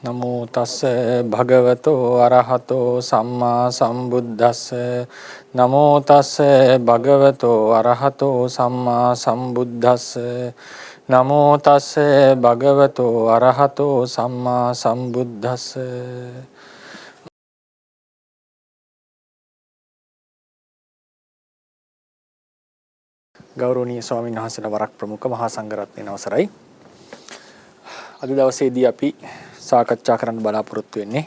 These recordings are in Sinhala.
නමෝ තස්ස භගවතෝ අරහතෝ සම්මා සම්බුද්දස්ස නමෝ තස්ස භගවතෝ අරහතෝ සම්මා සම්බුද්දස්ස නමෝ තස්ස භගවතෝ අරහතෝ සම්මා සම්බුද්දස්ස ගෞරවනීය ස්වාමීන් වහන්සේලා වරක් ප්‍රමුඛ මහා සංඝරත්නයේ අවසරයි. අද දවසේදී අපි සාකච්ඡා කරන්න බලාපොරොත්තු වෙන්නේ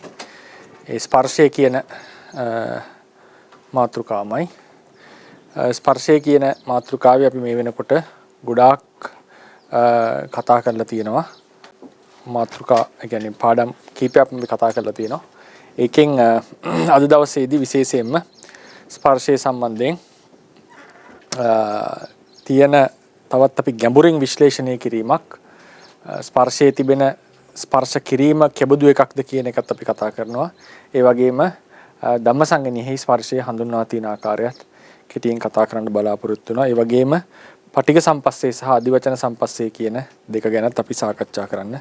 ඒ ස්පර්ශය කියන මාතෘකාවමයි. ස්පර්ශය කියන මාතෘකාවේ අපි මේ වෙනකොට ගොඩාක් කතා කරලා තියෙනවා. මාතෘකා කියන්නේ පාඩම් කීපයක් අපි කතා කරලා තියෙනවා. ඒකෙන් අද දවසේදී විශේෂයෙන්ම ස්පර්ශය සම්බන්ධයෙන් තියෙන තවත් අපි ගැඹුරින් විශ්ලේෂණය කිරීමක් ස්පර්ශයේ තිබෙන ස්පර්ශ කිරීම කෙබඳු එකක්ද කියන එකත් අපි කතා කරනවා. ඒ වගේම ධම්මසංගණියෙහි ස්පර්ශය හඳුන්වා තියෙන ආකාරයත් කෙටියෙන් කතා කරන්න බලාපොරොත්තු වෙනවා. ඒ වගේම පටිඝ සම්පස්සේ සහ අදිවචන සම්පස්සේ කියන දෙක ගැනත් අපි සාකච්ඡා කරන්න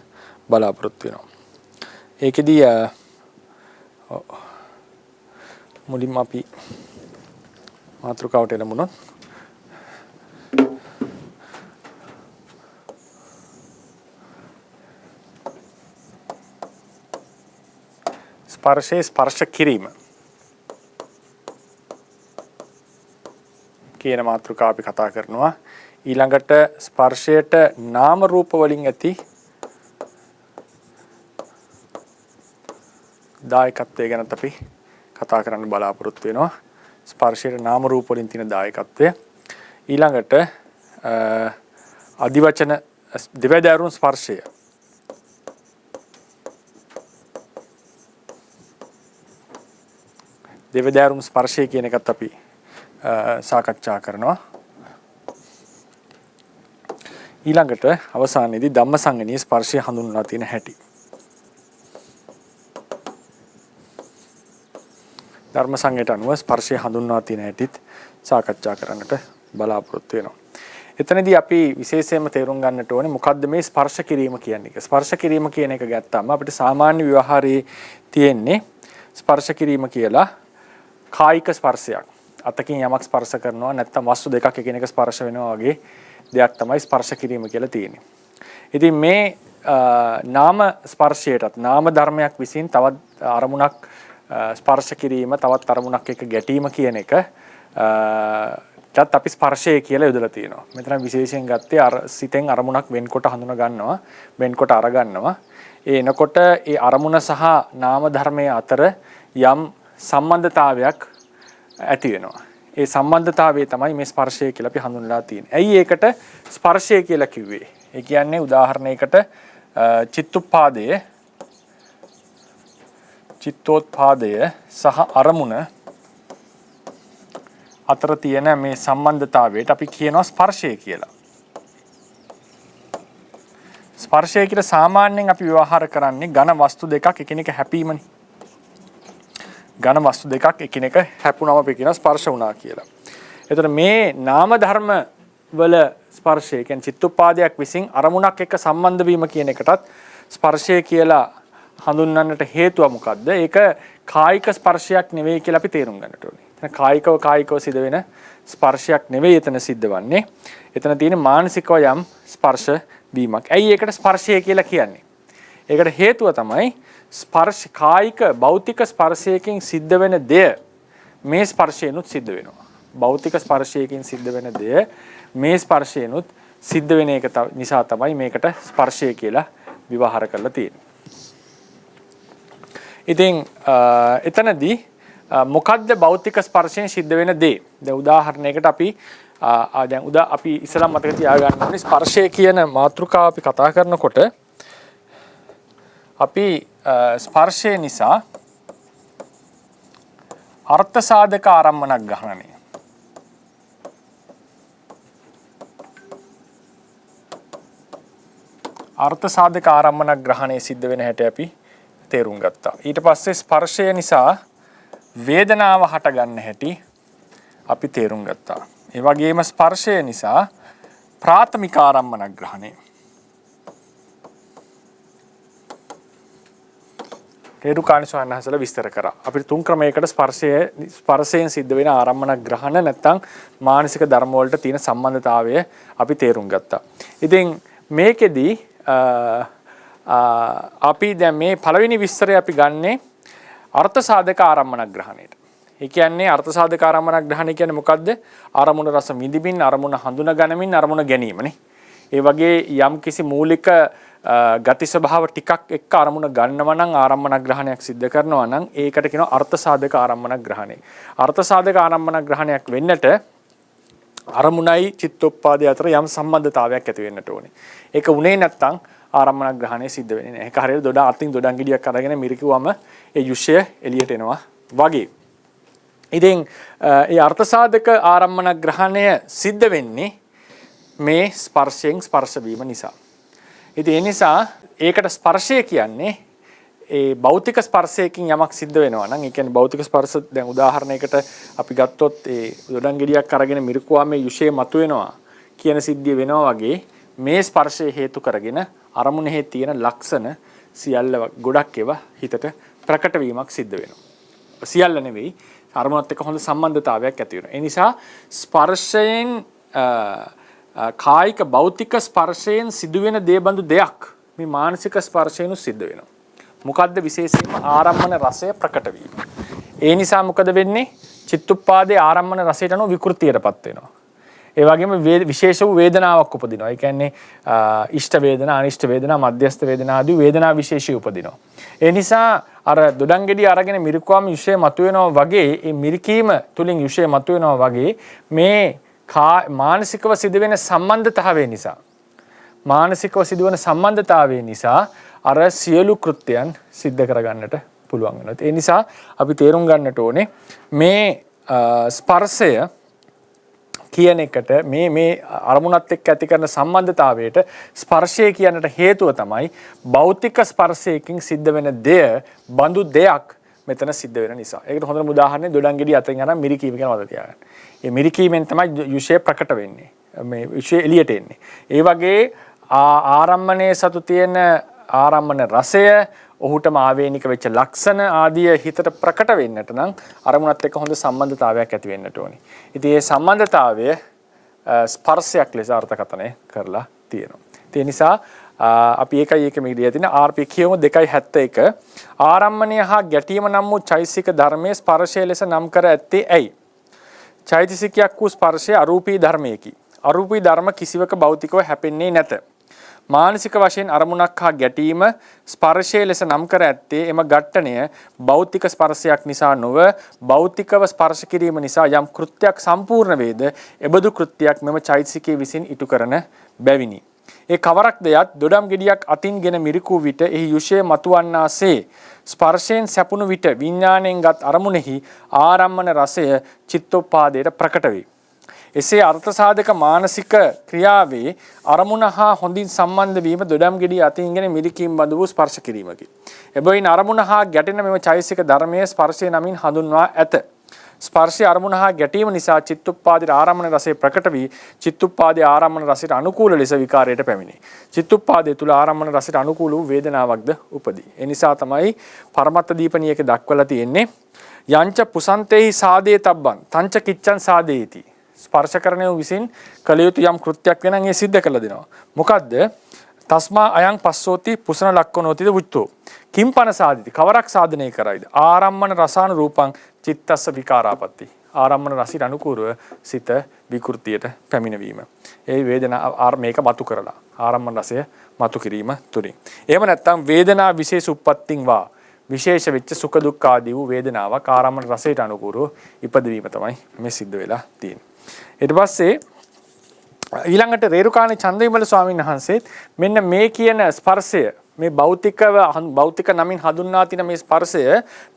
බලාපොරොත්තු වෙනවා. ඒකෙදී මුලින්ම අපි මාතෘකාවට එමුණොත් ස්පර්ශයේ ස්පර්ශ කිරීම කියන මාතෘකාව අපි කතා කරනවා. ඊළඟට ස්පර්ශයට නාම රූප වලින් ඇති දායකත්වය ගැන අපි කතා කරන්න බලාපොරොත්තු වෙනවා. ස්පර්ශයට නාම රූප වලින් තියෙන දායකත්වය. ඊළඟට අදිවචන දෙවැදෑරුම් ස්පර්ශය දෙවැදෑරුම් ස්පර්ශය කියන එකත් අපි සාකච්ඡා කරනවා. ඊළඟට අවසානයේදී ධම්මසංගණී ස්පර්ශය හඳුන්වලා තියෙන හැටි. ධර්මසංගයට අනුව ස්පර්ශය හඳුන්වා තියෙන හැටිත් සාකච්ඡා කරන්නට බලාපොරොත්තු වෙනවා. එතනදී අපි විශේෂයෙන්ම තේරුම් ගන්නට ඕනේ මොකද්ද මේ ස්පර්ශ කිරීම කියන්නේ. ස්පර්ශ කිරීම කියන එක ගත්තාම අපිට සාමාන්‍ය ව්‍යවහාරයේ තියෙන්නේ ස්පර්ශ කිරීම කියලා කායික ස්පර්ශයක්. අතකින් යමක් ස්පර්ශ කරනවා නැත්නම් වස්තු දෙකක් එකිනෙක ස්පර්ශ වෙනවා වගේ දෙයක් තමයි ස්පර්ශ කිරීම කියලා තියෙන්නේ. ඉතින් මේ නාම ස්පර්ශයටත් නාම ධර්මයක් විසින් තවත් අරමුණක් ස්පර්ශ කිරීම තවත් අරමුණක් එක්ක ගැටීම කියන එක අපි ස්පර්ශය කියලා යොදලා තියෙනවා. මෙතන විශේෂයෙන් ගත්තේ සිතෙන් අරමුණක් වෙන්කොට හඳුනා ගන්නවා, වෙන්කොට අරගන්නවා. ඒ එනකොට ඒ අරමුණ සහ නාම ධර්මයේ අතර යම් සම්බන්ධතාවයක් ඇති වෙනවා. ඒ සම්බන්ධතාවය තමයි මේ ස්පර්ශය කියලා අපි හඳුන්වලා තියෙන්නේ. ඇයි ඒකට ස්පර්ශය කියලා කිව්වේ? ඒ කියන්නේ උදාහරණයකට චිත්තෝත්පාදය සහ අරමුණ අතර තියෙන මේ සම්බන්ධතාවයට අපි කියනවා ස්පර්ශය කියලා. ස්පර්ශය කියලා සාමාන්‍යයෙන් අපි ව්‍යවහාර කරන්නේ ඝන වස්තු දෙකක් එකිනෙක හැපීමනේ. ඝන වස්තු දෙකක් එකිනෙක හැපුණම අපි කියනවා ස්පර්ශ වුණා කියලා. එතකොට මේ නාම ධර්ම වල ස්පර්ශය කියන්නේ චිත්තෝපාදයක් විසින් අරමුණක් එක්ක සම්බන්ධ වීම කියන එකටත් ස්පර්ශය කියලා හඳුන්වන්නට හේතුව මොකද්ද? ඒක කායික ස්පර්ශයක් නෙවෙයි කියලා අපි තේරුම් ගන්නට ඕනේ. එතන කායිකව සිද්ධ වෙන ස්පර්ශයක් නෙවෙයි එතන සිද්ධ වන්නේ. එතන තියෙන මානසිකව යම් ස්පර්ශ වීමක්. ඇයි ඒකට ස්පර්ශය කියලා කියන්නේ? ඒකට හේතුව තමයි ස්පර්ශ කායික භෞතික ස්පර්ශයකින් සිද්ධ වෙන දෙය මේ ස්පර්ශයෙන්ුත් සිද්ධ වෙනවා. භෞතික ස්පර්ශයකින් සිද්ධ වෙන දෙය මේ ස්පර්ශයෙන්ුත් සිද්ධ වෙන එක නිසා තමයි මේකට ස්පර්ශය කියලා විවහාර කරලා තියෙන්නේ. ඉතින් එතනදී මොකද්ද භෞතික ස්පර්ශයෙන් සිද්ධ වෙන දේ? දැන් උදාහරණයකට අපි අපි ඉස්සෙල්ලා මතක තියාගන්න ඕනේ ස්පර්ශය කියන මාතෘකාව අපි කතා කරනකොට අපි ස්පර්ශය නිසා අර්ථ සාධක ආරම්මණක් ගන්නනේ. අර්ථ සාධක ආරම්මණක් ග්‍රහණය සිද්ධ වෙන හැටි අපි තේරුම් ගත්තා. ඊට පස්සේ ස්පර්ශය නිසා වේදනාව හට ගන්න හැටි අපි තේරුම් ගත්තා. ඒ වගේම ස්පර්ශය නිසා ප්‍රාථමික ආරම්මණක් ග්‍රහණය රේරුකාණි ස්වාමීන් වහන්සේලා විස්තර කරා. අපිට තුන් ක්‍රමයකට ස්පර්ශයෙන් සිද්ධ වෙන ආරම්මන ග්‍රහණ නැත්නම් මානසික ධර්ම වලට තියෙන සම්බන්ධතාවය අපි තේරුම් ගත්තා. ඉතින් මේකෙදි අපි දැන් මේ පළවෙනි විස්තරය අපි ගන්නේ අර්ථ සාධක ආරම්මන ග්‍රහණයට. ඒ කියන්නේ අර්ථ සාධක ආරම්මන ග්‍රහණය කියන්නේ මොකද්ද? අරමුණ රස විඳින්මින් අරමුණ හඳුනා ගනිමින් අරමුණ ගැනීමනේ. ඒ වගේ යම් කිසි මූලික ගති ස්වභාව ටිකක් එක්ක අරමුණ ගන්නවා නම් ආරම්මන ග්‍රහණයක් සිද්ධ කරනවා නම් ඒකට කියනවා අර්ථ සාධක ආරම්මන ග්‍රහණය. අර්ථ සාධක ආරම්මන ග්‍රහණයක් වෙන්නට අරමුණයි චිත්තෝප්පාදේ අතර යම් සම්බන්ධතාවයක් ඇති වෙන්නට ඕනේ. ඒක උනේ නැත්තම් ආරම්මන ග්‍රහණය සිද්ධ වෙන්නේ නැහැ. ඒක හරියට අතින් දොඩම් ගෙඩියක් අරගෙන මිරිකුවම ඒ යුෂය එළියට එනවා වගේ. ඉතින් ඒ අර්ථ සාධක ආරම්මන ග්‍රහණය සිද්ධ වෙන්නේ මේ ස්පර්ශයෙන් ස්පර්ශ වීම නිසා. ඉතින් ඒ නිසා ඒකට ස්පර්ශය කියන්නේ ඒ භෞතික ස්පර්ශයකින් යමක් සිද්ධ වෙනවා නම් ඒ කියන්නේ භෞතික ස්පර්ශ දැන් උදාහරණයකට අපි ගත්තොත් ඒ දොඩම් ගෙඩියක් අරගෙන මිරිකුවාම මේ යුෂය මතුවෙනවා කියන සිද්ධිය වෙනවා වගේ මේ ස්පර්ශය හේතු කරගෙන අරමුණෙහි තියෙන ලක්ෂණ සියල්ල ගොඩක් ඒවා හිතට ප්‍රකට වීමක් සිද්ධ වෙනවා. සියල්ල නෙවෙයි අරමුණත් එක්ක හොඳ සම්බන්ධතාවයක් ඇති වෙනවා. ඒ නිසා ස්පර්ශයෙන් කායික භෞතික ස්පර්ශයෙන් සිදුවෙන දේබඳු දෙයක් මේ මානසික ස්පර්ශයෙන් සිද්ධ වෙනවා. මොකද්ද විශේෂයෙන්ම ආරම්මන රසය ප්‍රකට වීම. ඒ නිසා මොකද වෙන්නේ? චිත්තුප්පාදේ ආරම්මන රසයට අනුව විකෘතියටපත් වෙනවා. ඒ වගේම විශේෂ වූ වේදනාවක් උපදිනවා. ඒ කියන්නේ ඉෂ්ට වේදනා, අනිෂ්ට වේදනා, මධ්‍යස්ථ වේදනා ආදී වේදනා විශේෂී උපදිනවා. ඒ නිසා අර දොඩම් ගෙඩිය අරගෙන මිරිකුවාම යුෂය මතුවෙනවා වගේ, ඒ මිරිකීම තුලින් යුෂය මතුවෙනවා වගේ මේ මානසිකව සිදුවෙන සම්බන්ධතාවය නිසා අර සියලු කෘත්‍යයන් සිද්ධ කරගන්නට පුළුවන් වෙනවා. ඒ නිසා අපි තේරුම් ගන්නට ඕනේ මේ ස්පර්ශය කියන එකට මේ අරමුණත් එක්ක ඇති කරන සම්බන්ධතාවයට ස්පර්ශය කියන්නට හේතුව තමයි භෞතික ස්පර්ශයකින් සිද්ධ වෙන බඳු දෙයක් මෙතන සිද්ධ වෙන නිසා. ඒකට හොඳම උදාහරණය දොඩම් ගෙඩිය අතෙන් අරන් මිරිකීම කියන වද තියාගන්න. මේ මිරිකීමෙන් තමයි යුෂය ප්‍රකට වෙන්නේ. මේ යුෂය එළියට එන්නේ. ඒ වගේ ආරම්මණයේ සතු තියෙන ආරම්මන රසය, ඔහුටම ආවේනික වෙච්ච ලක්ෂණ ආදිය හිතට ප්‍රකට වෙන්නට නම් අරමුණත් එක්ක හොඳ සම්බන්ධතාවයක් ඇති වෙන්නට ඕනේ. ඉතින් මේ සම්බන්ධතාවය ස්පර්ශයක් ලෙස අර්ථකථනය කරලා තියෙනවා. ඒ නිසා අපි ඒකයි මේ ඉදිරිය තියෙන RP කියමු 2.71 ආරම්මණය හා ගැටීම නම් වූ චෛතසික ධර්මයේ ස්පර්ශය ලෙස නම් කර ඇත්තේ ඇයි? චෛතසිකයක් වූ ස්පර්ශය අරූපී ධර්මයකි. අරූපී ධර්ම කිසිවක භෞතිකව හැපෙන්නේ නැත. මානසික වශයෙන් අරමුණක් හා ගැටීම ස්පර්ශය ලෙස නම් කර ඇත්තේ එම ඝට්ටණය භෞතික ස්පර්ශයක් නිසා නොව භෞතිකව ස්පර්ශ කිරීම නිසා යම් කෘත්‍යයක් සම්පූර්ණ වේද එබඳු කෘත්‍යයක් මෙම චෛතසිකයේ විසින් ඉටු කරන බැවිනි. ඒ කවරක් දෙයක් දොඩම් ගෙඩියක් අතින්ගෙන මිරිකූ විට එහි යුෂය මතුවන්නාසේ ස්පර්ශයෙන් සැපුණු විට විඥාණයෙන් ගත් අරමුණෙහි ආරම්මන රසය චිත්තෝපාදයට ප්‍රකට වේ. එසේ අර්ථ සාධක මානසික ක්‍රියාවේ අරමුණ හා හොඳින් සම්බන්ධ වීම දොඩම් ගෙඩිය අතින්ගෙන මිරිකීම් බඳු වූ ස්පර්ශ කිරීමකි. එබැවින් අරමුණ හා ගැටෙන මෙම චෛතසික ධර්මයේ ස්පර්ශය නමින් හඳුන්වා ඇත. ස්පර්ශය අරමුණ හා ගැටීම නිසා චිත්තෝපාදේ ආරම්මන රසය ප්‍රකට වී චිත්තෝපාදේ ආරම්මන රසයට අනුකූල ලෙස විකාරයට පැමිණේ. චිත්තෝපාදේ තුල ආරම්මන රසයට අනුකූල වූ වේදනාවක්ද උපදී. ඒ නිසා තමයි පරමත්ත දීපණියක දක්වලා තියෙන්නේ යංච පුසන්තේහි සාදේ තබ්බං තංච කිච්ඡං සාදේති. ස්පර්ශකරණය විසින් කළ යුතු යම් කෘත්‍යයක් වෙනනම් ඒ සිද්ධ කළ දෙනවා. මොකද්ද? තස්මා අයං පස්සෝති පුසන ලක්කනෝතිද වුච්චෝ. කිම්පන සාදිති කවරක් සාධනය කරයිද? ආරම්මන රසාන රූපං චිත්තස්ස විකාරාපත්ති. ආරම්මන රසයට අනුකූලව සිත විකෘතියට පැමිණවීම. ඒ වේදනා මේක මතු කරලා ආරම්මන රසය මතු කිරීම තුලින්. එහෙම නැත්නම් වේදනා විශේෂ උප්පත්තිං වා විශේෂ වෙච්ච සුඛ දුක්ඛ ආදී වූ වේදනාවක් ආරම්මන රසයට අනුකූලව ඉපදවීම තමයි මේ සිද්ධ වෙලා තියෙන්නේ. ඊට පස්සේ ඊළඟට රේරුකාණි චන්දවිමල ස්වාමීන් වහන්සේත් මෙන්න මේ කියන ස්පර්ශය මේ භෞතික නමින් හඳුන්වා තින මේ ස්පර්ශය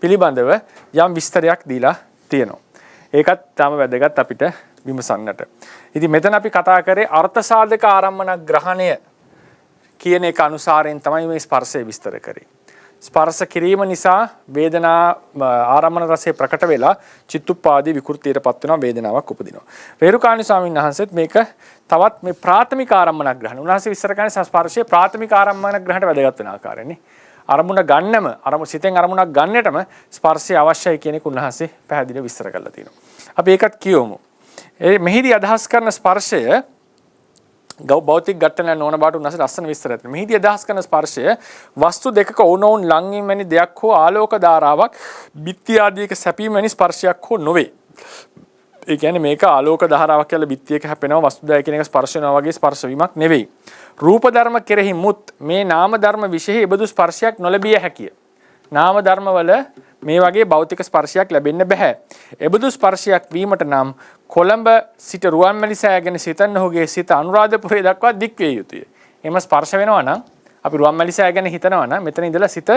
පිළිබඳව යම් විස්තරයක් දීලා තියෙනවා. ඒකත් තම වැදගත් අපිට විමසන්නට. ඉතින් මෙතන අපි කතා කරේ අර්ථ සාධක ආරම්මන ග්‍රහණය කියන එක අනුසාරයෙන් තමයි මේ ස්පර්ශය විස්තර කරේ. ස්පර්ශ කිරීම නිසා වේදනා ආරම්මන රසය ප්‍රකට වෙලා චිත්තෝපාදී විකෘතියටපත් වෙනවා වේදනාවක් උපදිනවා. රේරුකාණි ස්වාමීන් වහන්සේත් මේක තවත් මේ ප්‍රාථමික ආරම්මන ග්‍රහණ. උන්වහන්සේ විස්තර කරන්නේ ස්පර්ශයේ ප්‍රාථමික ආරම්මන ග්‍රහණයට වැදගත් වෙන ආකාරයනේ. අරමුණ ගන්නම සිතෙන් අරමුණක් ගන්නටම ස්පර්ශය අවශ්‍යයි කියන එක උන්වහන්සේ පැහැදිලිව විස්තර කරලා තියෙනවා. අපි ඒකත් කියවමු. මෙහිදී අදහස් කරන ස්පර්ශය භෞතික ඝට්ටන නොවන බවට උන්වහන්සේ ලස්සන විස්තරයක් දෙනවා. මෙහිදී අදහස් කරන ස්පර්ශය වස්තු දෙකක ඕනෝන් ලංවීම වැනි දෙයක් හෝ ආලෝක ධාරාවක් බිත්ති ආදීක සැපීම වැනි ස්පර්ශයක් හෝ නොවේ. ඒ කියන්නේ මේක ආලෝක ධාරාවක් කියලා බිත්තියක හැපෙනවා වස්තු දෙයක් කියන එක ස්පර්ශ වෙනවා වගේ ස්පර්ශ වීමක් නෙවෙයි. රූප ධර්ම කෙරෙහි මුත් මේ නාම ධර්ම විශේෂ එබඳු ස්පර්ශයක් නොලැබිය හැකිය. නාම ධර්ම වල මේ වගේ භෞතික ස්පර්ශයක් ලැබෙන්න බෑ. එබඳු ස්පර්ශයක් වීමට නම් කොළඹ සිට රුවන්මැලිසෑය ගැන සිතන ඔහුගේ සිත අනුරාධපුරයේ දක්වා දික් විය යුතුය. එහෙම ස්පර්ශ වෙනවා නම් අපි රුවන්මැලිසෑය ගැන හිතනවා නම් මෙතන ඉඳලා සිත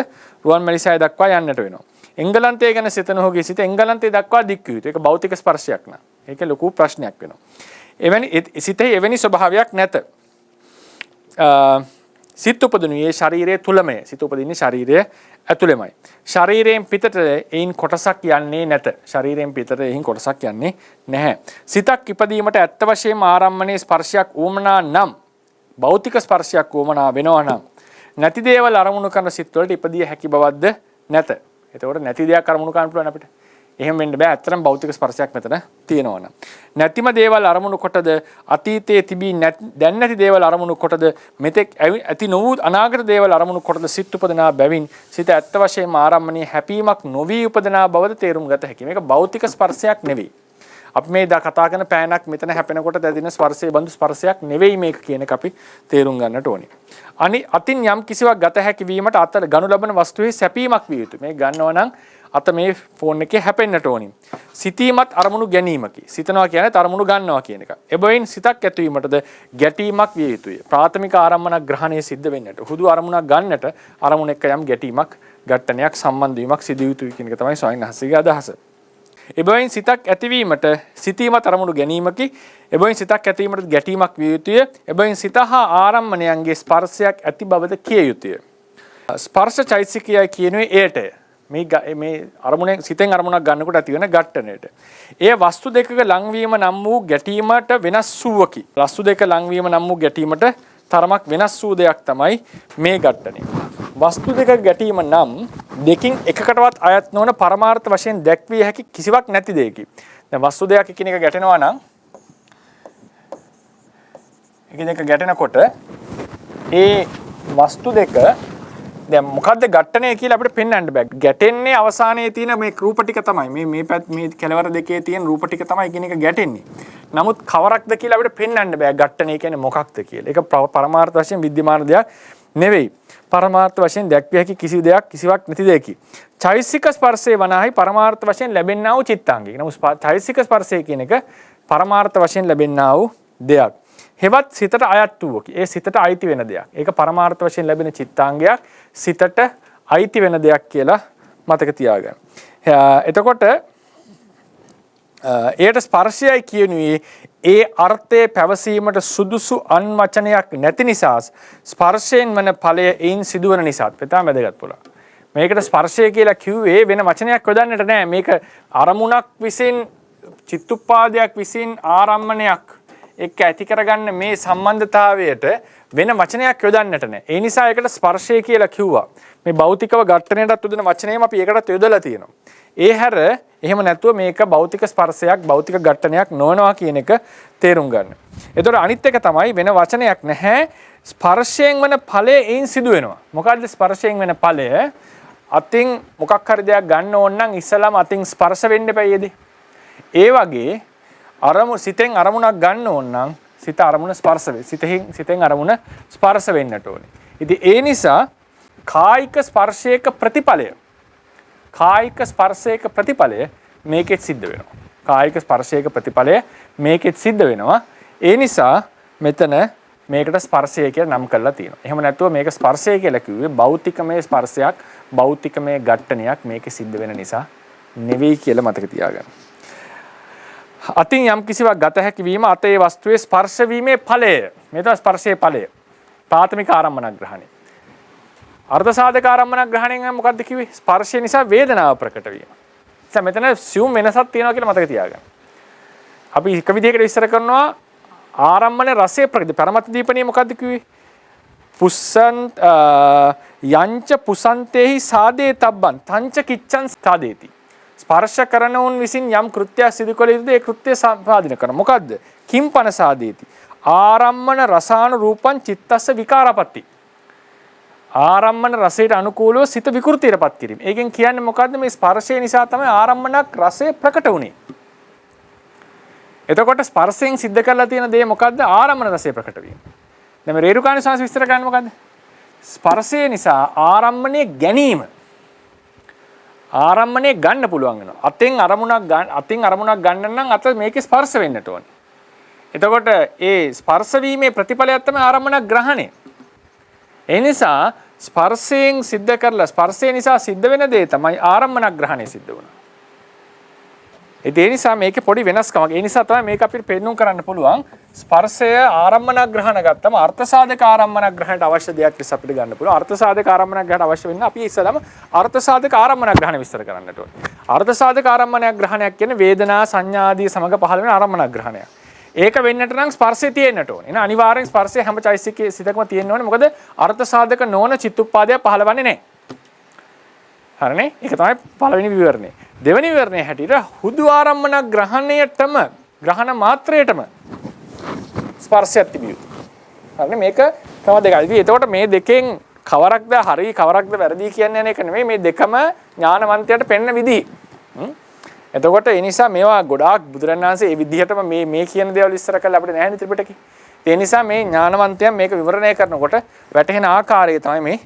රුවන්මැලිසෑය දක්වා යන්නට වෙනවා. එංගලන්තය ගැන සිතන ඔහුගේ සිත එංගලන්තය දක්වා දික් විය යුතුය. ඒක භෞතික ස්පර්ශයක් නා. ඒක ලොකු ප්‍රශ්නයක් වෙනවා. එවැනි සිතේ එවැනි ස්වභාවයක් නැත. සිත උපදිනුයේ ශරීරයේ තුලමය. සිත උපදින්නේ ශරීරයේ ඇතුළෙමයි. ශරීරයෙන් පිටට එයින් කොටසක් යන්නේ නැත. ශරීරයෙන් පිටට එයින් කොටසක් යන්නේ නැහැ. සිතක් ඉපදීමට ඇත්ත වශයෙන්ම ආරම්මණයේ ස්පර්ශයක් වුමනා නම් භෞතික ස්පර්ශයක් වුමනා වෙනවා නම් නැති දේවල් අරමුණු කරන සිත් වලට ඉපදිය හැකි බවක්ද නැත. එතකොට නැති දෙයක් අරමුණු කරන්න පුළුවන් අපිට. එහෙම වෙන්න බෑ. ඇත්තටම භෞතික ස්පර්ශයක් මෙතන තියෙනවා නම්. නැතිම දේවල් අරමුණු කොටද අතීතයේ තිබී දැන් නැති දේවල් අරමුණු කොටද මෙතෙක් ඇති නොවූ අනාගත දේවල් අරමුණු කොටද සිත් උපදනා බැවින් සිත ඇත්ත වශයෙන්ම ආරම්මණයේ හැපීමක් නොවි උපදනා බවද තේරුම් ගත හැකියි. මේක භෞතික ස්පර්ශයක් නෙවෙයි. අපි මේ කතා කරන පෑනක් මෙතන හැපෙනකොට දැදින ස්පර්ශයේ බඳු ස්පර්ශයක් නෙවෙයි මේක කියන එක අපි තේරුම් ගන්නට ඕනේ. අතින් යම් කිසිවක් ගත හැකි වීමට අත ගනු ලබන වස්තුවේ සැපීමක් විය යුතුයි. මේ ගන්නවා නම් අත මේ ෆෝන් එකේ හැපෙන්නට ඕනි. සිතීමත් අරමුණු ගැනීමකි. සිතනවා කියන්නේ අරමුණු ගන්නවා කියන එක. එබැවින් සිතක් ඇතිවීමටද ගැටීමක් විය යුතුය. ප්‍රාථමික ආරම්මන ග්‍රහණය සිද්ධ වෙන්නට. හුදු අරමුණක් ගන්නට අරමුණ එක්ක යම් ගැටීමක්, ඝට්ටනයක්, සම්බන්ධ වීමක් සිදු යුතුයි කියන එක තමයි ස්වාමීන් වහන්සේගේ අදහස. එබැවින් සිතක් ඇතිවීමට සිතීමත් අරමුණු ගැනීමකි. එබැවින් සිතක් ඇතිවීමට ගැටීමක් විය යුතුය. එබැවින් සිත හා ආරම්මණයන්ගේ ස්පර්ශයක් ඇති බවද කිය යුතුය. ස්පර්ශ චෛතසිකයයි කියනුවේ එයටය. මේ අරමුණෙන් සිතෙන් අරමුණක් ගන්නකොට ඇති වෙන ඝට්ටනයට. එය වස්තු දෙකක ලංවීම නම් වූ ගැටීමට වෙනස් වූවකි. වස්තු දෙක ලංවීම නම් වූ ගැටීමට තරමක් වෙනස් වූ දෙයක් තමයි මේ ඝට්ටනය. වස්තු දෙක ගැටීම නම් දෙකින් එකකටවත් අයත් නොවන පරමාර්ථ වශයෙන් දැක්විය හැකි කිසිවක් නැති දෙයකි. දැන් වස්තු දෙකක් එකිනෙක ගැටෙනවා නම් එකිනෙක ගැටෙනකොට ඒ වස්තු දෙක දැන් මොකද්ද ඝට්ටනය කියලා අපිට පෙන්වන්න බෑ. ගැටෙන්නේ අවසානයේ තියෙන මේ රූප ටික තමයි. මේ කෙලවර දෙකේ තියෙන රූප ටික තමයි එකිනෙක ගැටෙන්නේ. නමුත් කවරක්ද කියලා අපිට පෙන්වන්න බෑ ඝට්ටනය කියන්නේ මොකක්ද කියලා. ඒක පරමාර්ථ වශයෙන් විද්‍යමාන දෙයක් නෙවෙයි. පරමාර්ථ වශයෙන් දැක්විය හැකි කිසිවක් නැති දෙයකි. චෛතසික ස්පර්ශයේ වනාහි පරමාර්ථ වශයෙන් ලැබෙන්නා වූ චිත්තාංගික. නමුත් චෛතසික ස්පර්ශය කියන එක පරමාර්ථ වශයෙන් ලැබෙන්නා වූ දෙයක්. හෙවත් සිතට අයත් වූවකි. ඒ සිතට අයිති වෙන දෙයක්. ඒක පරමාර්ථ වශයෙන් ලැබෙන චිත්තාංගයක් සිතට අයිති වෙන දෙයක් කියලා මතක තියාගන්න. එතකොට එයට ස්පර්ශයයි කියනුවේ ඒ අර්ථයේ පැවසීමට සුදුසු අන් වචනයක් නැති නිසා ස්පර්ශයෙන් වන ඵලය ඒන් සිදුවන නිසාත් වෙතා වැදගත් පුළා. මේකට ස්පර්ශය කියලා කිව්වේ වෙන වචනයක් යොදන්නට නෑ. මේක අරමුණක් විසින් චිත්තුප්පාදයක් විසින් ආරම්මණයක් එක්ක ඇති කරගන්න මේ සම්බන්ධතාවයට වෙන වචනයක් යොදන්නට නෑ. ඒ නිසා ඒකට ස්පර්ශය කියලා කිව්වා. මේ භෞතිකව ඝට්ටනයටත් යොදන වචනයම අපි ඒකටත් යොදලා තියෙනවා. ඒ හැර එහෙම නැතුව මේක භෞතික ස්පර්ශයක්, භෞතික ඝට්ටනයක් නොවනවා කියන එක තේරුම් ගන්න. ඒතකොට අනිත් එක තමයි වෙන වචනයක් නැහැ. ස්පර්ශයෙන් වෙන ඵලය ඒන් සිදු වෙනවා. මොකද්ද ස්පර්ශයෙන් වෙන ඵලය? අතින් මොකක් හරි දෙයක් ගන්න ඕන නම් ඉස්සලාම අතින් ස්පර්ශ වෙන්න එපා. ඒ වගේ සිතෙන් අරමුණක් ගන්න ඕන නම් සිත අරමුණ ස්පර්ශ වේ. සිතෙන් අරමුණ ස්පර්ශ වෙන්නට ඕනේ. ඉතින් ඒ නිසා කායික ස්පර්ශයක ප්‍රතිඵලය මේකෙත් සිද්ධ වෙනවා. කායික ස්පර්ශයක ප්‍රතිඵලය මේකෙත් සිද්ධ වෙනවා. ඒ නිසා මෙතන මේකට ස්පර්ශය කියලා නම් කරලා තියෙනවා. එහෙම නැතුව මේක ස්පර්ශය කියලා කිව්වේ භෞතිකමය ස්පර්ශයක්, භෞතිකමය ඝට්ටනයක් මේකෙ සිද්ධ වෙන නිසා නෙවෙයි කියලා මතක තියාගන්න. අතින් යම් කිසිවක් ගත හැකි වීම අතේ වස්තුවේ ස්පර්ශ වීමේ ඵලය. මේ තමයි ස්පර්ශයේ ඵලය. ප්‍රාථමික ආරම්මන ග්‍රහණය. අර්ථ සාධක ආරම්මන ග්‍රහණයෙන් මොකද්ද කිව්වේ? ස්පර්ශය නිසා වේදනාව ප්‍රකට වීම. දැන් මෙතන සියුම් වෙනසක් තියෙනවා කියලා මතක තියාගන්න. අපි එක විදිහකට විස්තර කරනවා ආරම්මන රසයේ ප්‍රකට. පරමත් දීපණිය මොකද්ද කිව්වේ? පුස්සන් යංච පුසන්තේහි සාදේ තබ්බන් තංච කිච්ඡන් සාදේති. ස්පර්ශ කරනවුන් විසින් යම් කෘත්‍යයක් සිදු කළ යුතුද ඒ කෘත්‍ය සම්පාදනය කරන. මොකද්ද? කිම්පන සාදේති. ආරම්මන රසාන රූපං චිත්තස්ස විකාරපත්ති. ආරම්මන රසයට අනුකූලව සිත විකෘතියටපත් කිරීම. ඒකෙන් කියන්නේ මොකද්ද? මේ ස්පර්ශය නිසා තමයි ආරම්මනක් රසය ප්‍රකට වුනේ. එතකොට ස්පර්ශයෙන් සිද්ධ කරලා තියෙන දේ මොකද්ද? ආරම්මන රසය ප්‍රකට වීම. දැන් මේ රේරුකාණ සංස් විස්තර කරන්නේ මොකද්ද? ස්පර්ශය නිසා ආරම්මණය ගැනීම. ආරම්මණය ගන්න පුළුවන් වෙනවා. අතෙන් අරමුණක් ගන්න නම් අත මේකේ ස්පර්ශ වෙන්නට ඕනේ. එතකොට ඒ ස්පර්ශ වීමේ ප්‍රතිඵලයක් තමයි ආරම්මණ ග්‍රහණය. ඒ නිසා ස්පර්ශයෙන් සිද්ධ කරලා ස්පර්ශය නිසා සිද්ධ වෙන දේ තමයි ආරම්මණ ග්‍රහණය සිද්ධ වුණා. ඒ නිසා මේකේ පොඩි වෙනස්කමක්. ඒ නිසා තමයි මේක අපිට පෙන්වන්න කරන්න පුළුවන්. ස්පර්ශය ආරම්මණ ග්‍රහණ ගත්තම අර්ථ සාධක ආරම්මණ ග්‍රහණයට අවශ්‍ය දෙයක් ලෙස අපිට ගන්න පුළුවන්. අර්ථ සාධක ආරම්මණ ග්‍රහණයට අවශ්‍ය වෙන්නේ අපි ඉස්සලම අර්ථ සාධක ආරම්මණ ග්‍රහණ විස්තර කරන්නට ඕනේ. අර්ථ සාධක ආරම්මණ ග්‍රහණයක් කියන්නේ වේදනා සංඥා ආදී සමග පහළ වෙන ආරම්මණ ග්‍රහණයක්. ඒක වෙන්නට නම් ස්පර්ශය තියෙන්නට ඕනේ. එහෙනම් අනිවාර්යෙන් ස්පර්ශය හැම චෛසිකයේ සිතකම තියෙන්න ඕනේ. මොකද අර්ථ සාධක නොවන චිත්තුප්පාදයක් පහළවන්නේ නැහැ. හරිනේ? ඒක තමයි පළවෙනි විවරණය. දෙවෙනි විවරණයේ හැටියට හුදු ආරම්මන ග්‍රහණයටම ග්‍රහණ මාත්‍රයටම ස්පර්ශයක් තිබිය යුතුයි. හරිනේ? මේක තව දෙකයි. එතකොට මේ දෙකෙන් කවරක්ද හරි කවරක්ද වැරදි කියන්නේ යන එක නෙමෙයි. මේ දෙකම ඥානවන්තයට පෙන්න විදිහ. එතකොට ඒ නිසා මේවා ගොඩාක් බුදුරණන් වහන්සේ මේ විදිහටම මේ කියන දේවල් ඉස්සර කළා අපිට නැහැ නේ ත්‍රිපිටකේ. ඒ නිසා මේ ඥානවන්තයන් මේක විවරණය කරනකොට වැටහෙන ආකාරය තමයි මේ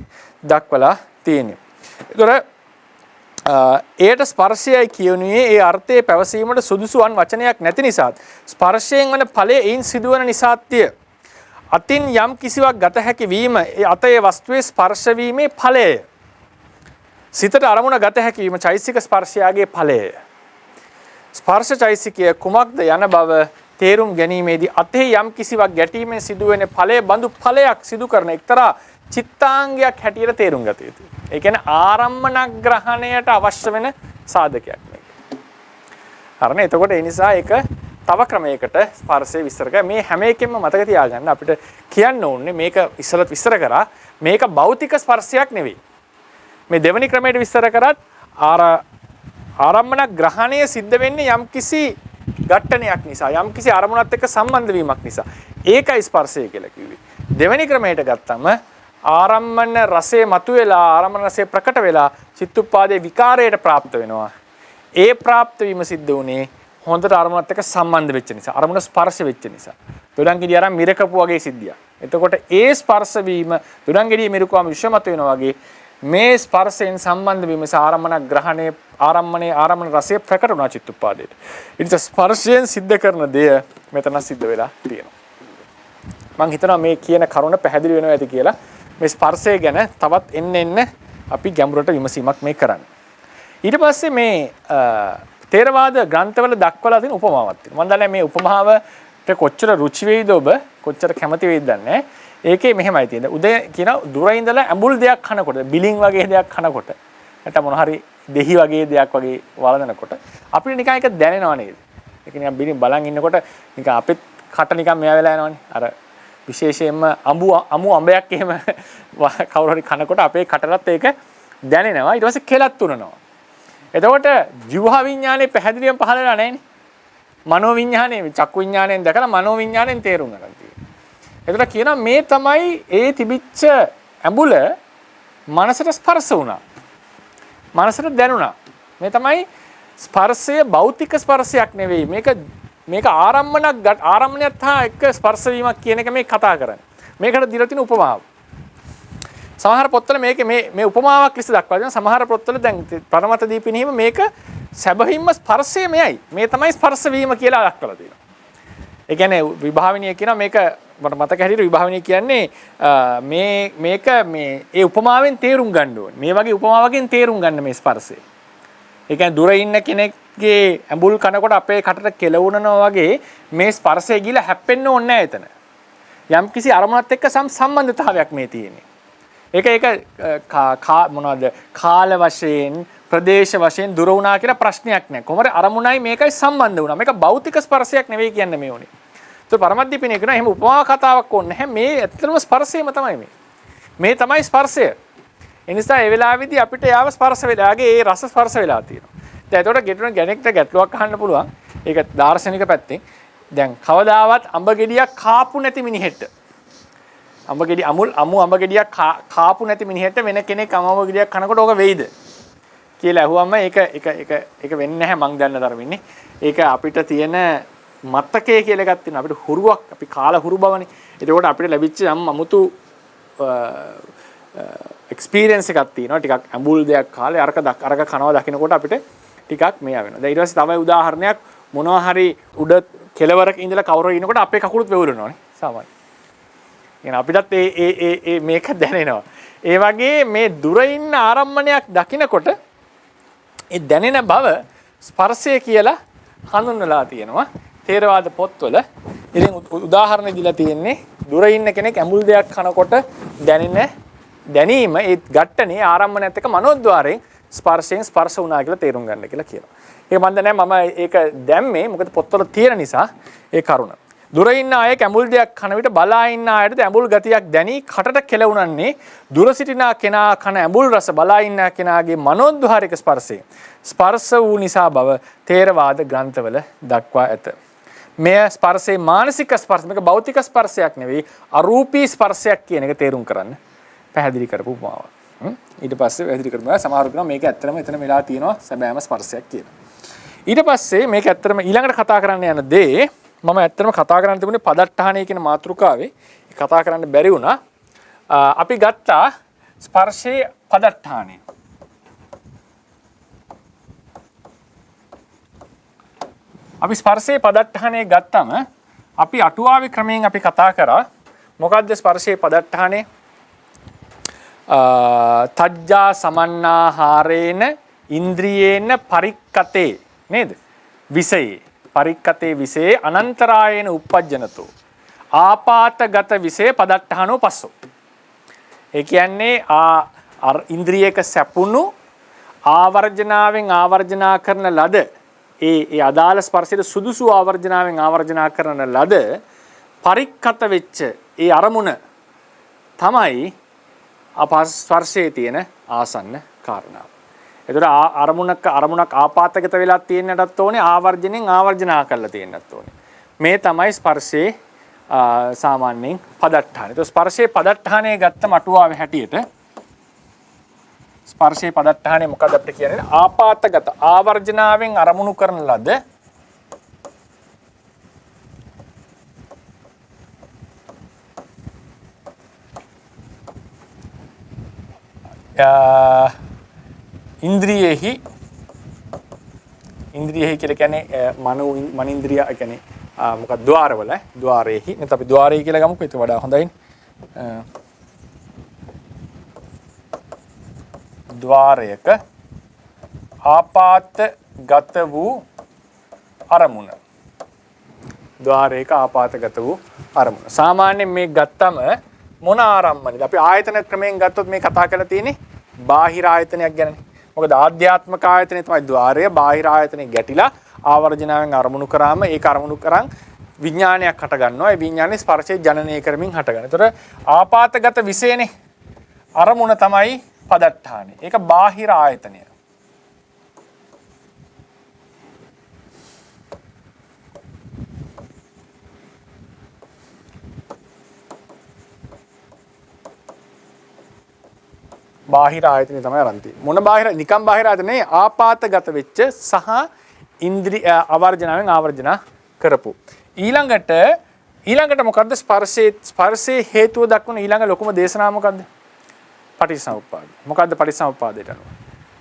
දක්වලා තියෙන්නේ. ඒතර ඒට ස්පර්ශයයි කියුණේ ඒ අර්ථයේ පැවසීමට සුදුසු වන් වචනයක් නැති නිසාත් ස්පර්ශයෙන් වන ඵලයේ ඒන් සිදුවන නිසාත්ය. අතින් යම් කිසිවක් ගත හැකි වීම ඒ අතේ වස්තුවේ ස්පර්ශ වීමේ ඵලය. සිතට අරමුණ ගත හැකි වීම චෛසික ස්පර්ශයාගේ ඵලය. ස්පර්ශ චෛසිකය කුමක්ද යන බව තේරුම් ගැනීමේදී අතේ යම් කිසිවක් ගැටීමෙන් සිදුවෙන ඵලයේ බඳු ඵලයක් සිදු කරන එක්තරා චිත්තාංගයක් හැටියට තේරුම් ගත යුතුයි. ඒ කියන්නේ ආරම්මන ග්‍රහණයට අවශ්‍ය වෙන සාධකයක් මේක. හරිනේ? එතකොට ඒ නිසා ඒක තව ක්‍රමයකට ස්පර්ශය විස්තර කරලා මේ හැම එකෙම මතක තියාගන්න අපිට කියන්න ඕනේ මේක ඉස්සරත් විස්තර කරා මේක භෞතික ස්පර්ශයක් නෙවෙයි. මේ දෙවෙනි ක්‍රමයට විස්තර කරත් ආරම්මන ග්‍රහණය සිද්ධ වෙන්නේ යම්කිසි ඝට්ටනයක් නිසා යම්කිසි අරමුණත් එක්ක සම්බන්ධ වීමක් නිසා. ඒකයි ස්පර්ශය කියලා කිව්වේ. දෙවෙනි ක්‍රමයට ගත්තම ආරම්මන රසයේ මතුවලා ආරම්මන රසයේ ප්‍රකට වෙලා චිත්තුප්පාදේ විකාරයට ප්‍රාප්ත වෙනවා. ඒ ප්‍රාප්ත වීම සිද්ධ වුණේ හොඳට අරමුණත් එක්ක සම්බන්ධ වෙච්ච නිසා. අරමුණ ස්පර්ශ වෙච්ච නිසා. දොඩංගෙඩිය අරන් මිරකපු වගේ සිද්ධියක්. එතකොට ඒ ස්පර්ශ වීම දොඩංගෙඩිය මිරකුවාම විශ්වමත වෙනවා වගේ මේ ස්පර්ශයෙන් සම්බන්ධ වීම නිසා ආරම්මන ග්‍රහණයේ ආරම්මන රසයේ ප්‍රකට වුණා චිත්තුප්පාදේට. ඉතින් ස්පර්ශයෙන් සිද්ධ කරන දෙය මෙතන සිද්ධ වෙලා තියෙනවා. මම හිතනවා මේ කියන කරුණ පැහැදිලි වෙනවා ඇති කියලා. මේ ස්පර්ශය ගැන තවත් එන්න අපි ගැඹුරට විමසීමක් මේ කරන්නේ. ඊට පස්සේ මේ තේරවාද ග්‍රන්ථවල දක්වලා තියෙන උපමාවක් තියෙනවා. මම දන්නේ මේ උපමාවට කොච්චර රුචි වෙයිද ඔබ කොච්චර කැමති වෙයිද දන්නේ. ඒකේ මෙහෙමයි තියෙන්නේ. උදේ කියන දුර ඉඳලා ඇඹුල් දෙයක් කනකොට බිලින් වගේ දෙයක් කනකොට නැත්නම් මොන හරි දෙහි වගේ දෙයක් වගේ වළඳනකොට අපිට නිකන් ඒක දැනෙනව නේද? ඒක නිකන් බිලින් බලන් ඉන්නකොට නිකන් අපිත් කට නිකන් මෙයා වෙලා යනවනේ. අර විශේෂයෙන්ම අමු අඹයක් එහෙම කවුරු හරි කනකොට අපේ කටලත් ඒක දැනෙනවා. ඊට පස්සේ කෙලත් උනනවා. එතකොට ජීවහා විඥානේ පැහැදිලිවම පහළ වෙලා නැහැනේ. මනෝ විඥානේ චක්කු විඥාණයෙන් දැකලා මනෝ විඥාණයෙන් තේරුම් ගන්න තියෙනවා. එතකොට කියනවා මේ තමයි ඒ තිබිච්ච ඇඹුල මනසට ස්පර්ශ වුණා. මනසට දැනුණා. මේ තමයි ස්පර්ශය භෞතික ස්පර්ශයක් නෙවෙයි. මේක ආරම්මණයක් හා එක්ක ස්පර්ශ වීමක් කියන එක මේ කතා කරන්නේ. මේකට දීලා තියෙන උපමාව. සමහර පොත්වල මේ උපමාවක් ලෙස දක්වලා තියෙනවා. සමහර පොත්වල දැන් පරමත දීපිනීම මේක සැබවින්ම ස්පර්ශය මෙයයි. මේ තමයි ස්පර්ශ වීම කියලා දක්වලා තියෙනවා. ඒ කියන්නේ විභාවනීය කියනවා මේක මතක හැටියට විභාවනීය කියන්නේ මේක ඒ උපමාවෙන් තේරුම් ගන්න ඕනේ. මේ වගේ උපමාවකින් තේරුම් ගන්න මේ ස්පර්ශය. ඒ කියන්නේ දුර ඉන්න කෙනෙක්ගේ ඇඹුල් කනකොට අපේ කටට කෙලවුනනවා වගේ මේ ස්පර්ශය ගිහලා හැප්පෙන්න ඕනේ නැහැ එතන. යම්කිසි අරමුණක් එක්ක සම්බන්ධතාවයක් මේ තියෙන්නේ. ඒක මොනවද කාල වශයෙන් ප්‍රදේශ වශයෙන් දුර වුණා කියලා ප්‍රශ්නයක් නැහැ. කොහොමද අරමුණයි මේකයි සම්බන්ධ වුණා. මේක භෞතික ස්පර්ශයක් නෙවෙයි කියන්නේ මේ උනේ. ඒක පරමද්දීපිනේ කියන එහෙම උපමා කතාවක් ඕනේ නැහැ. මේ ඇත්තටම ස්පර්ශයම තමයි මේ. මේ තමයි ස්පර්ශය. ඒ නිසා ඒ වෙලාවේදී අපිට යාව ස්පර්ශ වෙලාගේ ඒ රස ස්පර්ශ වෙලා තියෙනවා. දැන් එතකොට ගැනෙක්ට ගැටලුවක් අහන්න පුළුවන්. ඒක දාර්ශනික පැත්තෙන්. දැන් කවදාවත් අඹ ගෙඩියක් කාපු නැති මිනිහෙට අඹ ගෙඩියක් කාපු නැති මිනිහෙට වෙන කෙනෙක් අඹ ගෙඩියක් කනකොට ඕක වෙයිද කියලා අහුවම ඒක වෙන්නේ නැහැ මං දන්න තරමින්නේ. ඒක අපිට තියෙන මතකයේ කියලා එකක් තියෙනවා. අපිට හුරුවක් අපි කාලා හුරු බවනේ. ඒකෝට අපිට ලැබිච්ච යම් අමුතු එක්ස්පීරියන්ස් එකක් තියෙනවා. ටිකක් ඇඹුල් දෙයක් කාලේ අරක කනවා දකින්නකොට අපිට ටිකක් මෙයා වෙනවා. දැන් ඊට පස්සේ තමයි උදාහරණයක් මොනවා හරි උඩ කෙලවරක ඉඳලා කවුරු ඉනකොට අපේ කකුලුත් වෙවුලනවානේ සාමාන්‍යයෙන්. එහෙනම් අපිටත් ඒ මේක දැනෙනවා. ඒ වගේ මේ දුර ඉන්න ආරම්මණයක් දකිනකොට ඒ දැනෙන බව ස්පර්ශය කියලා හඳුන්වලා තියෙනවා ථේරවාද පොත්වල. ඉතින් උදාහරණ දීලා තියෙන්නේ දුර ඉන්න කෙනෙක් ඇඹුල් දෙයක් කනකොට දැනීම ඒ ඝට්ටනේ ආරම්මණයත් එක්ක මනෝද්වාරයෙන් ස්පර්ශයෙන් ස්පර්ශ වුණා කියලා තේරුම් ගන්න කියලා කියනවා. ඒක මන් දන්නේ මම ඒක දැම්මේ මොකද පොත්වල තියෙන නිසා ඒ කරුණ. දුර ඉන්න අය ඇඹුල් දෙයක් කන විට බලා ඉන්න අයට ඇඹුල් ගතියක් දැනි කටට කෙලවුණන්නේ දුර සිටින කෙනා කන ඇඹුල් රස බලා ඉන්න කෙනාගේ මනෝද්වාරික ස්පර්ශයෙන් ස්පර්ශ වූ නිසා බව ථේරවාද ග්‍රන්ථවල දක්වා ඇත. මේ ස්පර්ශේ මානසික ස්පර්ශ මේක භෞතික ස්පර්ශයක් නෙවෙයි අරූපී ස්පර්ශයක් කියන එක තේරුම් කරන්න පැහැදිලි කරපු උපමාවක්. ඊට පස්සේ පැහැදිලි කරනවා සමහරව කියනවා මේක ඇත්තටම එතන වෙලා තියෙනවා සැබෑම ස්පර්ශයක් කියලා. ඊට පස්සේ මේක ඇත්තටම ඊළඟට කතා කරන්න යන දේ මම ඇත්තටම කතා කරන්න තිබුණේ පදට්ටහණය කියන මාතෘකාවේ කතා කරන්න බැරි වුණා. අපි ගත්තා ස්පර්ශයේ පදට්ටහණය. අපි ස්පර්ශයේ පදට්ටහණය ගත්තම අපි අටුවාවේ ක්‍රමයෙන් අපි කතා කරා මොකද්ද ස්පර්ශයේ පදට්ටහණය? තජ්ජා සමන්නාහාරේන ඉන්ද්‍රියේන පරික්කතේ නේද? විසයේ පරික්කතේ විසේ අනන්තරායේන උප්පජ්ජනතෝ ආපාතගත විසේ පදට්ඨානෝ පස්සෝ. ඒ කියන්නේ ඉන්ද්‍රියක සැපුණු ආවර්ජනාවෙන් ආවර්ජනා කරන ලද ඒ අදාළ ස්පර්ශයේ සුදුසු ආවර්ජනාවෙන් ආවර්ජනා කරන ලද පරික්කත වෙච්ච ඒ අරමුණ තමයි ස්පර්ශයේ තියෙන ආසන්න කාරණාව. එතකොට අරමුණක් ආපාතගත වෙලා තියෙන්නටත් ඕනේ ආවර්ජණයෙන් ආවර්ජනා කරලා තියෙන්නත් ඕනේ. මේ තමයි ස්පර්ශයේ සාමාන්‍යයෙන් පදට්ඨානය. ඒතකොට ස්පර්ශයේ පදට්ඨානය ගත්තම අටුවාවේ හැටියට ස්පර්ශයේ පදට්ඨානය මොකක්ද අපිට කියන්නේ? ආපාතගත ආවර්ජනාවෙන් අරමුණු කරන ලද ඉන්ද්‍රියෙහි කියලා කියන්නේ මනින්ද්‍රිය කියන්නේ මොකක්ද ద్వාරවල ద్వාරයේහි නැත්නම් අපි ద్వාරය කියලා ගමුකෝ ඒක වඩා හොඳයිනේ. ద్వාරයක ආපාතගත වූ අරමුණ. ద్వාරයක ආපාතගත වූ අරමුණ. සාමාන්‍යයෙන් මේ ගත්තම මොන ආරම්මණයද? අපි ආයතන ක්‍රමයෙන් ගත්තොත් මේ කතා කරලා තියෙන්නේ බාහිර ආයතනයක් ගැනනේ. මොකද ආධ්‍යාත්මික ආයතනය තමයි ద్వාරය. බාහිර ආයතනේ ගැටිලා ආවර්ජනාවෙන් අරමුණු කරාම ඒක අරමුණු කරන් විඥානයක් හට ගන්නවා. ඒ විඥානේ ස්පර්ශයේ ජනනය කරමින් හට ගන්නවා. ඒතර ආපාතගත විශේෂනේ අරමුණ තමයි පදට්ඨානෙ. ඒක බාහිර ආයතනය. බාහිර ආයතනෙ තමයි අරන් තියෙන්නේ. මොන බාහිර නිකම් බාහිර ආයතනේ ආපාතගත වෙච්ච සහ ඉන්ද්‍රිය ආවර්ජනාවෙන් ආවර්ජනා කරපු. ඊළඟට මොකද්ද ස්පර්ශයේ හේතුව දක්වන ඊළඟ ලොකුම දේශනාව මොකද්ද? පටිච්චසමුප්පාද. මොකද්ද පටිච්චසමුප්පාදයට අනුව?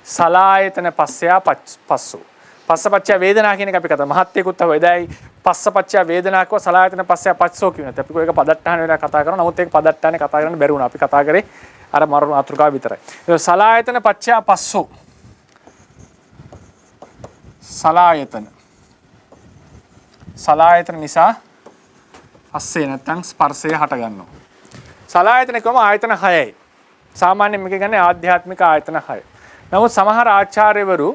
සලායතන පස්සයා පස්සෝ. පස්සපච්චය වේදනා කියන එක අපි කතා මහත්යෙකුත් අහුව එදායි පස්සපච්චය වේදනාකව සලායතන පස්සයා පස්සෝ කියන එක. අපි කොහේක පදට්ටහන වෙලා කතා කරනවා. නමුත් ඒක පදට්ටහනේ කතා කරන්න බැරි වුණා. අපි කතා කරේ අර මරු මාතෘකාව විතරයි. ඒක සලායතන පච්චයා පස්සෝ. සලායතන නිසා පස්සේ නැත්තම් ස්පර්ශය හට ගන්නවා. සලායතන කොහොම ආයතන 6යි. සාමාන්‍යයෙන් මේක ගන්නේ ආධ්‍යාත්මික ආයතන 6. නමුත් සමහර ආචාර්යවරු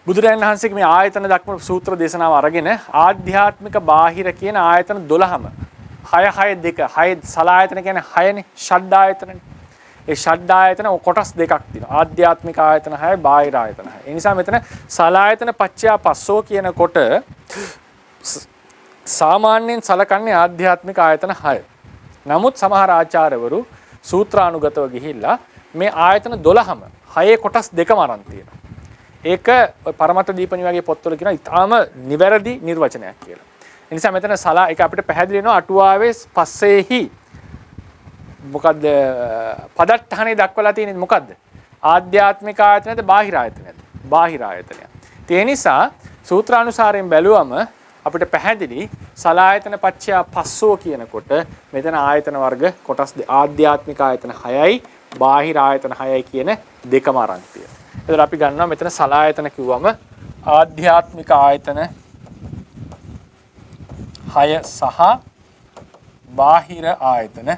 බුදුරජාණන් වහන්සේගේ මේ ආයතන දක්වන සූත්‍ර දේශනාව අරගෙන ආධ්‍යාත්මික බාහිර කියන ආයතන 12ම 6 2 6 සලායතන කියන්නේ 6නේ ෂඩ්ආයතනනේ. ඒ ෂඩ්ආයතන කොටස් දෙකක් තියෙනවා. ආධ්‍යාත්මික ආයතන 6යි බාහිර ආයතන 6යි. ඒ නිසා මෙතන සලායතන පච්චයා පස්සෝ කියනකොට සාමාන්‍යයෙන් සලකන්නේ ආධ්‍යාත්මික ආයතන 6. නමුත් සමහර ආචාර්යවරු සූත්‍රානුගතව ගිහිල්ලා මේ ආයතන 12ම 6 කොටස් දෙකම අරන් තියෙනවා. ඒක පරමත දීපනි වගේ පොත්වල කියන ඉතාම නිවැරදි නිර්වචනයක් කියලා. ඒ නිසා මෙතන සලා ඒක අපිට පැහැදිලි වෙනවා අටුවාවේ පස්සේහි මොකද්ද පදට්ටහනේ දක්වලා තියෙන්නේ මොකද්ද? ආධ්‍යාත්මික ආයතනද බාහිර ආයතනද? බාහිර ආයතනය. ඒ නිසා සූත්‍රානුසාරයෙන් බැලුවම අපිට පැහැදිලි සලායතන පච්චයා පස්සෝ කියනකොට මෙතන ආයතන වර්ග කොටස් ආධ්‍යාත්මික ආයතන 6යි බාහිර ආයතන 6යි කියන දෙකම අරන් තියෙනවා. එතකොට අපි ගන්නවා මෙතන සලායතන කිව්වම ආධ්‍යාත්මික ආයතන 6 සහ බාහිර ආයතන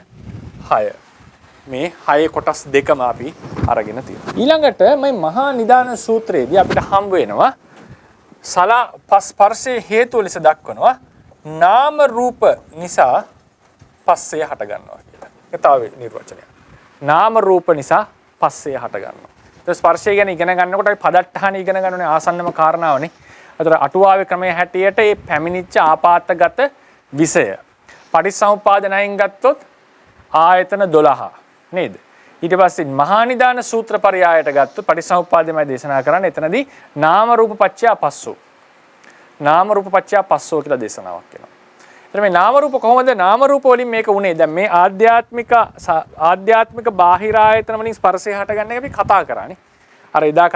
6. මේ 6 කොටස් දෙකම අපි අරගෙන තියෙනවා. ඊළඟට මේ මහා නිදාන සූත්‍රයේදී අපිට හම්බ වෙනවා ස්පර්ශයේ හේතුව ලෙස දක්වනවා නාම රූප නිසා පස්සේ හට ගන්නවා කියලා. ඒක තව නිර්වචනයක්. නාම රූප නිසා පස්සේ හට ගන්නවා. ඒ ස්පර්ශය ගැන ඉගෙන ගන්නකොට අපි පදට්ටහන ඉගෙන ගන්නනේ ආසන්නම කාරණාවනේ. අතට අටුවාවේ ක්‍රමයේ හැටියට මේ පැමිණිච්ච ආපාතගත විෂය. පටිච්චසමුප්පාද ණයෙන් ගත්තොත් ආයතන 12 නේද? ඊට පස්සේ මහා නිදාන සූත්‍ර පරයයට ගත්තොත් පටිච්චසමුප්පාදයමයි දේශනා කරන්නේ. එතනදී නාම රූප පච්චය පස්සෝ. නාම රූප පච්චය පස්සෝ කියලා දේශනාවක් වෙනවා. එතන මේ නාම රූප කොහොමද නාම රූප වලින් මේක උනේ? දැන් මේ ආධ්‍යාත්මික බාහිර ආයතන වලින් ස්පර්ශය හටගන්න එක අපි කතා කරානේ. අර එදා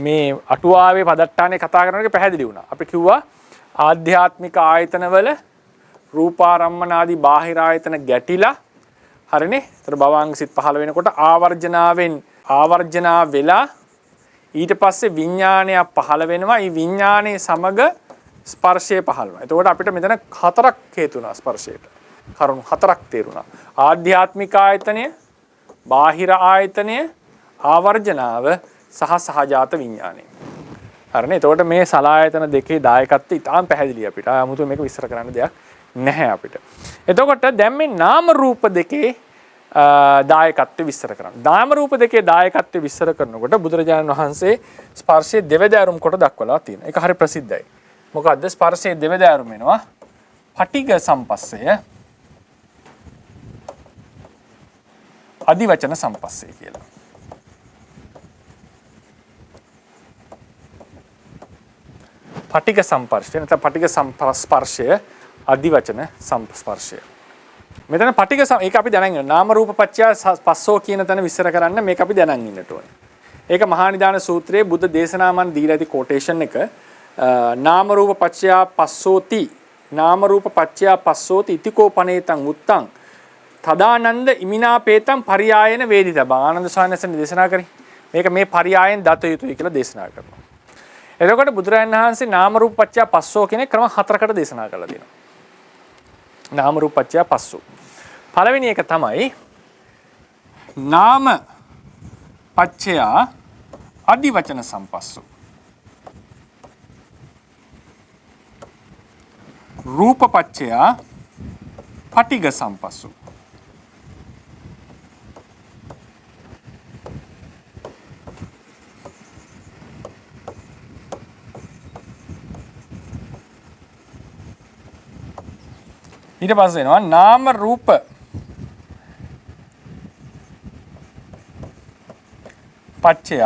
මේ අටුවාවේ පදට්ටානේ කතා කරන එක පැහැදිලි වුණා. අපි කිව්වා ආධ්‍යාත්මික ආයතන වල රූපාරම්මන ආදී බාහිර ආයතන ගැටිලා හරිනේ. ඒතර භවංග සිත් පහළ වෙනකොට ආවර්ජනා වෙලා ඊට පස්සේ විඥානයක් පහළ වෙනවා. මේ විඥානයේ සමග ස්පර්ශය පහළ වෙනවා. එතකොට අපිට මෙතන හතරක් හේතු වෙනවා ස්පර්ශයට. කරුණු හතරක් තේරුණා. ආධ්‍යාත්මික ආයතනය, බාහිර ආයතනය, ආවර්ජනාව සහ සහජාත විඥානය. හරිනේ. එතකොට මේ සලායතන දෙකේ දායකත්වය ඉතාම පැහැදිලි අපිට. 아무තු මේක විස්තර කරන්න දෙයක් නැහැ අපිට. එතකොට දැන් මේ නාම රූප දෙකේ දායකත්වය විස්තර කරන්න. නාම රූප දෙකේ දායකත්වය විස්තර කරනකොට බුදුරජාණන් වහන්සේ ස්පර්ශයේ දෙවැදෑරුම් කොට දක්වලා තියෙනවා. ඒක හරි ප්‍රසිද්ධයි. මොකද්ද ස්පර්ශයේ දෙවැදෑරුම් වෙනවා? පටිඝ සම්පස්සය, අදිවචන සම්පස්සය කියලා. පටිඝ සම්පර්ශය නැත්නම් පටිඝ ස්පර්ශය, අදිවචන සම්ස්පර්ශය. මෙතන පටිඝ ඒක අපි දැනගෙන ඉන්න. නාම රූප පත්‍ය පස්සෝ කියන තැන විස්තර කරන්න මේක අපි දැනන් ඉන්නට ඕනේ. ඒක මහා නිදාන සූත්‍රයේ බුද්ධ දේශනාමන් දීලා ඇති කොටේෂන් එක නාම රූප පත්‍ය පස්සෝති නාම රූප පත්‍ය පස්සෝති ඉතිකෝ පනේතං උත්තං තදානන්ද ඉමිනාපේතං පරියායන වේදිතබ්බං. ආනන්ද සානසන දේශනා කරේ. මේක මේ පරියායෙන් දත යුතුයි කියලා දේශනා කරනවා. එතකොට බුදුරජාණන් වහන්සේ නාම රූප පත්‍ය පස්සෝ කියන ක්‍රම 4කට දේශනා කරලා තියෙනවා. නාම රූප පත්‍ය පස්සෝ. පළවෙනි එක තමයි නාම පත්‍ය අදිවචන සම්පස්සෝ. රූප පත්‍ය පටිඝ සම්පස්සෝ. ඊට පස්සේ එනවා නාම රූප පච්චය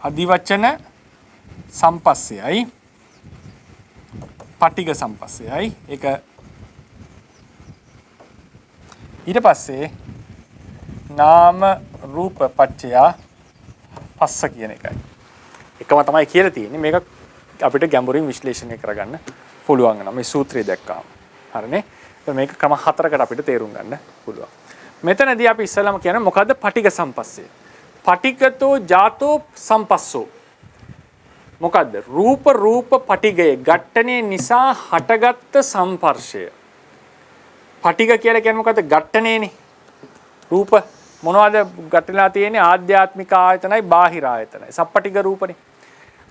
අදිවචන සම්පස්සයයි පටිඝ සම්පස්සයයි. ඒක ඊට පස්සේ නාම රූප පච්චය පස්ස කියන එකයි. එකම තමයි කියලා තියෙන්නේ. මේක අපිට ගැඹුරින් විශ්ලේෂණය කරගන්න පුළුවන් වෙනවා මේ සූත්‍රය දැක්කාම. හරිනේ. මේක ක්‍රම 4කට අපිට තේරුම් ගන්න පුළුවන්. මෙතනදී අපි ඉස්සෙල්ලාම කියන්නේ මොකද්ද පටිඝ සම්පස්සය? පටිඝතෝ ජාතෝ සම්පස්සෝ. මොකද්ද? රූප පටිඝය ඝට්ටණය නිසා හටගත්ත සම්පර්ශය. පටිඝ කියලා කියන්නේ මොකද්ද? ඝට්ටණයනේ. රූප මොනවද ඝට්ටලා තියෙන්නේ? ආධ්‍යාත්මික ආයතනයි බාහිර ආයතනයි. සප්පටිඝ රූපනේ.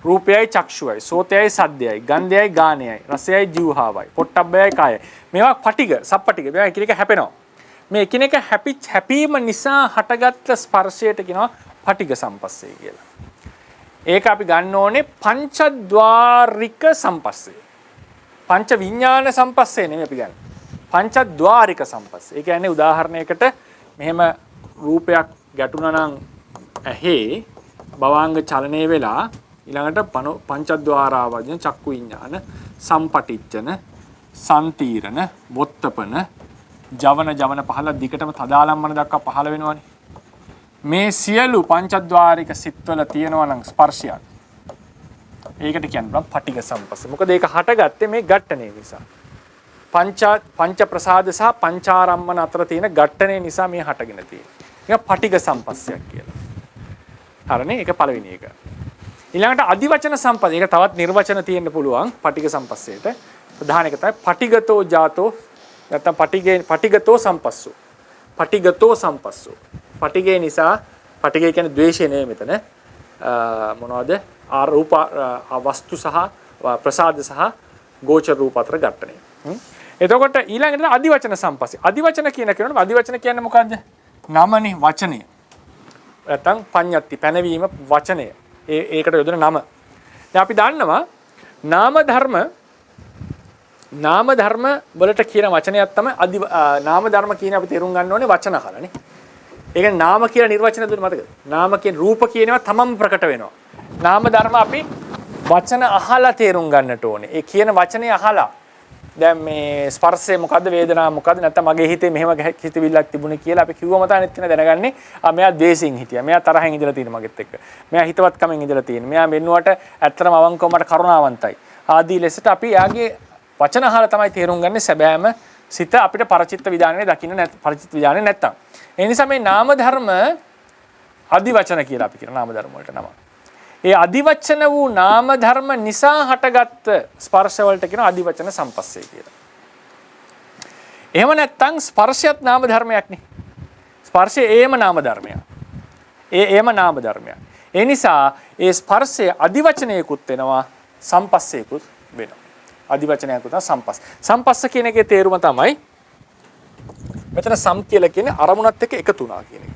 රූපයයි චක්ෂුවයි, සෝතයයි සද්දයයි, ගන්ධයයි ගානයයි, රසයයි ජීවහාවයි, පොට්ටබ්බයයි කායයි. මේවා පටිඝ, සප්පටිඝ. මේවා එකිනෙක හැපෙනවා. මේ එකිනෙක හැපීම නිසා හටගත්ත ස්පර්ශයට කියනවා පටිඝ සම්පස්සේ කියලා. ඒක අපි ගන්න ඕනේ පංචද්වාරික සම්පස්සේ. පංච විඥාන සම්පස්සේ නෙමෙයි අපි ගන්න. පංචද්වාරික සම්පස්සේ. ඒ කියන්නේ උදාහරණයකට මෙහෙම රූපයක් ගැටුණා නම් ඇහි භවාංග චලනය වෙලා ඊළඟට පංචද්වාරාවජන චක්කු විඥාන සම්පටිච්ඡන සම්තීරණ වොත්තපන ජවන පහළ දිගටම තදාලම්මන දක්වා පහළ වෙනවනේ. මේ සියලු පංචද්වාරික සිත්වල තියෙනවා නම් ස්පර්ශයක්. ඒකට කියනවා පටිඝ සම්පස්ස. මොකද ඒක හටගත්තේ මේ ඝට්ටනේ නිසා. පංච ප්‍රසාද සහ පංචාරම්මන අතර තියෙන ඝට්ටනේ නිසා මේ හටගෙන තියෙන්නේ. ඒක පටිඝ සම්පස්සයක් කියලා. හරිනේ? ඒක පළවෙනි එක. ඊළඟට අදිවචන සම්පස්ස. ඒක තවත් නිර්වචන තියෙන්න පුළුවන් පටිඝ සම්පස්සේට. ප්‍රධාන එක තමයි පටිගතෝ ජාතෝ නැත්නම් පටිගතෝ සම්පස්සෝ. පටිගතෝ සම්පස්සෝ. පටිඝේ නිසා පටිඝේ කියන්නේ ද්වේෂය නෙවෙයි මෙතන. මොනවද? ආරූප වස්තු සහ ප්‍රසාද සහ ගෝචර රූප අතර ඝට්ටණය. එතකොට ඊළඟට අදිවචන සම්පස්සේ. අදිවචන කියනකොට අදිවචන කියන්නේ මොකද්ද? නමනේ වචනේ. නැත්නම් පඤ්ඤත්ති පැනවීම වචනය. ඒකට යොදන නම. දැන් අපි දන්නවා නාම ධර්ම වලට කියන වචනයක් තමයි නාම ධර්ම කියන අපි තේරුම් ගන්න ඕනේ වචන අහලානේ. ඒ කියන්නේ නාම කියලා නිර්වචන දුන්නේ මතකද? නාම කියන රූප කියනවා තමම ප්‍රකට වෙනවා. නාම ධර්ම අපි වචන අහලා තේරුම් ගන්නට ඕනේ. ඒ කියන වචනේ අහලා දැන් මේ ස්පර්ශය මොකද්ද, වේදනාව මොකද්ද, නැත්නම් මගේ හිතේ මෙහෙම හිතවිල්ලක් තිබුණේ කියලා අපි කිව්වම තමයි එතන දැනගන්නේ. මෙයා ද්වේෂයෙන් හිටියා. මෙයා තරහෙන් ඉඳලා තියෙන මගෙත් එක්ක. මෙයා හිතවත්කමෙන් ඉඳලා තියෙන. මෙයා මෙන්නුවට ඇත්තටම අවංකව මට කරුණාවන්තයි. ආදී ලෙසට අපි යාගේ වචන අහලා තමයි තේරුම් ගන්නේ සැබෑම සිත අපිට පරචිත්ත විදානේ දකින්න පරචිත්ත විදානේ නැත්තම්. ඒ නිසා මේ නාම ධර්ම අදිවචන කියලා අපි කියන නාම ධර්ම වලට නම. ඒ අදිවචන වූ නාම ධර්ම නිසා හටගත් ස්පර්ශ වලට කියන අදිවචන සම්පස්සේ කියලා. එහෙම නැත්තම් ස්පර්ශයත් නාම ධර්මයක් නේ. ස්පර්ශය ඒම නාම ධර්මයක්. ඒම නාම ධර්මයක්. ඒ නිසා ඒ ස්පර්ශයේ අදිවචනයකුත් වෙනවා සම්පස්සේකුත් වෙනවා. අදිවචනයකුත් තමයි සම්පස්ස. සම්පස්ස කියන එකේ තේරුම තමයි මෙතන සම් කියලා කියන්නේ අරමුණත් එක්ක එකතු වුණා කියන එක.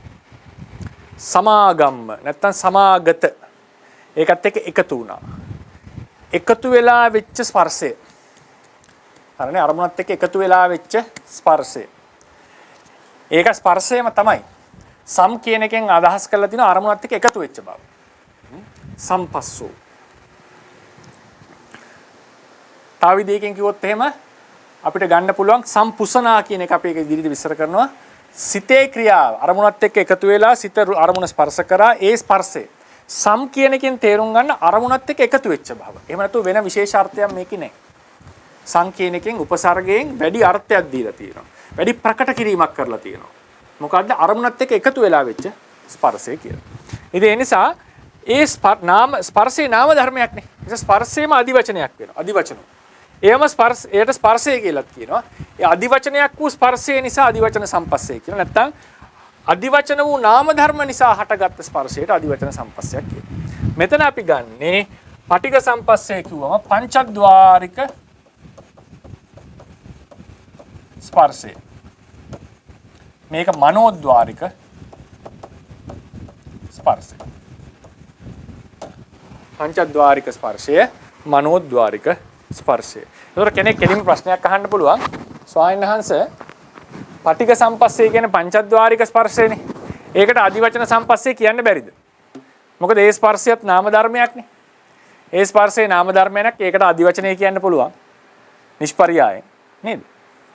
සමාගම්ම නැත්තම් සමාගත ඒකත් එක්ක එකතු වුණා. එකතු වෙලා වෙච්ච ස්පර්ශය. හරිනේ අරමුණත් එක්ක එකතු වෙලා වෙච්ච ස්පර්ශය. ඒක ස්පර්ශයම තමයි. සම් කියන එකෙන් අදහස් කරලා තියෙන අරමුණත් එක්ක එකතු වෙච්ච බව. සම්පස්සෝ. තව විදිහකින් කිව්වොත් එහෙම අපිට ගන්න පුළුවන් සම්පුසනා කියන එක අපි ඒක ඉදිරියට විස්තර කරනවා. සිතේ ක්‍රියාව අරමුණත් එක්ක එකතු වෙලා සිත අරමුණ ස්පර්ශ කරා ඒ ස්පර්ශය. සම් කියන එකෙන් තේරුම් ගන්න අරමුණත් එක්ක එකතු වෙච්ච බව. එහෙම නැත්නම් වෙන විශේෂ අර්ථයක් මේකේ නැහැ. සම් කියන එකෙන් උපසර්ගයෙන් වැඩි අර්ථයක් දීලා තියෙනවා. වැඩි ප්‍රකට කිරීමක් කරලා තියෙනවා. මොකද්ද අරමුණත් එක්ක එකතු වෙලා වෙච්ච ස්පර්ශය කියලා. ඉතින් ඒ නිසා ඒ ස්පර්ශේ නාම ධර්මයක් නේ. ඒ ස්පර්ශේම අදිවචනයක් වෙනවා. අදිවචන. එයට ස්පර්ශය කියලාත් කියනවා. ඒ අදිවචනයක් වූ ස්පර්ශය නිසා අදිවචන සම්පස්සේ කියලා. නැත්නම් අදිවචන වූ නාම ධර්ම නිසා හටගත් ස්පර්ශයට අදිවචන සම්පස්සයක් කියනවා. මෙතන අපි ගන්නේ පටිඝ සම්පස්සේ කිව්වම පංචද්වාරික ස්පර්ශය. මේක මනෝද්වාරික ස්පර්ශය. පංචද්වාරික ස්පර්ශය මනෝද්වාරික ස්පර්ශය. ඒතර කෙනෙක් කෙලින්ම ප්‍රශ්නයක් අහන්න පුළුවන්. ස්වාමීන් වහන්සේ පටිඝ සම්පස්සේ කියන්නේ පංචද්වාරික ස්පර්ශයනේ. ඒකට අදිවචන සම්පස්සේ කියන්න බැරිද? මොකද ඒ ස්පර්ශයත් නාම ධර්මයක්නේ. ඒ ස්පර්ශේ නාම ධර්මයක් ඒකට අදිවචනය කියන්න පුළුවන්. නිෂ්පර්යායෙන් නේද?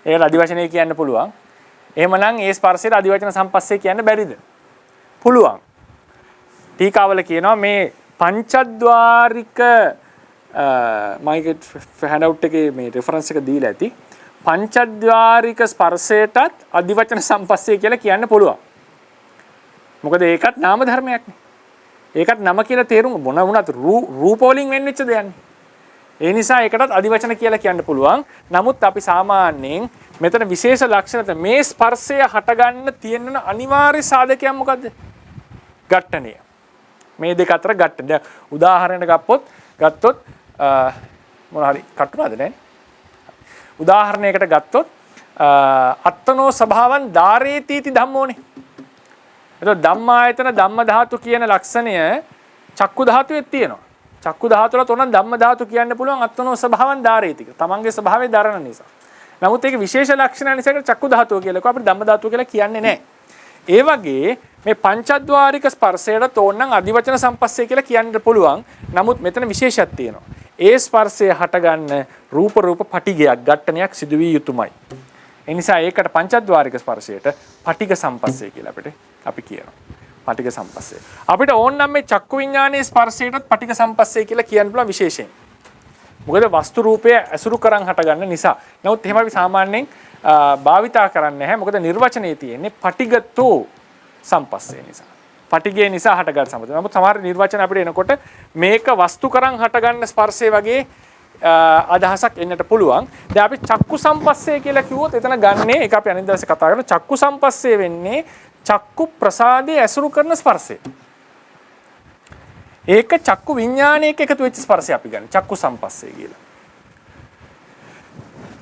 ඒකට අදිවචනය කියන්න පුළුවන්. එහෙමනම් ඒ ස්පර්ශයට අදිවචන සම්පස්සේ කියන්න බැරිද? පුළුවන්. ටීකාවල කියනවා මේ පංචද්වාරික මයිකට් හැන්ඩවුට් එකේ මේ රෙෆරන්ස් එක දීලා ඇති. පංචද්වාරික ස්පර්ශයටත් අදිවචන සම්පස්සේ කියලා කියන්න පුළුවන්. මොකද ඒකත් නාම ධර්මයක්නේ. ඒකත් නම කියලා තේරුම් මොන වුණත් රූප වලින් වෙන් වෙච්ච දෙයක්නේ. ඒ නිසා ඒකටත් අදිවචන කියලා කියන්න පුළුවන්. නමුත් අපි සාමාන්‍යයෙන් මෙතන විශේෂ ලක්ෂණ මේ ස්පර්ශය හටගන්න තියෙන අනිවාර්ය සාධකයක් මොකද්ද? ඝට්ටණය. මේ දෙක අතර ඝට්ටණය. උදාහරණයක් ගත්තොත් ගත්තොත් මොන හරි කටුනාද නැහැ. උදාහරණයකට ගත්තොත් අත්තනෝ ස්වභාවං ධාරේති ධම්මෝනේ. එතකොට ධම්මායතන ධම්ම ධාතු කියන ලක්ෂණය චක්කු ධාතුවේ තියෙනවා. චක්කු ධාතුවල තොරන් ධම්ම ධාතු කියන්න පුළුවන් අත්තනෝ ස්වභාවං ධාරේති. තමන්ගේ ස්වභාවය දරන නිසා. නමුත් ඒක විශේෂ ලක්ෂණ නිසා චක්කු ධාතුව කියලා අපිට ධම්ම ධාතුව කියලා කියන්නේ නැහැ. ඒ වගේ මේ පංචද්වාරික ස්පර්ශයට තෝරනම් අදිවචන සම්පස්සේ කියලා කියන්න පුළුවන්. නමුත් මෙතන විශේෂයක් තියෙනවා. ඒ ස්පර්ශය හටගන්න රූප පටිගයක් ඝට්ටනයක් සිදු විය යුතුමයි. ඒ නිසා ඒකට පංචද්වාරික ස්පර්ශයට පටිග සම්පස්සේ කියලා අපි කියනවා. පටිග සම්පස්සේ. අපිට ඕන නම් මේ චක්කු විඥානයේ ස්පර්ශයටත් පටිග සම්පස්සේ කියලා කියන්න පුළුවන් විශේෂයෙන්. මොකද වස්තු රූපය ඇසුරු කරන් හටගන්න නිසා. නමුත් එහෙම අපි සාමාන්‍යයෙන් භාවිතා කරන්නේ නැහැ. මොකද නිර්වචනයේ තියෙන්නේ පටිගතෝ සම්පස්සේ නිසා. පටිගය නිසා හටගන්න සම්පස්සේ. නමුත් සමහර නිර්වචන අපිට එනකොට මේක වස්තු කරන් හටගන්න ස්පර්ශය වගේ අදහසක් එන්නට පුළුවන්. දැන් අපි චක්කු සම්පස්සේ කියලා කිව්වොත් එතන ගන්නේ ඒක අපි අනිත් දවසේ කතා කරමු. චක්කු සම්පස්සේ වෙන්නේ චක්කු ප්‍රසාදයේ ඇසුරු කරන ස්පර්ශය. ඒක චක්කු විඥානයක එකතු වෙච්ච ස්පර්ශය අපි ගන්න. චක්කු සම්පස්සේ කියලා.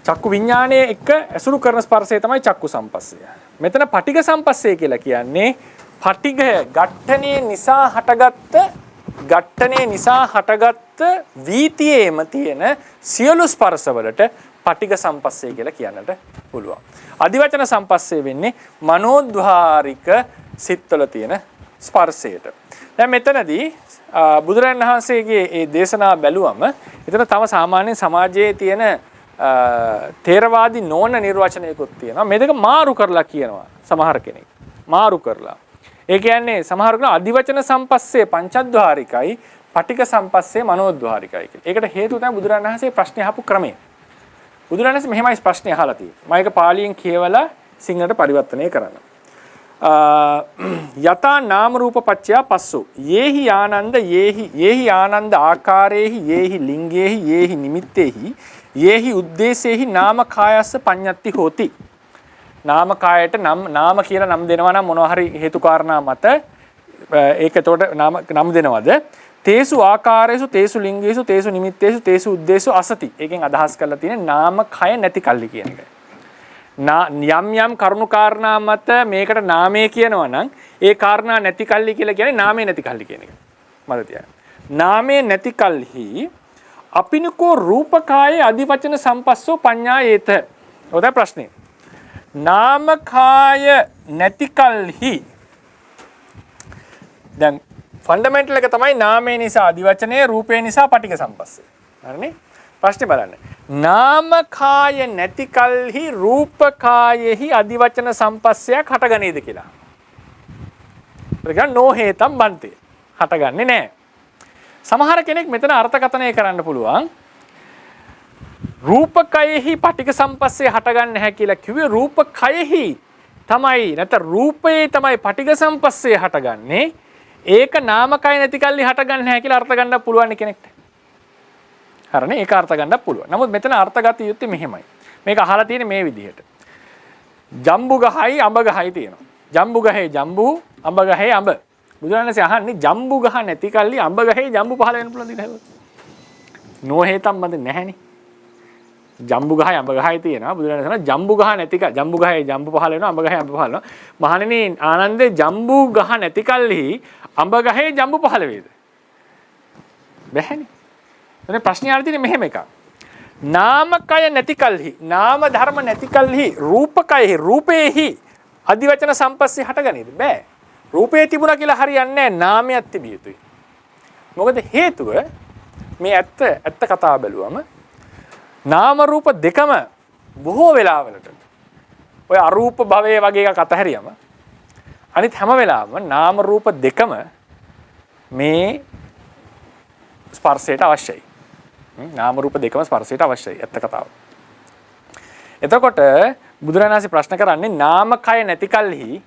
චක්කු විඥානයේ එක ඇසුරු කරන ස්පර්ශය තමයි චක්කු සම්පස්සේ. මෙතන පටිඝ සම්පස්සේ කියලා කියන්නේ පටිඝය ඝට්ටනේ නිසා හටගත්ත වීතියේම තියෙන සියලු ස්පර්ශවලට පටිඝ සම්පස්සේ කියලා කියන්නට පුළුවන්. අදිවචන සම්පස්සේ වෙන්නේ මනෝද්වාරික සිත්වල තියෙන ස්පර්ශයට. දැන් මෙතනදී බුදුරජාණන් වහන්සේගේ මේ දේශනා බැලුවම එතන තම සාමාන්‍ය සමාජයේ තියෙන තේරවාදී නොවන නිර්වචනයකුත් තියෙනවා. මේ දෙක මාරු කරලා කියනවා සමහර කෙනෙක්. මාරු කරලා. ඒ කියන්නේ සමහර කෙනා අදිවචන සම්පස්සේ පංචද්වාරිකයි පටිඝ සම්පස්සේ මනෝද්වාරිකයි කියලා. ඒකට හේතුව තමයි බුදුරජාණන් වහන්සේ ප්‍රශ්න අහපු ක්‍රමය. බුදුරජාණන් වහන්සේ මෙහෙමයි ප්‍රශ්නේ අහලා තියෙන්නේ. මම ඒක පාලියෙන් කියවලා සිංහලට පරිවර්තනය කරන්න. යතා නාම රූප පච්චය පස්සෝ යේහි ආනන්ද ආකාරේහි යේහි ලිංගේහි යේහි නිමිත්තේහි යේහි උද්දේශේහි නාම කායස්ස පඤ්ඤත්ති හෝති. නාම කායයට නාම කියලා නම් දෙනවා නම් මොනවා හරි හේතු කාරණා මත ඒක එතකොට නම් දෙනවද? තේසු ආකාරේසු තේසු ලිංගේසු තේසු නිමිත්තේසු තේසු උද්දේශු අසති. ඒකෙන් අදහස් කරලා තියෙන්නේ නාම කය නැති කල්ලි කියන එක. යම් කරුණු කාරණා මත මේකට නාමය කියනවා නම් ඒ කාරණා නැති කල්ලි කියලා කියන්නේ නාමය නැති කල්ලි කියන එක. මත තියාගන්න. නාමය නැති කල්හි අපිනකෝ රූපකායේ අදිවචන සම්පස්සෝ පඤ්ඤායේත. ඔතන ප්‍රශ්නේ. නාමකාය නැති කල්හි දැන් ෆන්ඩමෙන්ටල් එක තමයි නාමය නිසා අදිවචනය රූපය නිසා පටිඝ සම්පස්සේ. හරිනේ? ප්‍රශ්නේ බලන්න. නාමකාය නැති කල්හි රූපකායෙහි අදිවචන සම්පස්සයක් හටගනේද කියලා. ප්‍රගන් නොහේතම් බන්තේ. හටගන්නේ නැහැ. සමහර කෙනෙක් මෙතන අර්ථකථනය කරන්න පුළුවන්. රූපකයෙහි පටිඝ සම්පස්සේ හටගන්නේ නැහැ කියලා කිව්වේ රූපකයෙහි තමයි නැත්නම් රූපයේ තමයි පටිඝ සම්පස්සේ හටගන්නේ. ඒක නාමකය නැති කල්ලි හටගන්නේ නැහැ කියලා අර්ථ ගන්න පුළුවන් කෙනෙක්ට. හරිනේ? ඒක අර්ථ ගන්නත් පුළුවන්. නමුත් මෙතන අර්ථගත යුත්තේ මෙහෙමයි. මේක අහලා තියෙන්නේ මේ විදිහට. ජම්බු ගහයි අඹ ගහයි තියෙනවා. ජම්බු ගහේ ජම්බු අඹ ගහේ අඹ. බුදුරජාණන්සේ අහන්නේ ජම්බු ගහ නැති කල්ලි අඹ ගහේ ජම්බු පහල වෙන්න පුළුවන් දෙයක් නේද? නොහේතම් මන්ද නැහැනේ. ජම්බු ගහයි අඹ ගහයි තියෙනවා. බුදුරජාණන් කියනවා ජම්බු ගහ නැති කල් ජම්බු ගහේ ජම්බු පහල වෙනවා අඹ ගහේ අඹ පහල වෙනවා. මහණෙනි ආනන්දේ ජම්බු ගහ නැති කල්හි අඹ ගහේ ජම්බු පහල වේද? බැහැනේ. එතන ප්‍රශ්නේ අහලා තියෙන්නේ මෙහෙම එකක්. නාමකය නැති කල්හි නාම ධර්ම නැති කල්හි රූපකයෙහි රූපේහි අදිවචන සම්පස්සේ හටගනේද? බෑ. රූපේ තිබුණා කියලා හරියන්නේ නැහැ. නාමයක් තිබිය යුතුයි. මොකද හේතුව මේ ඇත්ත කතාව බැලුවම නාම රූප දෙකම බොහෝ වෙලාවලට ඔය අරූප භවයේ වගේ එකක් අතහැරියම අනිත් හැම වෙලාවෙම නාම රූප දෙකම මේ ස්පර්ශයට අවශ්‍යයි. නාම රූප දෙකම ස්පර්ශයට අවශ්‍යයි. ඇත්ත කතාව. එතකොට බුදුරජාණන් වහන්සේ ප්‍රශ්න කරන්නේ නාමකය නැති කල්හි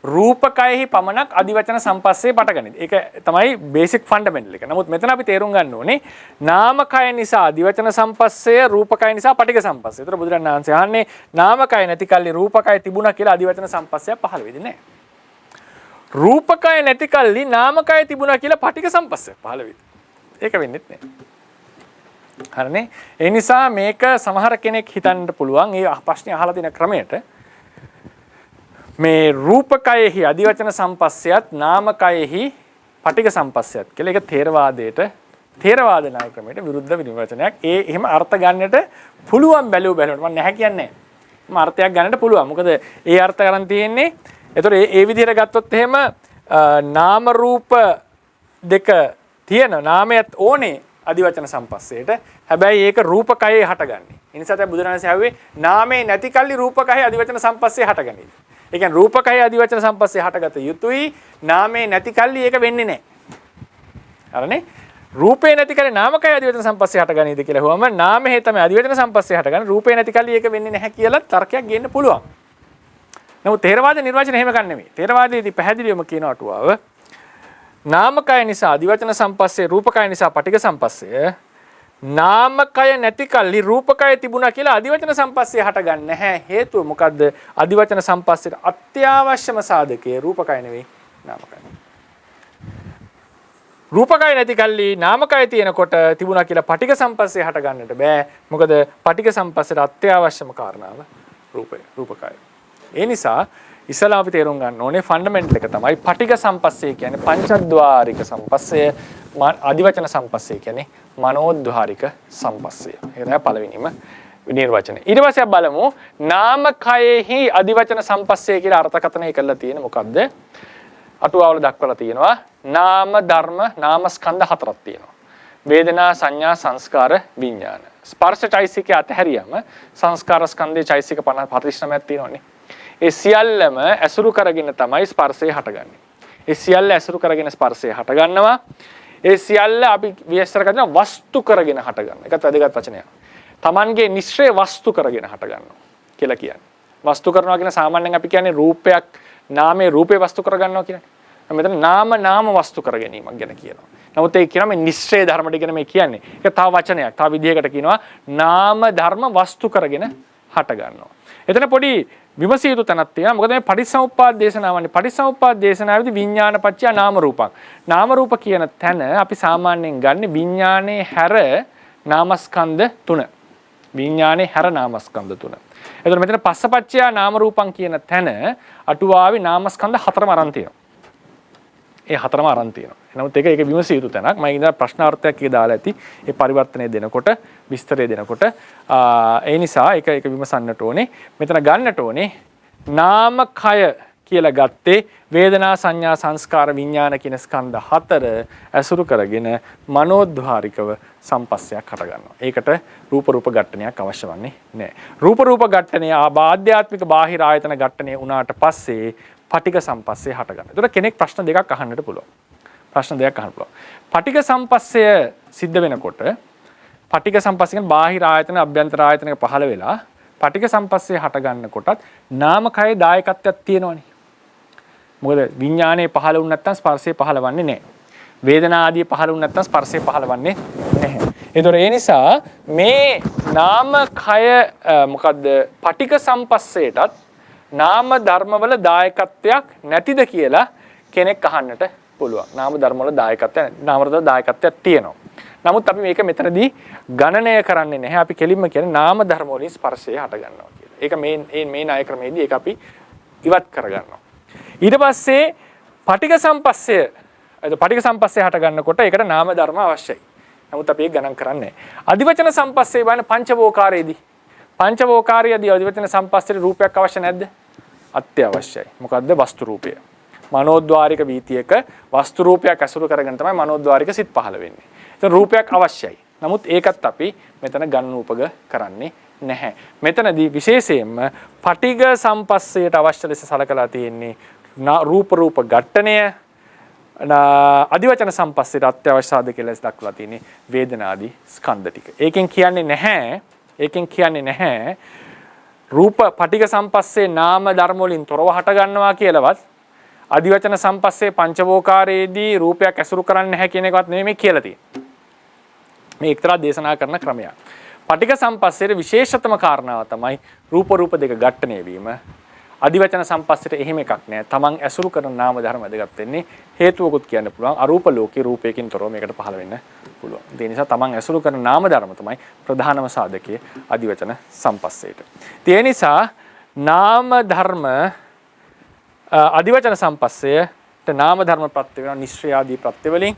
රූපකයෙහි පමණක් අදිවචන සම්පස්සේ පටගනිද. ඒක තමයි බේසික් ෆන්ඩමෙන්ටල් එක. නමුත් මෙතන අපි තේරුම් ගන්න ඕනේ නාමකය නිසා අදිවචන සම්පස්සේ රූපකය නිසා පටිඝ සම්පස්සේ. ඒතර බුදුරජාණන් වහන්සේ අහන්නේ නාමකය නැති කල්ලි රූපකය තිබුණා කියලා අදිවචන සම්පස්සයක් පහළ වෙන්නේ නැහැ. රූපකය නැති කල්ලි නාමකය තිබුණා කියලා පටිඝ සම්පස්සයක් පහළ වෙන්නේ. ඒක වෙන්නේ නැහැ. හරිනේ. ඒ නිසා මේක සමහර කෙනෙක් හිතන්න පුළුවන් ඒ ප්‍රශ්නේ අහලා තියෙන ක්‍රමයට මේ රූපකයෙහි අදිවචන සම්පස්සයත් නාමකයෙහි පටිඝ සම්පස්සයත් කියලා. ඒක තේරවාද නාය ක්‍රමයට විරුද්ධ විනිර්වචනයක්. ඒ එහෙම අර්ථ ගන්නට පුළුවන් බැලුවට මම නැහැ කියන්නේ. මම අර්ථයක් ගන්නට පුළුවන්. මොකද ඒ අර්ථ ගන්න තියෙන්නේ. ඒතකොට ඒ විදිහට ගත්තොත් එහෙම නාම රූප දෙක තියෙන නාමයත් ඕනේ අදිවචන සම්පස්සේට. හැබැයි ඒක රූපකයේ හටගන්නේ. ඒ නිසා තමයි බුදුරජාණන්සේ හැව්වේ නාමේ නැති කල්ලි රූපකයේ අදිවචන සම්පස්සේ හටගන්නේ. ඒ කියන්නේ රූපකයේ අදිවචන සම්පස්සේ හටගත යුතුයි. නාමේ නැති කල්ලි ඒක වෙන්නේ නැහැ. හරිනේ? රූපේ නැති කල්ලි නාමකයේ අදිවචන සම්පස්සේ හටගනීද කියලා හුවම නාමයේ තමයි අදිවචන සම්පස්සේ හටගන්නේ. රූපේ නැති කල්ලි ඒක වෙන්නේ නැහැ කියලා තර්කයක් ගේන්න පුළුවන්. නමුත් තේරවාද නිර්වචන එහෙම ගන්න නෙමෙයි. තේරවාදයේදී පැහැදිලිවම කියන අටුවාව නාමකය නිසා අදිවචන සම්පස්සේ රූපකය නිසා පටිඝ සම්පස්සය නාමකය නැති කල්ලි රූපකය තිබුණා කියලා අදිවචන සම්පස්සේ හටගන්නේ නැහැ. හේතුව මොකද්ද? අදිවචන සම්පස්සේට අත්‍යවශ්‍යම සාධකය රූපකය නෙවෙයි නාමකය. රූපකය නැති කල්ලි නාමකය තියෙනකොට තිබුණා කියලා පටිඝ සම්පස්සේ හටගන්නට බෑ. මොකද පටිඝ සම්පස්සේට අත්‍යවශ්‍යම කාරණාව රූපකය. ඒ නිසා ඉස්සලා අපි තේරුම් ගන්න ඕනේ ෆන්ඩමෙන්ටල් එක තමයි පටිඝ සම්පස්සේ කියන්නේ පංචද්වාරික සම්පස්සය, අදිවචන සම්පස්සේ කියන්නේ මනෝද්වාරික සම්පස්සය. ඒක තමයි පළවෙනිම නිර්වචනය. ඊට පස්සේ බලමු නාමකයෙහි අදිවචන සම්පස්සේ කියලා අර්ථකථනය කරලා තියෙන මොකද්ද? අටුවාවල දක්වලා තියෙනවා නාම ධර්ම නාමස්කන්ධ හතරක් තියෙනවා. වේදනා සංඥා සංස්කාර විඥාන. ස්පර්ශ චෛසිකය අතහැරියම සංස්කාර ස්කන්ධයේ චෛසික 49ක් තියෙනවානේ. ඒ සියල්ලම ඇසුරු කරගෙන තමයි ස්පර්ශය හටගන්නේ. ඒ සියල්ල ඇසුරු කරගෙන ස්පර්ශය හටගන්නවා. ඒ සියල්ල අපි විස්තර කරනවා වස්තු කරගෙන හටගන්න. ඒකත් වැදගත් වචනයක්. Tamanගේ නිශ්චය වස්තු කරගෙන හටගන්නවා කියලා කියන්නේ. වස්තු කරනවා කියන සාමාන්‍යයෙන් අපි කියන්නේ රූපයක් නාමයේ රූපේ වස්තු කරගන්නවා කියන්නේ. මෙතන නාම වස්තු කර ගැනීමක් ගැන කියනවා. නමුත් ඒ කියනවා මේ නිශ්චය ධර්ම ටික ගැන මේ කියන්නේ. ඒක තව වචනයක්. තව විදිහකට කියනවා නාම ධර්ම වස්තු කරගෙන හටගන්නවා. එතන පොඩි විමසිය යුතු තැනක් තියෙනවා. මොකද මේ පටිච්චසමුප්පාද දේශනාවන්නේ පටිච්චසමුප්පාද දේශනාවේදී විඥානපච්චය නාම රූපං. නාම රූප කියන තැන අපි සාමාන්‍යයෙන් ගන්න විඥානයේ හැර නාමස්කන්ධ තුන. විඥානයේ හැර නාමස්කන්ධ තුන. එතකොට මෙතන පස්සපච්චය නාම රූපං කියන තැන අටුවාවේ නාමස්කන්ධ හතරම අරන් තියෙනවා. ඒ හතරම අරන් තියෙනවා. නමුත් ඒක විමසිය යුතු තැනක්. මම ඉඳලා ප්‍රශ්නාර්ථයක් එක දාලා ඇති. ඒ පරිවර්තනය දෙනකොට, විස්තරය දෙනකොට ඒ නිසා ඒක විමසන්නට ඕනේ. මෙතන ගන්නට ඕනේ නාමකය කියලා ගත්තේ වේදනා සංඥා සංස්කාර විඥාන කියන ස්කන්ධ හතර ඇසුරු කරගෙන මනෝද්වාරිකව සම්පස්සයක් හට ගන්නවා. ඒකට රූප ඝට්ටනයක් අවශ්‍ය වන්නේ නැහැ. රූප ඝට්ටනය ආධ්‍යාත්මික බාහිර ආයතන ඝට්ටනය වුණාට පස්සේ පටිඝ සම්පස්සේ හට ගන්නවා. ඒතකොට කෙනෙක් ප්‍රශ්න දෙකක් අහන්නට පුළුවන්. ප්‍රශ්න දෙකක් අහන්න පුළුවන්. පටිඝ සම්පස්සය සිද්ධ වෙනකොට පටිඝ සම්පස්සය කියන්නේ බාහිර ආයතන අභ්‍යන්තර ආයතනක පහළ වෙලා පටිඝ සම්පස්සේ හට ගන්නකොටත් නාමකයේ දායකත්වයක් තියෙනවනේ. මොකද විඥානයේ පහළ වුණ නැත්නම් ස්පර්ශය පහළවන්නේ නැහැ. වේදනා ආදී පහළ වුණ නැත්නම් ස්පර්ශය පහළවන්නේ නැහැ. ඒතොර ඒ නිසා මේ නාමකය මොකද්ද පටිඝ සම්පස්සේටත් නාම ධර්මවල දායකත්වයක් නැතිද කියලා කෙනෙක් අහන්නට පුළුවන්. නාම ධර්මවල දායකත්වයක් තියෙනවා. නමුත් අපි මේක මෙතනදී ගණනය කරන්නේ නැහැ. අපි කෙලින්ම කියන්නේ නාම ධර්ම වලින් ස්පර්ශය හට ගන්නවා කියලා. ඒක මේ ණය ක්‍රමයේදී ඒක අපි ඉවත් කරගන්නවා. ඊට පස්සේ පටිඝ සම්පස්සය හට ගන්නකොට ඒකට නාම ධර්ම අවශ්‍යයි. නමුත් අපි ඒක ගණන් කරන්නේ නැහැ. අදිවචන සම්පස්සේ වань පංචවෝකාරයේදී පංචවෝකාරයේදී අදිවචන සම්පස්සේ රූපයක් අවශ්‍ය නැද්ද? අත්‍යවශ්‍යයි. මොකද්ද? වස්තු රූපය. මනෝද්වාරික වීතියක වස්තු රූපයක් ඇසුරු කරගෙන තමයි මනෝද්වාරික සිත් පහළ වෙන්නේ. ඒතන රූපයක් අවශ්‍යයි. නමුත් ඒකත් අපි මෙතන ගන්න උපග කරන්නේ නැහැ. මෙතනදී විශේෂයෙන්ම පටිඝ සම්පස්සයට අවශ්‍ය ලෙස සලකලා තියෙන්නේ රූප ඝට්ටනය අදිවචන සම්පස්සයට අත්‍යවශ්‍ය සාධක ලෙස දක්වලා තියෙන්නේ වේදනාදී ස්කන්ධ ටික. ඒකෙන් කියන්නේ නැහැ රූප පටිඝ සම්පස්සේ නාම ධර්ම වලින් තොරව හට ගන්නවා කියලාවත් අදිවචන සම්පස්සේ පංචවෝකාරයේදී රූපයක් ඇසුරු කරන්නේ නැහැ කියන එකවත් නෙමෙයි මේ කියලා තියෙන්නේ. මේ එක්තරා දේශනා කරන ක්‍රමයක්. පටිඝ සම්පස්සේ විශේෂතම කාරණාව තමයි රූප දෙක ඝට්ටණය වීම. අදිවචන සම්පස්සයට එහෙම එකක් නෑ. තමන් ඇසුරු කරන නාම ධර්ම වැදගත් වෙන්නේ හේතුවකුත් කියන්න පුළුවන්. අරූප ලෝකේ රූපයකින් තොරව මේකට පහළ වෙන්න පුළුවන්. ඒ නිසා තමන් ඇසුරු කරන නාම ධර්ම තමයි ප්‍රධානම සාධකයේ අදිවචන සම්පස්සයට. ඒ නිසා නාම ධර්ම අදිවචන සම්පස්සයට නාම ධර්ම ප්‍රත්‍ය වෙනවා නිශ්චය ආදී ප්‍රත්‍ය වලින්.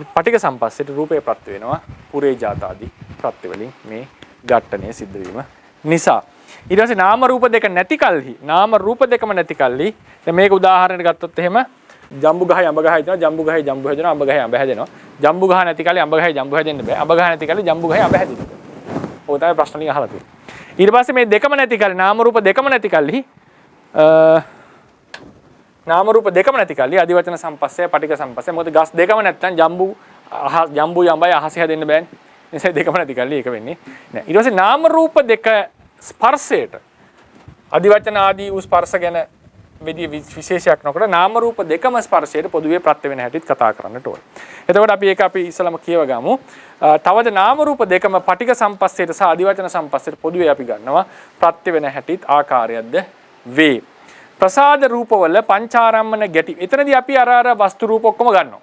පටික සම්පස්සයට රූපේ ප්‍රත්‍ය වෙනවා පුරේ ජාත ආදී ප්‍රත්‍ය වලින් මේ ඝට්ටණය සිද්ධ වීම නිසා. ඊට පස්සේ නාම රූප දෙක නැති කල්හි නාම රූප දෙකම නැති කල්හි දැන් මේක උදාහරණයක් ගත්තොත් එහෙම ජම්බු ගහයි අඹ ගහයි දෙනවා ජම්බු ගහයි ජම්බු හැදෙනවා අඹ ගහයි අඹ හැදෙනවා ජම්බු ගහ නැති කල්හි අඹ ගහයි ජම්බු හැදෙන්න බෑ අඹ ගහ නැති කල්හි ජම්බු ගහයි අඹ හැදෙන්න බෑ. ඔය තමයි ප්‍රශ්න වලින් අහලා තියෙන්නේ. ඊට පස්සේ මේ දෙකම නැති කල්හි නාම රූප දෙකම නැති කල්හි නාම රූප දෙකම නැති කල්හි අදිවචන සම්පස්සය පටික සම්පස්සය මොකද ගස් දෙකම නැත්නම් ජම්බු යඹයි අහස හැදෙන්න බෑනේ. නිසා දෙකම නැති කල්ලි ඒක වෙන්නේ නෑ. ඊට පස්සේ නාම රූප දෙක ස්පර්ශයට අදිවචන ආදී වූ ස්පර්ශ ගැන විශේෂයක් නොකර නාම රූප දෙකම ස්පර්ශයට පොදුවේ ප්‍රත්‍ය වෙන හැටිත් කතා කරන්නට ඕන. එතකොට අපි ඉස්සලම කියව ගමු. තවද නාම රූප දෙකම පටික සම්පස්සයට සහ අදිවචන සම්පස්සයට පොදුවේ අපි ගන්නවා ප්‍රත්‍ය වෙන හැටිත් ආකාරයක්ද වේ. ප්‍රසාද රූපවල පංචාරම්මන ගැටි. එතනදී අපි අර වස්තු රූප ඔක්කොම ගන්නවා.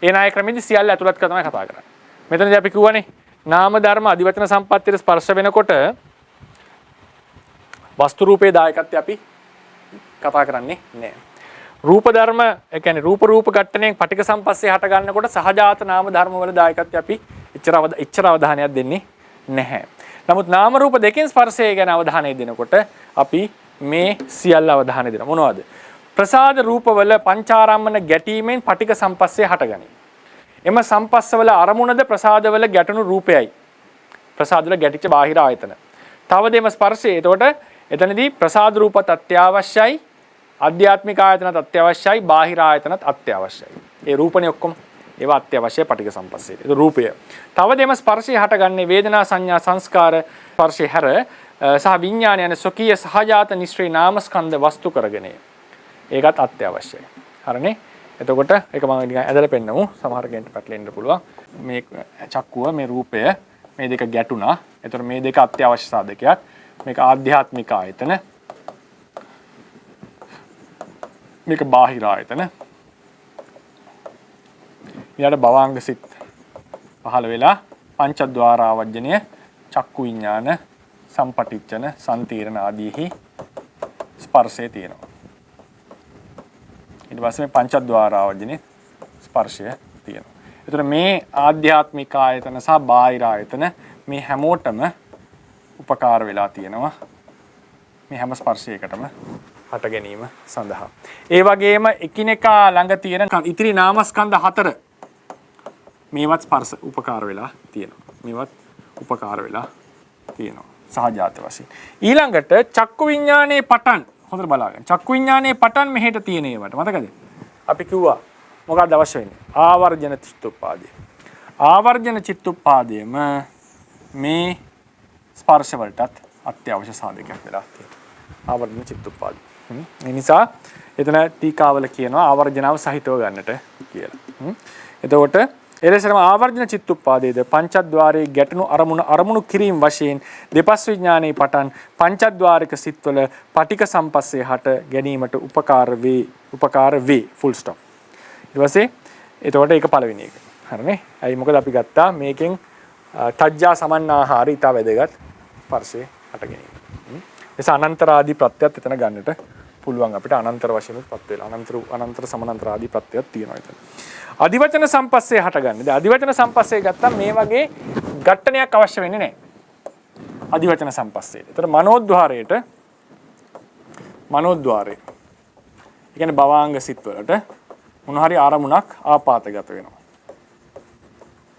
ඒ නාය ක්‍රමෙදි සියල්ල ඇතුළත් කර තමයි කතා කරන්නේ. මෙතනදී අපි කියවනේ නාම ධර්ම අදිවචන සම්පත්තියට ස්පර්ශ වෙනකොට වස්තු රූපේ දායකත්වය අපි කතා කරන්නේ නැහැ. රූප ධර්ම ඒ කියන්නේ රූප ඝට්ටණයෙන් පටික සම්පස්සේ හට ගන්නකොට සහජාත නාම ධර්ම වල දායකත්වය අපි එච්චර අවධානයක් දෙන්නේ නැහැ. නමුත් නාම රූප දෙකෙන් ස්පර්ශය ගැන අවධානය දෙනකොට අපි මේ සියල්ල අවධානය දෙනවා. මොනවද? ප්‍රසාද රූපවල පංචාරම්මන ගැටීමෙන් පටික සම්පස්සේ හටගනී. එම සම්පස්සවල අරමුණද ප්‍රසාදවල ගැටුණු රූපයයි. ප්‍රසාදවල ගැටිච්ච බාහිර ආයතන. තවදෙම ස්පර්ශය. එතකොට එතනදී ප්‍රසාද රූපත් අත්‍යවශ්‍යයි, ආධ්‍යාත්මික ආයතනත් අත්‍යවශ්‍යයි, බාහිර ආයතනත් අත්‍යවශ්‍යයි. ඒ රූපනේ ඔක්කොම ඒවා අත්‍යවශ්‍යයි පටික සම්පස්සේ. ඒක රූපය. තවදෙම ස්පර්ශය හටගන්නේ වේදනා සංඥා සංස්කාර ස්පර්ශය හැර සහ විඥාන යන සොකීය සහජාත නිශ්චේ නාමස්කන්ධ වස්තු කරගෙන ඒකත් අත්‍යවශ්‍යයි. හරිනේ? එතකොට ඒක මම නිකන් ඇදලා පෙන්නමු. සමහර කෙනෙක්ට පැටලෙන්න පුළුවන්. මේ චක්කුව මේ රූපය මේ දෙක ගැටුණා. එතකොට මේ දෙක අත්‍යවශ්‍ය සාධකයක්. මේක ආධ්‍යාත්මික ආයතන. මේක බාහිර ආයතන. ඊට භවාංග සිත් පහළ වෙලා පංචද්වාර ආවර්ජනය චක්කු විඥාන සම්පටිච්ඡන සම්තීරණ ආදීහි ස්පර්ශය තියෙනවා. ඊට පස්සේ මේ පංචද්වාර ආවර්ජනේ ස්පර්ශය තියෙනවා. ඒතර මේ ආධ්‍යාත්මික ආයතන සහ බාහිර ආයතන මේ හැමෝටම උපකාර වෙලා තියෙනවා. මේ හැම ස්පර්ශයකටම හට ගැනීම සඳහා. ඒ වගේම එකිනෙකා ළඟ තියෙන ඉතිරි නාමස්කන්ධ හතර මේවත් ස්පර්ශ උපකාර වෙලා තියෙනවා. මේවත් උපකාර වෙලා තියෙනවා. සහජාත වශයෙන්. ඊළඟට චක්කු විඥානයේ පටන් හොඳට බලාගන්න. චක්කු විඥානයේ පටන් මෙහෙට තියෙන ඒවට මතකද? අපි කිව්වා මොකක්ද අවශ්‍ය වෙන්නේ? ආවර්ජන චිත්තෝපාදය. ආවර්ජන චිත්තෝපාදයම මේ ස්පර්ශ වලටත් අත්‍යවශ්‍ය සාධකයක් වෙලා තියෙනවා. ආවර්ජන චිත්තෝපාදය. ඒ නිසා එතන ටීකාවල කියනවා ආවර්ජනාව සහිතව ගන්නට කියලා. එතකොට එලෙසම ආවර්ජන චිත්තෝපාදයේද පංචද්වාරයේ ගැටුණු අරමුණු කිරීම වශයෙන් දෙපස් විඥානයේ පටන් පංචද්වාරික සිත්වල පටික සම්පස්සේ හට ගැනීමට උපකාර වේ full stop. ඊට පස්සේ එතකොට ඒක පළවෙනි එක. හරිනේ? අයි මොකද අපි ගත්තා මේකෙන් තජ්ජා සමන්නාහාරය ඊට වැදගත් ස්පර්ශේ හට ගැනීම. එස අනන්තර ආදී ප්‍රත්‍යයත් එතන ගන්නට පුළුවන් අපිට අනන්තර වශයෙන් උත්පත් වෙලා අනන්තර සමානතර ආදී ප්‍රත්‍යයක් තියෙනවා එතන. අදිවචන සම්පස්සේ හටගන්නේ. දැන් අදිවචන සම්පස්සේ ගත්තම මේ වගේ ඝට්ටනයක් අවශ්‍ය වෙන්නේ නැහැ. අදිවචන සම්පස්සේ. ඒතර මනෝද්වාරයේ ඒ කියන්නේ භවාංග සිත් වලට මොන හරි ආරමුණක් ආපాతගත වෙනවා.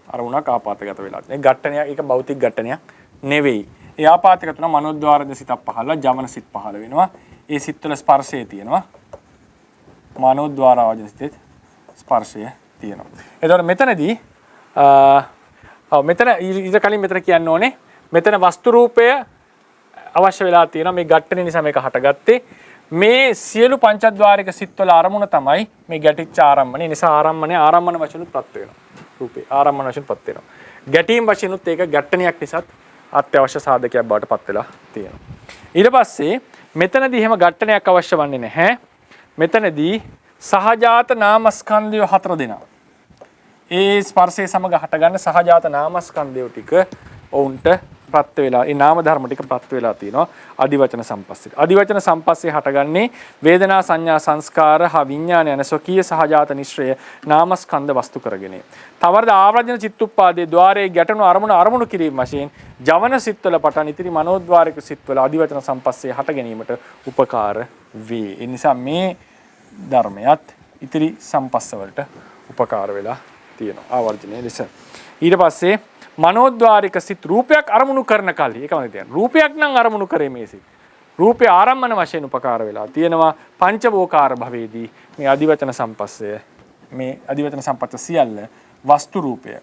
ආරමුණක් ආපాతගත වෙලා. මේ ඝට්ටනයක් ඒක භෞතික ඝට්ටනයක් නෙවෙයි. ඒ ආපాతගත වෙන මනෝද්වාරද සිතක් පහළලා ජවන සිත් පහළ වෙනවා. ඒ සිත්වල ස්පර්ශය තියෙනවා. මනෝද්වාර ආවජන සිතේ ස්පර්ශය තියෙනවා. එතකොට මෙතනදී මෙතන ඊට කලින් මෙතන කියන්න ඕනේ මෙතන වස්තු රූපය අවශ්‍ය වෙලා තියෙනවා. මේ ඝට්ටනේ නිසා මේක හටගත්තේ. මේ සියලු පංචද්වාරික සිත්වල ආරමුණ තමයි මේ ගැටිච්ච ආරම්මනේ. නිසා ආරම්මන වශයෙන්ුත් ප්‍රත් වෙනවා. රූපේ ආරම්මන වශයෙන් ප්‍රත් වෙනවා. ගැටීම් වශයෙන්ුත් ඒක ඝට්ටනයක් නිසාත් අත්‍යවශ්‍ය සාධකයක් බවට පත් වෙලා තියෙනවා. ඊට පස්සේ මෙතනදී එහෙම ඝට්ටනයක් අවශ්‍ය වන්නේ නැහැ. මෙතනදී සහජාත නාමස්කන්ධය 4 දෙනා. ඒ ස්පර්ශයේ සමග හටගන්න සහජාත නාමස්කන්ධය ටික ඔවුන්ට ප්‍රත්‍ය වෙලා ඒ නාම ධර්ම ටික ප්‍රත්‍ය වෙලා තියෙනවා අදිවචන සම්පස්සේ. අදිවචන සම්පස්සේ හටගන්නේ වේදනා සංඥා සංස්කාර හා විඥාන යන ස්වකීය සහජාත නිශ්‍රය නාමස්කන්ධ වස්තු කරගෙන. තවරද ආවර්ජන චිත්තුප්පාදේ ద్వාරයේ ගැටණු අරමුණු කිරීම වශයෙන් ජවන සිත්වල පටන් ඉතිරි මනෝද්වාරික සිත්වල අදිවචන සම්පස්සේ හට ගැනීමට උපකාර වේ. ඒ නිසා මේ ධර්මයත් ඉතිරි සම්පස්ස වලට උපකාර වෙලා තියෙනවා ආවර්ජනයේ ලෙස. ඊට පස්සේ මනෝද්වාරික සිත් රූපයක් අරමුණු කරන කල්හි ඒකමද කියන්නේ. රූපයක් නම් අරමුණු කරේ මේ සිත්. රූපේ ආරම්මන වශයෙන් උපකාර වෙලා තියෙනවා පංචවෝකාර භවයේදී මේ අදිවචන සම්පස්සය මේ අදිවචන සම්පස්ස සියල්ල වස්තු රූපය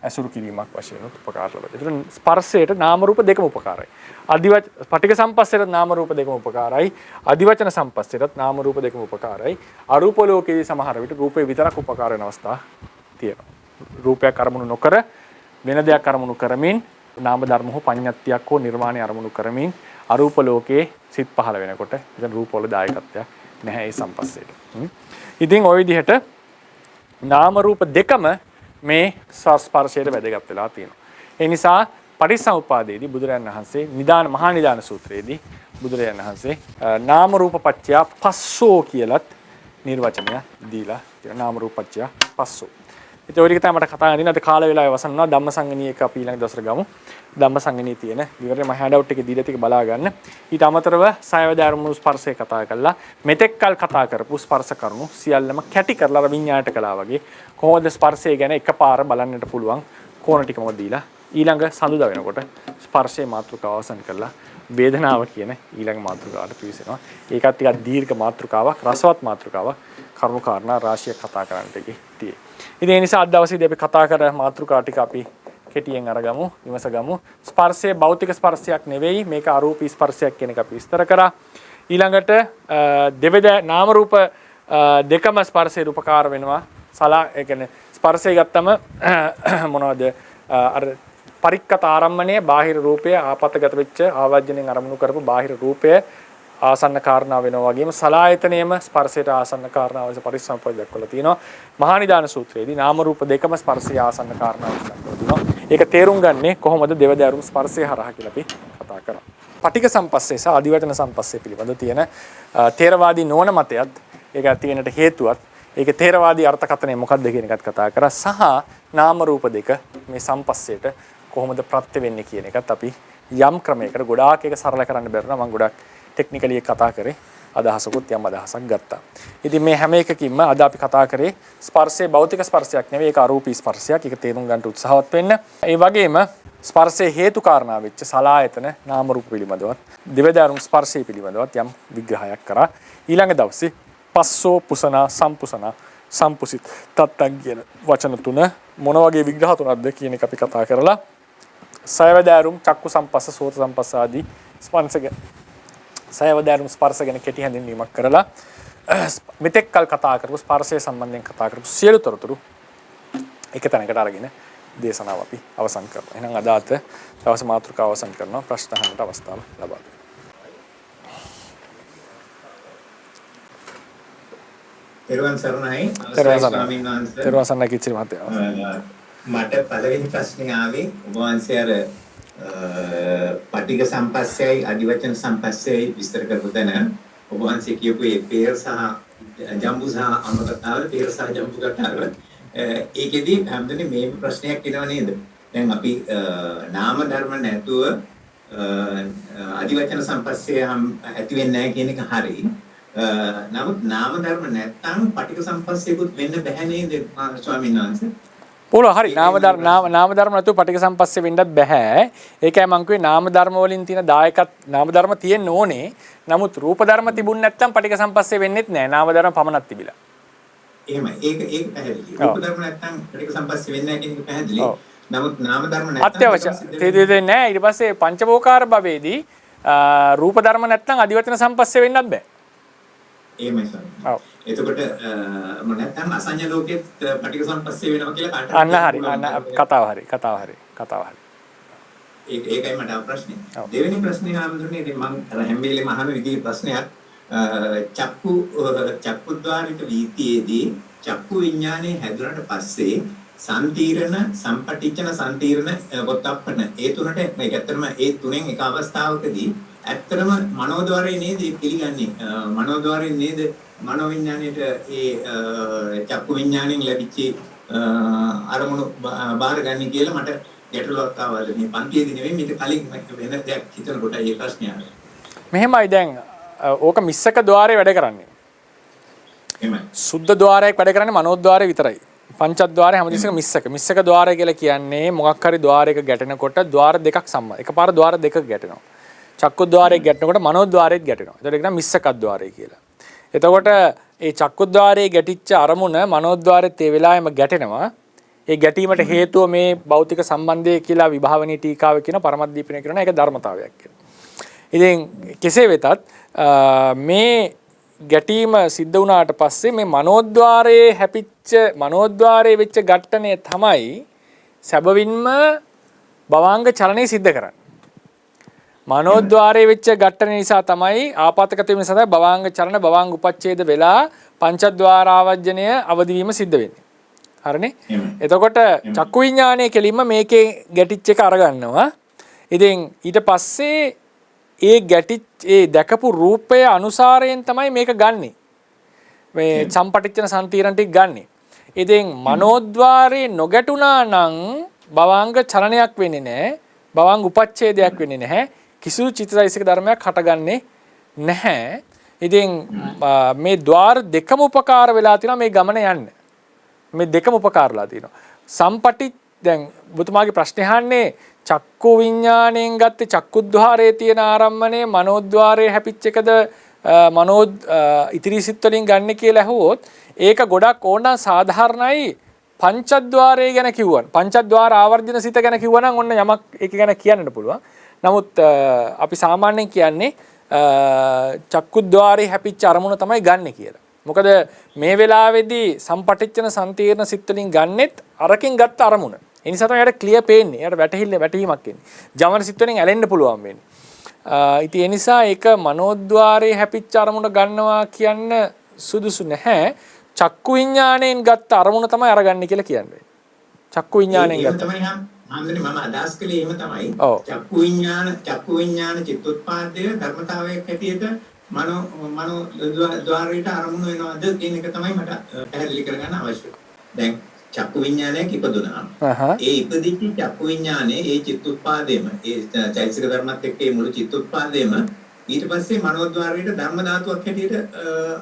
අසුරු කිරීමක් වශයෙන් උපකාර ලබනවා. ඒතර ස්පර්ශයට නාම රූප දෙකම උපකාරයි. පටික සම්පස්සයට නාම රූප දෙකම උපකාරයි. අදිවචන සම්පස්සයට නාම රූප දෙකම උපකාරයි. අරූප ලෝකයේ සමහර විට රූපේ විතරක් උපකාර වෙන අවස්ථා තියෙනවා. රූපයක් අරමුණු නොකර වෙන දෙයක් අරමුණු කරමින් නාම ධර්ම හෝ පඤ්ඤත්තියක් හෝ නිර්වාණය අරමුණු කරමින් අරූප ලෝකයේ සිත් පහළ වෙනකොට ඉතින් රූප වල දායකත්වයක් නැහැ ඒ සම්පස්සේට. ඉතින් ওই විදිහට නාම රූප දෙකම මේ ස්පර්ශයට වැදගත් වෙලා තියෙනවා. ඒ නිසා පටිච්චසමුප්පාදයේදී බුදුරජාණන් වහන්සේ මහා නිදාන සූත්‍රයේදී බුදුරජාණන් වහන්සේ නාම රූප පත්‍ය පස්සෝ කියලත් නිර්වචනය දීලා තියෙනවා. නාම රූප පත්‍ය පස්සෝ. ඉතින් ඔය ටික තමයි මට කතා කරන්න අද කාල වේලාවේ වසන්නවා ධම්මසංගණී එක අපි ඊළඟ දවසට ගමු. ධම්මසංගණී තියෙන විවරේ මම හෑන්ඩ් අවුට් එකේ දීලා ටික බලා ගන්න. ඊට අමතරව සයවැද අරමුණු ස්පර්ශය කතා කළා. මෙතෙක්කල් කතා කරපු ස්පර්ශ කරුණු සියල්ලම කැටි කරලා අර විඤ්ඤාණයට කළා වගේ කොහොමද ස්පර්ශය ගැන එකපාර බලන්නට පුළුවන් කෝණ ටිකම දීලා ඊළඟ සඳුදා වෙනකොට ස්පර්ශයේ මාතෘකාව අවසන් කරලා වේදනාව කියන ඊළඟ මාතෘකාවට පිවිසෙනවා. ඒකත් ටිකක් දීර්ඝ මාතෘකාවක්, රසවත් මාතෘකාවක්, කරුණු කාරණා රාශියක් කතා කරන්නට තියෙන්නේ. ඉතින් ඒ නිසා අද දවසේදී අපි කතා කර මාතෘකා ටික අපි කෙටියෙන් අරගමු, විමසගමු. ස්පර්ශය භෞතික ස්පර්ශයක් නෙවෙයි, මේක අරූපී ස්පර්ශයක් කියන එක අපි විස්තර කරා. ඊළඟට දෙවද නාම රූප දෙකම ස්පර්ශයට උපකාර වෙනවා. ඒ කියන්නේ ස්පර්ශය ගත්තම මොනවද අර පරික්කත ආරම්මණය බාහිර රූපය ආපතගත වෙච්ච ආවර්ජණයෙන් අරමුණු කරපු බාහිර රූපය ආසන්න කාරණා වෙනවා වගේම සලායතනයේම ස්පර්ශයට ආසන්න කාරණාව ලෙස පරිසම්පද දක්වලා තියෙනවා. මහා නිදාන සූත්‍රයේදී නාම රූප දෙකම ස්පර්ශය ආසන්න කාරණාව ලෙස දක්වලා තියෙනවා. ඒක තේරුම් ගන්නේ කොහොමද දෙවදෑරුම් ස්පර්ශය හරහා කියලා අපි කතා කරා. පටික සම්පස්සේ සහ අදිවචන සම්පස්සේ පිළිබඳ තියෙන තේරවාදී නොවන මතයත් ඒක තියෙනට හේතුවත් ඒකේ තේරවාදී අර්ථකථනය මොකක්ද කියන එකත් කතා කරා සහ නාම රූප දෙක මේ සම්පස්සයට කොහොමද ප්‍රත්‍ය වෙන්නේ කියන එකත් අපි යම් ක්‍රමයකට ගොඩාක් ඒක සරල කරන්න බැරුණා මම ගොඩාක් ටෙක්නිකලි කතා කරේ අදහසකුත් යම් අදහසක් ගත්තා. ඉතින් මේ හැම එකකින්ම අද අපි කතා කරේ ස්පර්ශයේ භෞතික ස්පර්ශයක් නෙවෙයි ඒක අරූපී ස්පර්ශයක්. ඒක තේරුම් ගන්න උත්සාහවත් වෙන්න. ඒ වගේම ස්පර්ශයේ හේතු කාරණා වෙච්ච සලායතන නාම රූප පිළිබඳවත් දෙවදාරුම් ස්පර්ශය පිළිබඳවත් යම් විග්‍රහයක් කරා. ඊළඟ දවසේ පස්සෝ පුසනා සම්පුසනා සම්පුසිත තත්තං කියන වචන තුන මොන වගේ විග්‍රහ තුනක්ද කියන එක අපි කතා කරලා සයවදාරුම් චක්කු සම්පස්ස සෝත සම්පස්ස ආදී ස්පර්ශක සයවදාරුම් ස්පර්ශ ගැන කෙටි හැඳින්වීමක් කරලා මෙතෙක් කල් කතා කරපු ස්පර්ශය සම්බන්ධයෙන් කතා කරපු සියලු තොරතුරු එක තැනකට අරගෙන දේශනාව අපි අවසන් කරනවා. එහෙනම් අද දවස් මාතෘකාව අවසන් කරනවා. ප්‍රශ්න අහන්නට අවස්ථාව ලබා දෙන්න. තෙරුවන් සරණයි ස්වාමීන් වහන්සේ. තෙරුවන් සරණයි කිච්චි මහත්තයා. මට පළවෙනි ප්‍රශ්නේ ආවේ ඔබ වහන්සේ අර පටිඝ සම්පස්සයයි අදිවචන සම්පස්සයයි විස්තර කරපු තැන ඔබ වහන්සේ කියපු ඒ පේර සහ ජම්බු සහ අමතතාව පේර සහ ජම්බු කතාව ඒකෙදී හැමදෙන්නේ මේ ප්‍රශ්නයක් එනවා නේද? දැන් අපි නාම ධර්ම නැතුව අදිවචන සම්පස්සය ඇති වෙන්නේ නැහැ කියන එක හරියි. නමුත් නාම ධර්ම නැත්තම් පටිඝ සම්පස්සයකුත් වෙන්න බැහැ නේද ස්වාමීන් වහන්සේ? පොළොව හරි නාම ධර්ම නැතුව පටිඝ සම්පස්සේ වෙන්නත් බෑ. ඒකයි මම කිව්වේ නාම ධර්ම වලින් තියෙන දායකත් නාම ධර්ම තියෙන්න ඕනේ. නමුත් රූප ධර්ම තිබුණ නැත්තම් පටිඝ සම්පස්සේ වෙන්නේත් නෑ. නාම ධර්ම පමණක් තිබිලා. එහෙමයි. ඒක පැහැදිලි. රූප ධර්ම නැත්තම් පටිඝ සම්පස්සේ වෙන්නේ නැහැ කියන එක පැහැදිලි. නමුත් නාම ධර්ම නැත්තම් අත්‍යවශ්‍ය තේදෙන්නේ නෑ. ඊට පස්සේ පංචවෝකාර භවයේදී රූප ධර්ම නැත්තම් අදිවචන සම්පස්සේ වෙන්නත් බෑ. එහෙමයි සර්. ඔව්. එතකොට නැත්නම් අසඤ්ඤ ලෝකෙත් පටිඝ සම්පස්සේ වෙනවා කියලා කාටද? අන්න හරි. අන්න කතාව හරි. ඒකයි මට ප්‍රශ්නේ. දෙවෙනි ප්‍රශ්නේ ආවඳුනේ ඉතින් මම අර හැම වෙලේම අහන විදිහේ ප්‍රශ්නයක් චක්කුද්්වාරික වීතියේදී චක්කු විඥානේ හැදුනට පස්සේ සම්තිරණ සම්පටිච්ඡන සම්තිරණ වොත්තප්පන ඒ තුනට මේක ඇත්තටම ඒ තුනෙන් එක අවස්ථාවකදී ඇත්තටම මනෝද්වාරයේ නේද පිළිගන්නේ මනෝද්වාරයෙන් නේද මනෝවිඥාණයට ඒ චක්කු විඥාණයෙන් ලැබිච්ච අරමුණු බාරගන්නේ කියලා මට ගැටලුවක් ආවද මේ පන්තියේදී නෙවෙයි මේක කලින් වෙන දෙයක් හිතනකොට ඒ ප්‍රශ්නය ආවේ. මෙහෙමයි දැන් ඕක මිස්සක ద్వාරේ වැඩ කරන්නේ. එහෙමයි. සුද්ධ ద్వාරයක් වැඩ කරන්නේ මනෝද්වාරේ විතරයි. පංචද්වාරේ හැමතිස්සෙම මිස්සක ద్వාරය කියලා කියන්නේ මොකක් හරි ద్వාරයක ගැටෙනකොට ద్వාර දෙකක් සම්බන්ධ. එකපාර ద్వාර දෙකක් ගැටෙනවා. චක්කුද්්වාරයේ ගැටෙනකොට මනෝද්වාරයේත් ගැටෙනවා. ඒකට කියනවා මිස්සකද්්වාරය කියලා. එතකොට ඒ චක්කුද්්වාරයේ ගැටිච්ච අරමුණ මනෝද්වාරයේත් ඒ වෙලාවෙම ගැටෙනවා. ඒ ගැටීමට හේතුව මේ භෞතික සම්බන්ධය කියලා විභාවනීය ටීකාවේ කියන පරමද්දීපනය කරන එක ධර්මතාවයක් කියලා. ඉතින් කෙසේ වෙතත් මේ ගැටීම සිද්ධ වුණාට පස්සේ මේ මනෝද්වාරයේ හැපිච්ච මනෝද්වාරයේ වෙච්ච ඝට්ටණය තමයි සැබවින්ම භවාංග චලනය සිද්ධ කරන්නේ. මනෝද්වාරයේ වෙච්ච ඝට්ටණය නිසා තමයි ආපాతගත වීම නිසා භවාංග චලන භවාංග උපච්ඡේද වෙලා පංචද්වාරාවජ්ජනය අවදි වීම සිද්ධ වෙන්නේ. හරිනේ? එතකොට චක්කු විඥානයේ කෙලින්ම මේකේ ගැටිච්ච එක අරගන්නවා. ඉතින් ඊට පස්සේ ඒ දැකපු රූපය අනුසාරයෙන් තමයි මේක ගන්නෙ. මේ සම්පටිච්ඡන සම්තිරණ ටික ගන්නෙ. ඉතින් මනෝද්වාරේ නොගැටුණා නම් භවාංග චලනයක් වෙන්නේ නැහැ. භවාංග උපච්ඡේදයක් වෙන්නේ නැහැ. කිසිදු චිත්තයිසික ධර්මයක් හටගන්නේ නැහැ. ඉතින් මේ ద్వාර දෙකම උපකාර වෙලා තියෙනවා මේ ගමන යන්න. මේ දෙකම උපකාරලා තියෙනවා. දැන් ඔබතුමාගේ ප්‍රශ්නේ අහන්නේ චක්කු විඥාණයෙන් ගත්තේ චක්කුද්්වාරයේ තියෙන ආරම්මණය මනෝද්වාරයේ හැපිච්ච එකද ඉතිරි සිත් වලින් ගන්න කියලා ඇහුවොත් ඒක ගොඩක් ඕනනම් සාධාරණයි පංචද්වාරය ගැන කිව්වන්. පංචද්වාර ආවර්ජන සිත ගැන කිව්වනම් ඔන්න යමක් ඒක ගැන කියන්නත් පුළුවන්. නමුත් අපි සාමාන්‍යයෙන් කියන්නේ චක්කුද්්වාරයේ හැපිච්ච අරමුණ තමයි ගන්න කියලා. මොකද මේ වෙලාවේදී සම්පටිච්ඡන සම්තිර්ණ සිත් වලින් ගන්නෙත් අරකින් ගත්ත අරමුණ. ඒ නිසා තමයි යාට ක්ලියර් පේන්නේ. යාට වැටහීමක් එන්නේ. ජවන සිත් වලින් ඇලෙන්න පුළුවන් වෙන්නේ. ඉතින් ඒ නිසා ඒක මනෝද්වාරයේ හැපිච්ච අරමුණ ගන්නවා කියන්න සුදුසු නැහැ. චක්කු විඥාණයෙන් ගත්ත අරමුණ තමයි අරගන්නේ කියලා කියන්නේ. චක්කු විඥාණයෙන් ගත්ත. තමයි හම්දනේ මම අදහස් කළේ එහෙම තමයි. චක්කු විඥාන චිත්තෝත්පාදයේ ධර්මතාවයක් හැටියට මනෝ ద్వාරයට අරමුණු වෙනවද කියන එක තමයි මට පැහැදිලි කරගන්න අවශ්‍යයි. දැන් චක්කු විඥානයක් ඉපදුනා. ඒ ඉපදිච්ච චක්කු විඥානේ ඒ චිත්තෝත්පාදයේම ඒ චෛතසික ධර්මත් එක්ක ඒ මුළු චිත්තෝත්පාදයේම ඊට පස්සේ මනෝද්වාරයට ධර්ම ධාතුවක් හැටියට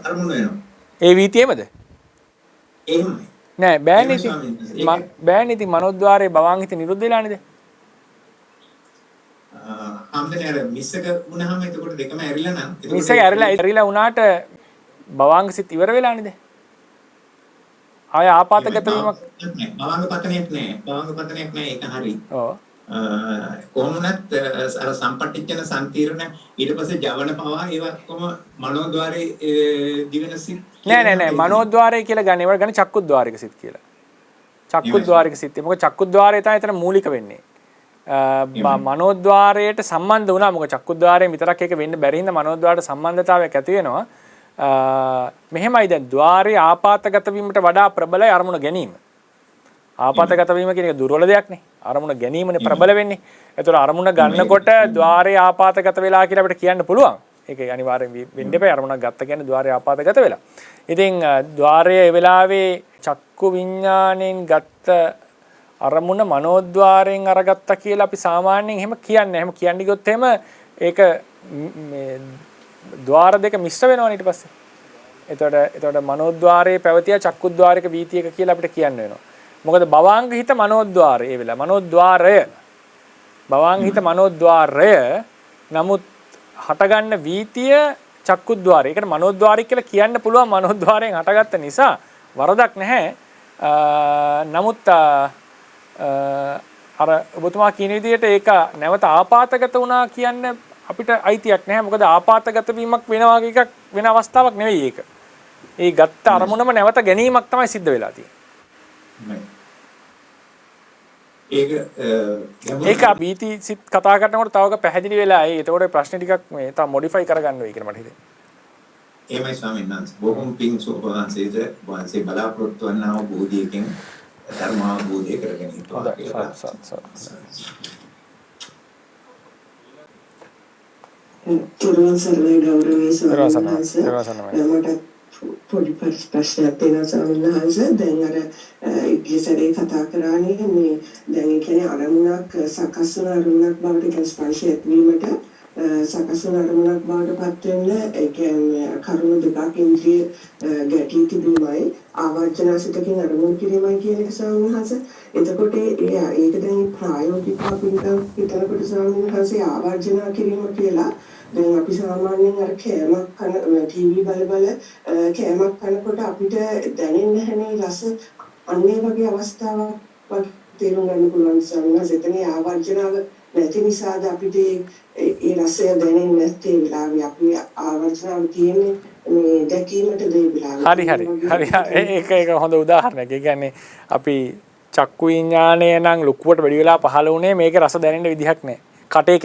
අරමුණු වෙනවා. ඒ වීතියෙමද? එහෙමයි. නෑ බෑනේ ඉතින් මනෝද්වාරයේ භවාංගිත නිරුද්ධ වෙලා නේද? හම්දනේ අර මිස්සක වුණාම එතකොට දෙකම ඇරිලා නම් මිස්සක ඇරිලා වුණාට භවාංග සිත් ඉවර වෙලා නේද? ආය ආපాతගත වීමක් භවාංග පතනයක් නෑ ඒක හරි. ඔව්. කොහොමනත් අර සම්පටිච්ඡන සම්තිරණ ඊට පස්සේ ජවන පවා ඒවා කොහොම මනෝද්වාරයේ දිවෙන සිත් නෑ මනෝද්වාරය කියලා ගන්න ඒවට ගන්න චක්කුද්්වාරික සිත් කියලා. චක්කුද්්වාරික සිත්. මොකද චක්කුද්්වාරය තමයි එතන මූලික වෙන්නේ. මනෝද්වාරයට සම්බන්ධ වුණා. මොකද චක්කුද්්වාරයෙන් විතරක් ඒක වෙන්න බැරි හින්දා මනෝද්වාරයට සම්බන්ධතාවයක් ඇති වෙනවා. මෙහෙමයි දැන් ద్వාරයේ ආපాతගත වීමට වඩා ප්‍රබලයි අරමුණ ගැනීම. ආපాతගත වීම කියන එක දුර්වල දෙයක් නේ. අරමුණ ගැනීමනේ ප්‍රබල වෙන්නේ. ඒතර අරමුණ ගන්නකොට ద్వාරයේ ආපాతගත වෙලා කියලා අපිට කියන්න පුළුවන්. ඒක අනිවාර්යෙන් වෙන්න එපා. අරමුණක් ගත්ත කියන්නේ ద్వාරයේ ආපాతගත වෙලා. ඉතින් ద్వාරයේ ඒ වෙලාවේ චක්කු විඥාණයෙන් ගත්ත අරමුණ මනෝද්වාරයෙන් අරගත්තා කියලා අපි සාමාන්‍යයෙන් එහෙම කියන්නේ. එහෙම කියන්නේ ගියොත් එහෙම ඒක මේ ద్వාර දෙක මිශ්‍ර වෙනවනේ ඊට පස්සේ. එතකොට මනෝද්වාරයේ පැවතිය චක්කුද්්වාරික වීතියක කියලා අපිට කියන්න වෙනවා. මොකද භවාංග හිත මනෝද්වාරය ඒ වෙලාව මනෝද්වාරය භවාංග හිත මනෝද්වාරය නමුත් හටගන්න වීතිය චක්කුද්්වාරය. ඒකට මනෝද්වාරික කියලා කියන්න පුළුවන් මනෝද්වාරයෙන් හටගත්ත නිසා වරදක් නැහැ. නමුත් අර ඔබතුමා කියන විදිහට ඒක නැවත ආපాతගත වුණා කියන්න අපිට අයිතියක් නැහැ. මොකද ආපాతගත වීමක් වෙනවා එකක් වෙන අවස්ථාවක් නෙවෙයි ඒක. ඒ ගත්ත අරමුණම නැවත ගැනීමක් තමයි සිද්ධ වෙලා තියෙන්නේ. ඒක බීති සිත් කතා කරනකොට තවක පැහැදිලි වෙලා ඒ ඒතකොට ප්‍රශ්න ටිකක් මේ තා මොඩිෆයි කරගන්න වෙයි කියලා මට හිතෙනවා. එහෙමයි ස්වාමීන් වහන්සේ. බොහොම පිං සෝපවහන්සේද වහන්සේ බලාපොරොත්තු වන්නා වූ බෝධියකින් ධර්මාවබෝධය කරගෙන හිටවා කියලා. තුරුවන් සර්වයි ගෞරවයේ ස්වාමීන් වහන්සේ මට පොඩි ප්‍රශ්නයක් තියෙනවා ස්වාමීන් වහන්සේ. දැන් අර ඉගිසරේ කතා කරානේ මේ දැන් ඒ කියන්නේ අරමුණක් සකස් වන අරමුණක් බවට කියන ස්පර්ශය ඇතිවීමට සකස් වන අරමුණක් බවට පත් වෙන්න ඒ කියන්නේ කරුණු දෙකක් ඉන්ද්‍රිය ගැටී තිබීමයි ආවර්ජනසිතකින් අරමුණු කිරීමයි කියන එක ස්වාමීන් වහන්සේ. එතකොට ඒක දැන් ප්‍රායෝගිකව අපිට හිතනකොට ස්වාමීන් වහන්සේ ආවර්ජන කිරීම කියලා දැන් අපි සාමාන්‍යයෙන් අර කෑමක් කන ටීවී බල කෑමක් කනකොට අපිට දැනෙන්නේ නැහැනේ රස අන්නේ වගේ අවස්ථාවක් තේරුම් ගන්න පුළුවන් ස්වාමීන් වහන්සේ. එතන ආවර්ජනාව නැති නිසාද අපිට ඒ රසය දැනෙන්නේ නැත්තේ වෙලාවේ අපි ආවර්ජනාව තියෙන්නේ මේ දැකීමට දෙය වෙලාවේ. හරි ඒක හොඳ උදාහරණයක්. ඒ කියන්නේ අපි චක්කු විඥාණය නම් ලොකුවට වැඩි වෙලා පහළ වුණේ මේකේ රස දැනෙන්න විදිහක් නැහැ. කටේ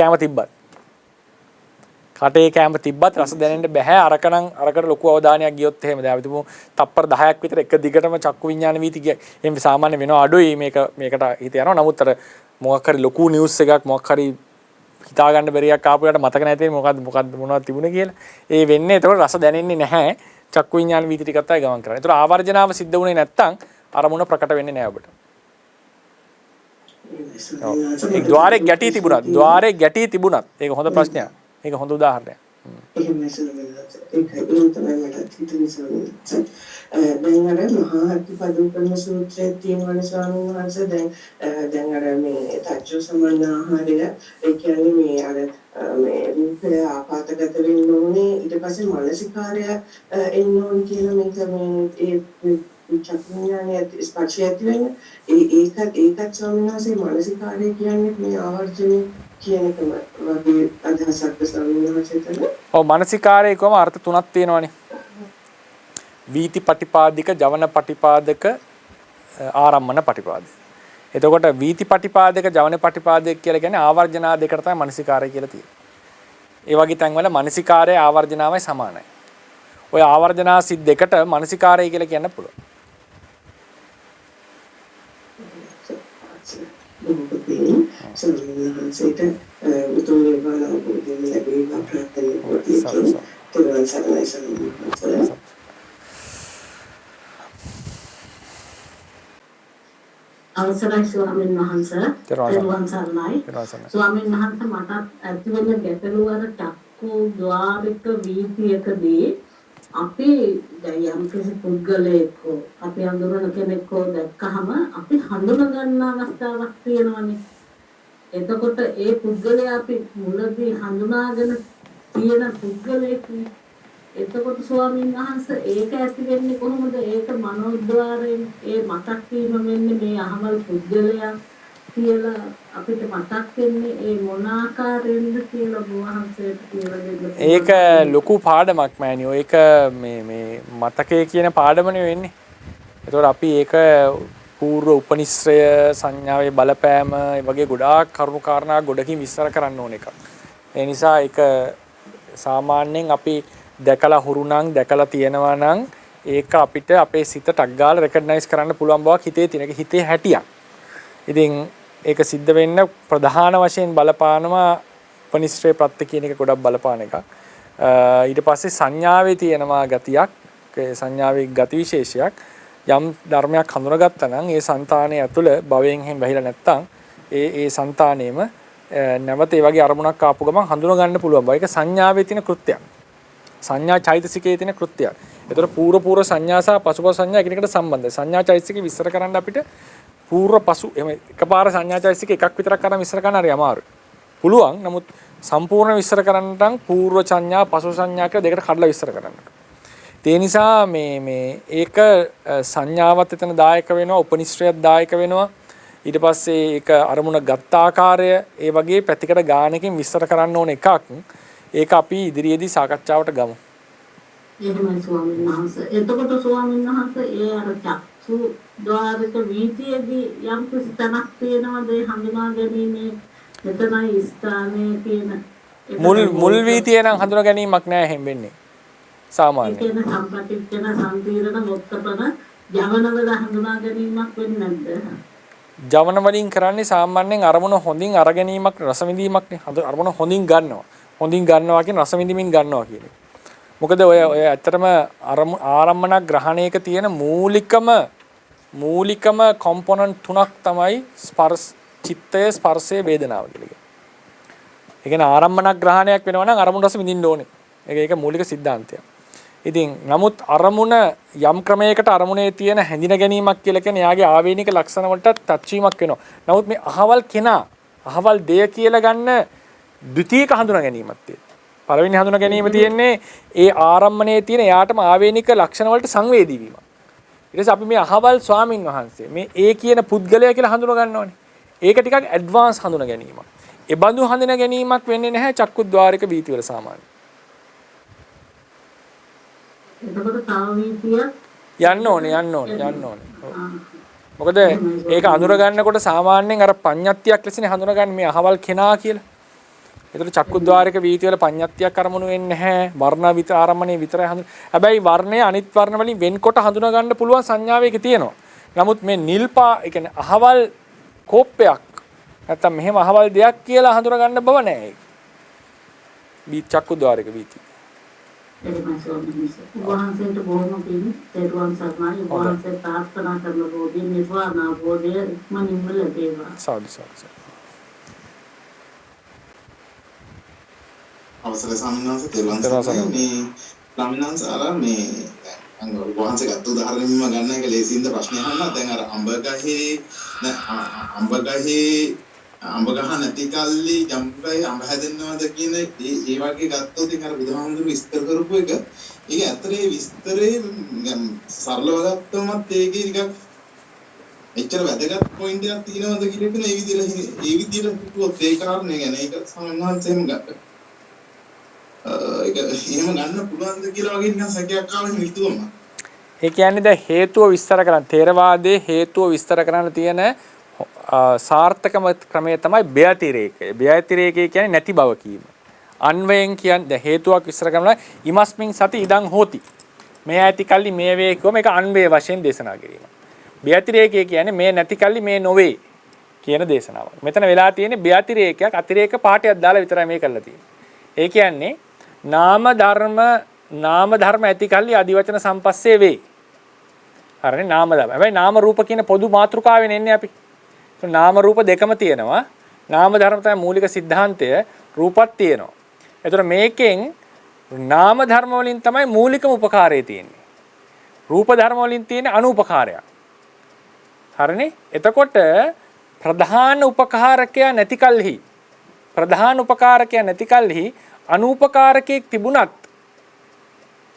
කැම තිබ්බත් රස දැනෙන්න බෑ. අරකට ලොකු අවධානයක් ගියොත් එහෙම දැන් අපි තුමු තප්පර 10ක් විතර එක දිගටම චක්කු විඥාන වීති ගියා. එහෙනම් සාමාන්‍ය වෙනවා අඩුයි මේකට හිත යනවා. නමුත් අර මොකක් හරි ලොකු නිවුස් එකක් මොකක් හරි හිතා ගන්න බැරියක් ආපුවට මතක නැති මොනවද තිබුණේ කියලා. ඒ වෙන්නේ ඒතකොට රස දැනෙන්නේ නැහැ. චක්කු විඥාන වීති ටිකත් අය ගමන් කරන්නේ. ඒතකොට ආවර්ජනාව සිද්ධ වුණේ නැත්තම් අරමුණ ප්‍රකට වෙන්නේ නැහැ ඔබට. ඒ ద్వාරේ ගැටී තිබුණත් ඒක හොඳ ප්‍රශ්නයක්. ඒක හොඳ උදාහරණයක්. එහෙමයි ස්වාමීන් වහන්සේ. ඒකයි තමයි මට හිතෙන්නේ ස්වාමීන් වහන්සේ. දැන් අර මහා අතිපදුපන්න සූත්‍රයේ තියෙන ස්වාමීන් වහන්සේ දැන් අර මේ තජ්ජෝ සමන්නාහාරය ඒ කියන්නේ මේ අර මේ රූපය ආපాతගත වෙන්න ඕනේ ඊට පස්සේ මානසිකාරය එන්න ඕනේ කියලා මේක මේ ඒ චක්ඥානයේ ස්පර්ශය ඇති වෙන්නේ ඒකත් ස්වාමීන් වහන්සේ මානසිකාරය කියන්නේ මේ ආවර්ජනේ කියන එකම වගේ අදහසක් ස්වාමීන් වහන්සේ කරන. ඔව් මානසිකාරයේ කොහොම අර්ථ තුනක් තියෙනවානේ. වීති පටිපාදික, ජවන පටිපාදක, ආරම්මන පටිපාදක. එතකොට වීති පටිපාදක, ජවන පටිපාදක කියලා කියන්නේ ආවර්ජනා දෙකට තමයි මානසිකාරය කියලා තියෙන්නේ. ඒ වගේ තැන්වල මානසිකාරය ආවර්ජනාවයි සමානයි. ඔය ආවර්ජනා සිත් දෙකට මානසිකාරය කියලා කියන්න පුළුවන්. සර්වඥාන්සේට උතුම් නිර්වාණ අවබෝධය ලැබේවා ප්‍රාර්ථනා කරමි. තුරුවන් සරණයි සම්මානයි. අවසරයි ස්වාමීන් වහන්සේ. තුරුවන් සරණයි. ස්වාමීන් වහන්සේ මට ඇති වෙන ගැටලුව අර චක්කු ద్వාරික වීතියකදී අපි දැන් යම් කිසි පුද්ගලයෙක් අපි හඳුනන කෙනෙක් දැක්කහම අපි හඳුන ගන්න අවස්ථාවක් තියෙනවානේ. එතකොට ඒ පුද්ගලයා අපි මුලදී හඳුනාගෙන තියෙන පුද්ගලයෙක්. එතකොට ස්වාමීන් වහන්සේ ඒක ඇති වෙන්නේ කොහොමද? ඒක මනෝද්වාරයෙන් ඒ මතක් වීම වෙන්නේ මේ අහවල් පුද්ගලයා කියලා අපිට මතක් වෙන්නේ ඒ මොන ආකාරයෙන්ද කියලා වහන්සේට කියලා දෙන්න. ඒක ලොකු පාඩමක් මෑනියෝ. ඒක මේ මතකයේ කියන පාඩමනේ වෙන්නේ. ඒතකොට අපි ඒක පූර්ව උපනිශ්‍රය සංඥාවේ බලපෑම ඒ වගේ ගොඩාක් කරුණු කාරණා ගොඩකින් විස්තර කරන්න ඕන එකක්. ඒ නිසා ඒක සාමාන්‍යයෙන් අපි දැකලා හුරුනම් දැකලා තියෙනවා නම් ඒක අපිට අපේ සිත ටක් ගාලා රෙකග්නයිස් කරන්න පුළුවන් බවක් හිතේ තියෙන. ඒක හිතේ හැටියක්. ඉතින් ඒක සිද්ධ වෙන්න ප්‍රධාන වශයෙන් බලපානවා උපනිශ්‍රේ ප්‍රත්‍ය කියන එක ගොඩක් බලපාන එකක්. ඊට පස්සේ සංඥාවේ තියෙනවා ගතියක්, සංඥාවේ ගති විශේෂයක්. යම් ධර්මයක් හඳුනාගත්තා නම් ඒ సంతානයේ ඇතුළ භවයෙන් හැම වැහිලා නැත්තම් ඒ సంతානෙම නැවත ඒ වගේ අරමුණක් ආපු ගමන් හඳුනා ගන්න පුළුවන් බව. ඒක සංඥාවේ තියෙන කෘත්‍යයක්. සංඥා චෛතසිකයේ තියෙන කෘත්‍යයක්. ඒතර පූර්ව සංඥා සහ පසුපස සංඥා එකිනෙකට සම්බන්ධයි. සංඥා චෛතසිකේ විස්තර කරන්න අපිට පූර්ව පසු එහෙම එකපාර සංඥා චෛතසික එකක් විතරක් කරන් විස්තර කරන්න හරි අමාරුයි. පුළුවන්. නමුත් සම්පූර්ණ විස්තර කරන්න නම් පූර්ව සංඥා පසු සංඥා කියලා දෙකට කඩලා විස්තර කරන්න. ඒ නිසා මේ ඒක සංඥාවත් එතන දායක වෙනවා, උපනිශ්‍රයත් දායක වෙනවා. ඊට පස්සේ ඒක අරමුණ ගත්ත ආකාරය ඒ වගේ පැතිකඩ ගානකින් විස්තර කරන්න ඕන එකක්. ඒක අපි ඉදිරියේදී සාකච්ඡාවට ගමු. එහෙමයි ස්වාමීන් වහන්සේ. එතකොට ස්වාමීන් වහන්සේ ඒ අර චක්සු ද්වාරක වීතියේදී යම් කිසි තැනක් තියෙනවද ඒ හඳුනා ගැනීමේ මෙතනයි ස්ථානය කියන මුල් වීතිය නම් හඳුනා ගැනීමක් නෑ එහෙම වෙන්නේ. සාමාන්‍යයෙන්. කියන සම්පටිච්ඡන සම්පීඩන මොත්තපන ජවනවල හඳුනා ගැනීමක් වෙන්නේ නැද්ද? ජවන වලින් කරන්නේ සාමාන්‍යයෙන් අරමුණ හොඳින් අර ගැනීමක් රස විඳීමක් නේ. අරමුණ හොඳින් ගන්නවා. හොඳින් ගන්නවා කියන රස විඳින්මින් ගන්නවා කියන්නේ. මොකද ඔය ඇත්තටම ආරම්මන ග්‍රහණයක තියෙන මූලිකම කොම්පොනන්ට් තුනක් තමයි චිත්තය ස්පර්ශය වේදනාව කියලා කියන්නේ. ඒ කියන්නේ ආරම්මන ග්‍රහණයක් වෙනවා නම් අරමුණ රස විඳින්න ඕනේ. ඒක මූලික સિદ્ધාන්තයක්. ඉතින් නමුත් අරමුණ යම් ක්‍රමයකට අරමුණේ තියෙන හැඳින ගැනීමක් කියලා කියන්නේ යාගේ ආවේනික ලක්ෂණ වලට ටච් වීමක් වෙනවා. නමුත් මේ අහවල් කෙනා අහවල් දෙය කියලා ගන්න ද්විතීයික හඳුනා ගැනීමක් තියෙනවා. පළවෙනි හඳුනා ගැනීම තියෙන්නේ ඒ ආරම්මණයේ තියෙන යාටම ආවේනික ලක්ෂණ වලට සංවේදී වීමක්. ඊට පස්සේ අපි මේ අහවල් ස්වාමින් වහන්සේ මේ ඒ කියන පුද්ගලයා කියලා හඳුනා ගන්නවනේ. ඒක ටිකක් ඇඩ්වාන්ස් හඳුනා ගැනීමක්. ඒ බඳු හඳුනා ගැනීමක් වෙන්නේ නැහැ චක්කුද්්වාරික වීති වල සාමාන්‍ය. එතකොට තව වීතියක් යන්න ඕනේ. මොකද ඒක අඳුර ගන්නකොට සාමාන්‍යයෙන් අර පඤ්ඤත්තියක් ලෙසනේ හඳුනගන්නේ මේ අහවල් කෙනා කියලා. ඒතර චක්කුද්්වාරික වීති වල පඤ්ඤත්තියක් අරමුණු වෙන්නේ නැහැ. වර්ණ විතර ආරම්මණය විතරයි හඳුන. හැබැයි වර්ණය අනිත් වර්ණ වලින් වෙන්කොට හඳුනා ගන්න පුළුවන් සංඥාවක තියෙනවා. නමුත් මේ නිල්පා ඒ කියන්නේ අහවල් කෝප්පයක් නැත්තම් මෙහෙම අහවල් දෙයක් කියලා හඳුනා ගන්න බව නැහැ. මේ චක්කුද්්වාරික වීති. වහන්සේට බොහොම පිං තෙරුවන් සරණයි. වහන්සේ ප්‍රාර්ථනා කරන බෝධි නිර්වාණ අවබෝධය ඉක්මනින්ම ලැබේවා. සාදු. අවසර සම්මානස තෙරුවන් සරණයි. මේ ළමිනන්ස අර මේ වහන්සේ ගත්ත උදාහරණෙම ගන්න එක ලේසියින්ද ප්‍රශ්නය අහන්න. දැන් අර අඹ ගහ නැති කල්ලි ජම්බුගහේ අඹ හැදෙනවද කියන ඒ වගේ ගත්තොත් ඉතින් අර බුදුහාමුදුරු විස්තර කරපු එක ඒක ඇත්තටම විස්තරේ සරලව ගත්තොමත් ඒකේ ටිකක් එච්චර වැදගත් පොයින්ට් එකක් තියෙනවද කියලා කියන ඒ විදිහට හිතුවොත් ඒ කාරණේ ගැන ඒක සම්මානසෙම ගත්තා. ඒක එහෙම ගන්න පුළුවන්ද කියලා වගේ නිකන් සැකයක් ආවෙ හිතුවම. ඒ කියන්නේ දැන් හේතුව විස්තර කරන්න තේරවාදයේ හේතුව විස්තර කරන්න තියෙන සාර්ථකම ක්‍රමය තමයි බයතිරේකය. බයතිරේකය කියන්නේ නැති බව කීම. අන්වයෙන් කියන්නේ හේතුවක් විස්තර කරනවා ඉමස්මින් සති ඉදං හෝති. මේ ඇති කල්ලි මේ වේ කියොම ඒක අන්වේ වශයෙන් දේශනා කිරීම. බයතිරේකය කියන්නේ මේ නැති කල්ලි මේ නොවේ කියන දේශනාවක්. මෙතන වෙලා තියෙන්නේ බයතිරේකයක් අතිරේක පාඩයක් දාලා විතරයි මේ කරලා තියෙන්නේ. ඒ කියන්නේ නාම ධර්ම ඇති කල්ලි අදිවචන සම්පස්සේ වේ. හරිනේ නාම ධර්ම. හැබැයි නාම රූප කියන පොදු මාතෘකාවෙන් එන්නේ අපි. නාම රූප දෙකම තියෙනවා. නාම ධර්ම තමයි මූලික સિદ્ધාන්තය. රූපත් තියෙනවා. ඒතර මේකෙන් නාම ධර්ම වලින් තමයි මූලිකම උපකාරය තියෙන්නේ. රූප ධර්ම වලින් තියෙන අනුපකාරයක්. හරිනේ? එතකොට ප්‍රධාන උපකාරකයා නැති කල්හි අනුපකාරකයක් තිබුණත්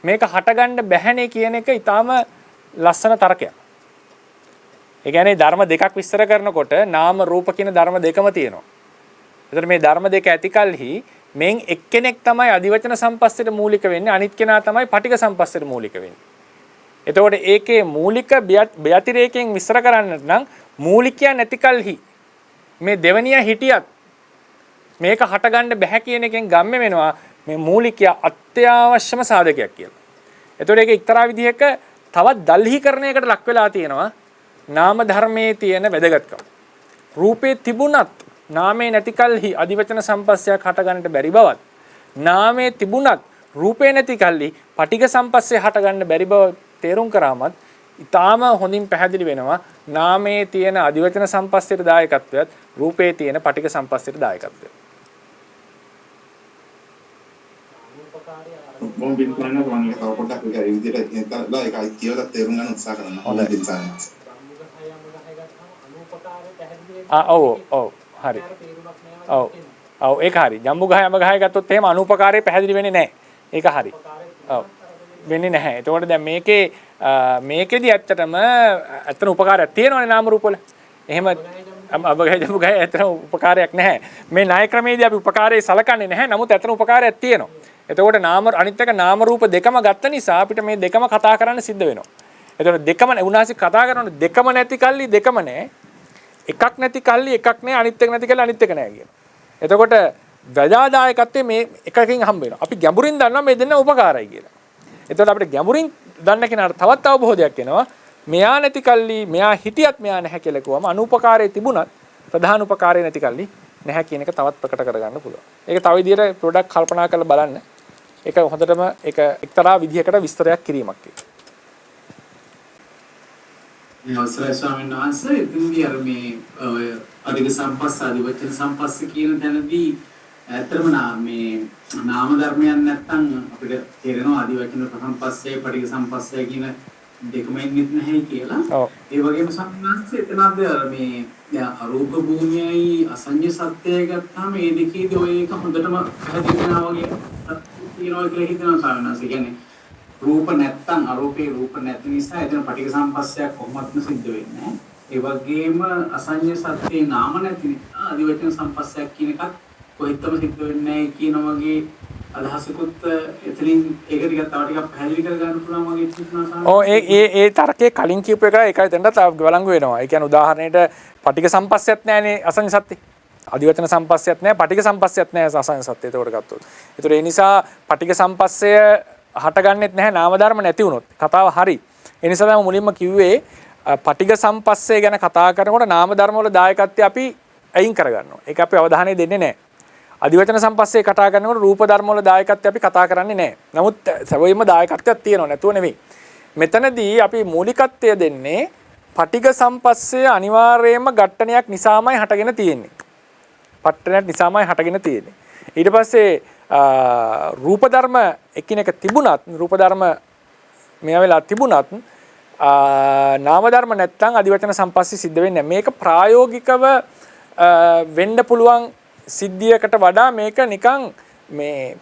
මේක හටගන්න බැහැනේ කියන එක ඊටාම ලස්සන තර්කයක්. ඒ කියන්නේ ධර්ම දෙකක් විස්තර කරනකොට නාම රූප කියන ධර්ම දෙකම තියෙනවා. එතකොට මේ ධර්ම දෙක ඇති කලෙහි මෙන් එක්කෙනෙක් තමයි අදිවචන සම්පස්සෙට මූලික වෙන්නේ අනිත් කෙනා තමයි පටිඝ සම්පස්සෙට මූලික වෙන්නේ. එතකොට ඒකේ මූලික බයතිරේකයෙන් විස්තර කරන්නට නම් මූලිකයා නැති කලෙහි මේ දෙවනියා හිටියත් මේක හටගන්න බෑ කියන එකෙන් ගම්ම වෙනවා මේ මූලිකයා අත්‍යවශ්‍යම සාධකයක් කියලා. එතකොට ඒක එක්තරා විදිහක තවත් දල්හිකරණයකට ලක් වෙලා තියෙනවා නාම ධර්මයේ තියෙන වැදගත්කම. රූපේ තිබුණත් නාමේ නැති කල්හි අදිවචන සම්පස්සයක් හටගන්නට බැරි බවත් නාමේ තිබුණත් රූපේ නැති කල්හි පටිඝ සම්පස්සේ හටගන්න බැරි බව තේරුම් කරාමත් ඊටාම හොඳින් පැහැදිලි වෙනවා නාමේ තියෙන අදිවචන සම්පස්සේට දායකත්වයත් රූපේ තියෙන පටිඝ සම්පස්සේට දායකත්වයත්. මොම් බින් කරන ගමන් තව පොඩ්ඩක් ඒක විදිහට හිතලා ඒකයි කියලා තේරුම් ගන්න උත්සාහ කරනවා. හොඳයි සායනස්. ඔව් හරි. ඔව් ඒක හරි. ජම්බුගහය අඹගහය ගත්තොත් එහෙම අනුපකාරය පැහැදිලි වෙන්නේ නැහැ. ඒක හරි. ඔව් වෙන්නේ නැහැ. එතකොට දැන් මේකෙදි ඇත්තටම උපකාරයක් තියෙනවනේ නාම රූප වල. එහෙම අඹගහය ජම්බුගහය ඇත්තටම උපකාරයක් නැහැ. මේ ණය ක්‍රමයේදී අපි උපකාරය සලකන්නේ නැහැ. නමුත් ඇත්තටම උපකාරයක් තියෙනවා. එතකොට අනිත් එක නාම රූප දෙකම ගත්ත නිසා අපිට මේ දෙකම කතා කරන්න සිද්ධ වෙනවා. එතකොට දෙකම උනාසි කතා කරනකොට දෙකම නැති කල්ලි දෙකම නැහැ. එකක් නැති කල්ලි එකක් නැහැ අනිත් එක නැති කල්ලි අනිත් එක නැහැ කියනවා. එතකොට වැදාදායකත්වයේ මේ එකකින් හම්බ වෙනවා. අපි ගැඹුරින් දන්නවා මේ දෙන්න උපකාරයි කියලා. එතකොට අපිට ගැඹුරින් දන්න කෙනාට තවත් අවබෝධයක් එනවා. මෙයා නැති කල්ලි මෙයා හිටියත් මෙයා නැහැ කියලා කිව්වම අනුපකාරයේ තිබුණත් ප්‍රධාන උපකාරය නැති කල්ලි නැහැ කියන එක තවත් ප්‍රකට කරගන්න පුළුවන්. ඒක තව විදිහට ප්‍රොඩක්ට් කල්පනා කරලා බලන්න. ඒක හොඳටම ඒක එක්තරා විදිහකට විස්තරයක් කිරීමක් ඒක. අවසරයි ස්වාමීන් වහන්සේ ඉතින්දී අර මේ අධික සම්පස්ස ආදී වචන සම්පස්ස කියන තැනදී ඇත්තටම මේ නාම ධර්මයන් නැත්තම් අපිට තේරෙනවා ආදී වචන සම්පස්සේ පටිඝ සම්පස්සේ කියන දෙකම ඉන්නේ නැහැ කියලා. ඒ වගේම සම්මානස එතනද මේ අරූප භූමියයි අසඤ්ඤ සත්‍යය ගත්තාම මේ දෙකේදී ඔය එක හොඳටම පැහැදිලි වෙනවා වගේ තියෙනවා කියලා හිතනවා ස්වාමීන් වහන්සේ. කියන්නේ රූප නැත්තම් අරූපේ රූප නැති නිසා එතන පටිඝ සම්පස්සයක් කොහොමත්ම සිද්ධ වෙන්නේ නැහැ. ඒ වගේම අසඤ්ඤ සත්‍යේ නාම නැති නිසා ආදි වචන සම්පස්සයක් කියන එකත් කොහෙත්ම සිද්ධ වෙන්නේ නැහැ කියන වගේ අදහසකුත් එතනින් ඒක ටිකක් තව ටිකක් පැහැදිලි කර ගන්න පුළුවන් වගේ තිබුණා. ඔව් ඒ තර්කයේ කලින් කියපු එක ඒකයි දෙන්නත් වළංගු වෙනවා. ඒ කියන්නේ උදාහරණයට පටිඝ සම්පස්සයක් නැහැනේ අසඤ්ඤ සත්‍යේ. ආදි වචන සම්පස්සයක් නැහැ පටිඝ සම්පස්සයක් නැහැ අසඤ්ඤ සත්‍යේ. ඒකට ගත්තොත්. ඒතර ඒ නිසා පටිඝ සම්පස්සය හටගන්නෙත් නැහැ නාම ධර්ම නැති වුණොත්. කතාව හරි. ඒ නිසා තමයි මුලින්ම කිව්වේ පටිඝ සම්පස්සේ ගැන කතා කරනකොට නාම ධර්ම වල දායකත්වය අපි අයින් කරගන්නවා. ඒක අපි අවධානය දෙන්නේ නැහැ. අධිවචන සම්පස්සේ කතා කරනකොට රූප ධර්ම වල දායකත්වය අපි කතා කරන්නේ නැහැ. නමුත් සැබවින්ම දායකත්වයක් තියෙනවා නැතුව නෙවෙයි. මෙතනදී අපි මූලිකත්වය දෙන්නේ පටිඝ සම්පස්සේ අනිවාර්යයෙන්ම ඝට්ටනයක් නිසාමයි හටගෙන තියෙන්නේ. පට්ටනයක් නිසාමයි හටගෙන තියෙන්නේ. ඊට පස්සේ රූප ධර්ම එකිනෙක තිබුණත් රූප ධර්ම මෙයා වෙලා තිබුණත් නාම ධර්ම නැත්තම් අධිවචන සම්පස්සේ සිද්ධ වෙන්නේ නැහැ. මේක ප්‍රායෝගිකව වෙන්න පුළුවන් සිද්ධියකට වඩා මේක නිකන් මේ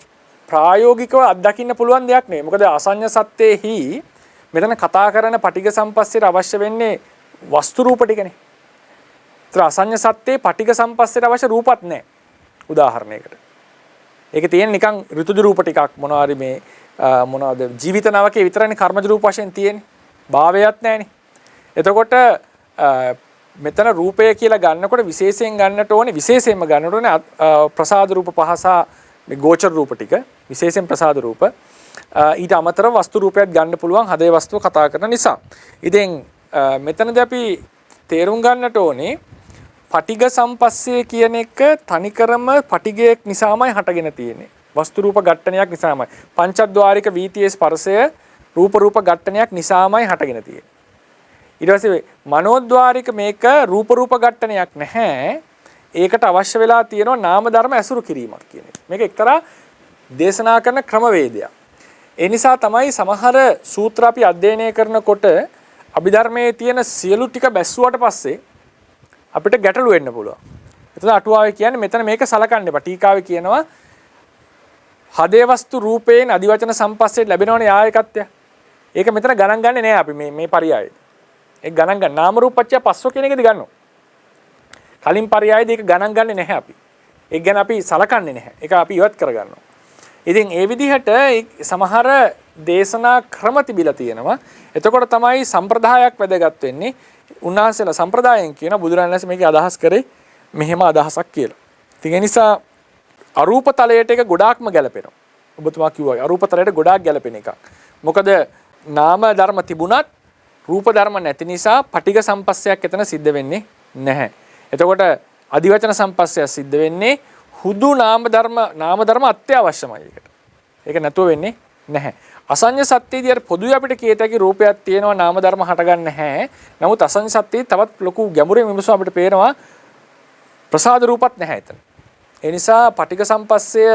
ප්‍රායෝගිකව අත්දකින්න පුළුවන් දෙයක් නෙවෙයි. මොකද අසඤ්ඤ සත්‍යෙහි මෙතන කතා කරන පටිඝ සම්පස්සේට අවශ්‍ය වෙන්නේ වස්තු රූප ටිකනේ. ඒතර අසඤ්ඤ සත්‍යේ පටිඝ සම්පස්සේට අවශ්‍ය රූපත් නැහැ. උදාහරණයකට. ඒක තියෙන නිකන් ඍතුජ රූප ටිකක් මොනවාරි මේ මොනවාද ජීවිත නවකේ විතරනේ කර්මජ රූප වශයෙන් තියෙන්නේ. භාවයක් නැහැනේ. එතකොට මෙතන රූපය කියලා ගන්නකොට විශේෂයෙන් ගන්නට ඕනේ විශේෂයෙන්ම ගන්නට ඕනේ ප්‍රසාද රූප පහ සහ මේ ගෝචර රූප ටික විශේෂයෙන් ප්‍රසාද රූප ඊට අමතරව වස්තු රූපයක් ගන්න පුළුවන් හදේ වස්තුව කතා කරන නිසා. ඉතින් මෙතනදී අපි තේරුම් ගන්නට ඕනේ පටිඝ සම්පස්සේ කියන එක තනිකරම පටිඝයක් නිසාමයි හටගෙන තියෙන්නේ. වස්තු රූප ඝට්ටනයක් නිසාමයි. පංචද්වාරික වීතියේ ස්පර්ශය රූප රූප ඝට්ටනයක් නිසාමයි හටගෙන තියෙන්නේ. ඊට පස්සේ මනෝද්වාරික මේක රූප රූප ඝට්ටනයක් නැහැ. ඒකට අවශ්‍ය වෙලා තියෙනවා නාම ධර්ම ඇසුරු කිරීමක් කියන එක. මේක එක්තරා දේශනා කරන ක්‍රමවේදයක්. ඒ නිසා තමයි සමහර සූත්‍ර අපි අධ්‍යයනය කරනකොට අභිධර්මයේ තියෙන සියලු ටික බැස්සුවට පස්සේ අපිට ගැටලු වෙන්න පුළුවන්. එතන අටුවාවේ කියන්නේ මෙතන මේක සලකන්න එපා. ටීකාවේ කියනවා හදේ වස්තු රූපයෙන් අධිවචන සම්පස්සේ ලැබෙනවනේ ආයකත්වය. ඒක මෙතන ගණන් ගන්නේ නෑ අපි මේ පරියායේ. ඒක ගණන් ගන්න නාම රූපච්ඡය පස්සෝ කියන එකද ගන්නවා. කලින් පරියායේදී ඒක ගණන් ගන්නේ නැහැ අපි. ඒක ගැන අපි සලකන්නේ නැහැ. ඒක අපි ඉවත් කරගන්නවා. ඉතින් ඒ විදිහට සමහර දේශනා ක්‍රම තිබිලා තියෙනවා. එතකොට තමයි සම්ප්‍රදායක් වැදගත් වෙන්නේ. උන්වහන්සේලා සම්ප්‍රදායෙන් කියන බුදුරජාණන් වහන්සේ මේකේ අදහස් කරේ මෙහෙම අදහසක් කියලා. ඉතින් ඒ නිසා අරූප තලයට එක ගොඩාක්ම ගැලපෙනවා. ඔබතුමා කිව්වා අරූප තලයට ගොඩාක් ගැලපෙන එකක්. මොකද නාම ධර්ම තිබුණත් රූප ධර්ම නැති නිසා පටිඝ සම්පස්සයක් එතන සිද්ධ වෙන්නේ නැහැ. එතකොට අධිවචන සම්පස්සය සිද්ධ වෙන්නේ හුදු නාම ධර්ම අත්‍යවශ්‍යමයි ඒකට. ඒක නැතුව වෙන්නේ නැහැ. අසඤ්ඤ සත්‍යයේදී අර පොදුවේ අපිට කියත හැකි රූපයක් තියෙනවා නාම ධර්ම හටගන්නේ නැහැ. නමුත් අසඤ්ඤ සත්‍යයේ තවත් ලොකු ගැඹුරින් විමසුවා අපිට පේනවා ප්‍රසාද රූපත් නැහැ එතන. ඒ නිසා පටිඝ සම්පස්සය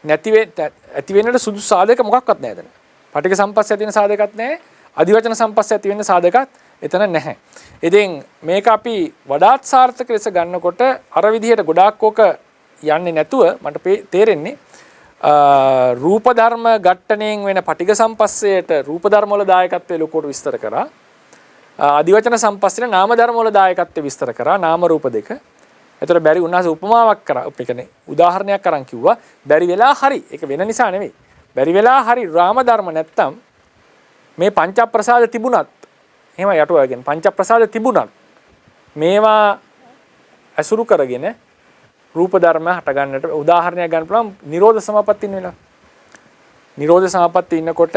ඇති වෙන්නට සුදුසු සාධක මොකක්වත් නැහැ එතන. පටිඝ සම්පස්සය ඇති වෙන සාධකයක් නැහැ. අධිවචන සම්පස්සය ඇති වෙන්න සාධකයක් එතන නැහැ. ඉතින් මේක අපි වඩාත් සාර්ථක ලෙස ගන්නකොට අර විදිහට ගොඩාක් ඕක යන්නේ නැතුව මට තේරෙන්නේ රූප ධර්ම ඝට්ටණයෙන් වෙන පටිඝ සම්පස්සයට රූප ධර්ම වල දායකත්වය ලොකුවට විස්තර කරා. අධිවචන සම්පස්සයට නාම ධර්ම වල දායකත්වය විස්තර කරා. නාම රූප දෙක. ඒතර බැරි උන්වහන්සේ උපමාවක් කරා. ඒ කියන්නේ උදාහරණයක් අරන් කිව්වා. බැරි වෙලා හරි. ඒක වෙන නිසා නෙවෙයි. බැරි වෙලා හරි රාම ධර්ම නැත්තම් මේ පංච ප්‍රසාද තිබුණත් එහෙම යටුවගෙන පංචප්‍රසාද තිබුණත් මේවා අසුරු කරගෙන රූප ධර්ම හට ගන්නට උදාහරණයක් ගන්න පුළුවන් නිරෝධ සමාපatti ඉන්න වෙලාව. නිරෝධ සමාපatti ඉන්නකොට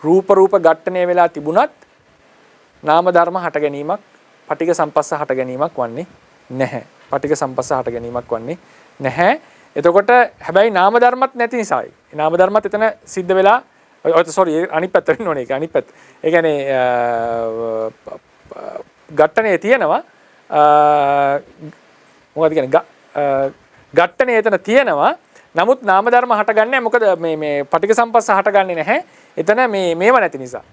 රූප ඝට්ටණය වෙලා තිබුණත් නාම ධර්ම හට ගැනීමක් පටිඝ සම්පස්ස හට ගැනීමක් වන්නේ නැහැ. පටිඝ සම්පස්ස හට ගැනීමක් වන්නේ නැහැ. එතකොට හැබැයි නාම ධර්මත් නැති නිසායි. නාම ධර්මත් එතන සිද්ධ වෙලා sorry අනිත් පැත්ත වෙන්න ඕනේ ඒක අනිත් පැත්ත. ඒ කියන්නේ ඝට්ටණේ තියෙනවා මොකද කියන්නේ ඝට්ටණේ එතන තියෙනවා. නමුත් නාම ධර්ම හටගන්නේ මොකද මේ පටිඝ සම්පස්ස හටගන්නේ නැහැ. එතන මේව නැති නිසා.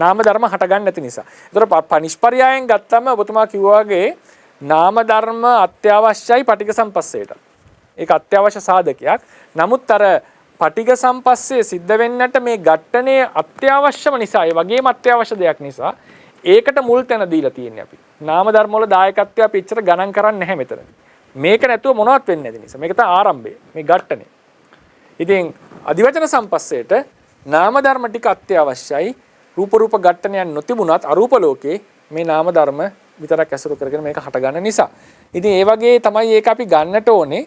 නාම ධර්ම හටගන්නේ නැති නිසා. ඒතර නිෂ්පර්යායෙන් ගත්තම ඔබතුමා කිව්වා වගේ නාම ධර්ම අත්‍යවශ්‍යයි පටිඝ සම්පස්සේට. ඒක අත්‍යවශ්‍ය සාධකයක්. නමුත් අර පටිඝ සම්පස්සේ සිද්ධ වෙන්නට මේ ඝට්ටණය අත්‍යවශ්‍යම නිසා, ඒ වගේම අත්‍යවශ්‍ය දෙයක් නිසා ඒකට මුල් තැන දීලා තියෙන්නේ අපි. නාම ධර්ම වල දායකත්වය අපි එච්චර ගණන් කරන්නේ නැහැ මෙතන. මේක නැතුව මොනවත් වෙන්නේ නැති නිසා. මේක තමයි ආරම්භය. මේ ඝට්ටණය. ඉතින් අධිවචන සම්පස්සේට නාම ධර්ම ටික අත්‍යවශ්‍යයි. රූප ඝට්ටණයන් නොතිබුණත් අරූප ලෝකේ මේ නාම ධර්ම විතරක් ඇසුරු කරගෙන මේක හට ගන්න නිසා. ඉතින් ඒ වගේ තමයි ඒක අපි ගන්නට ඕනේ.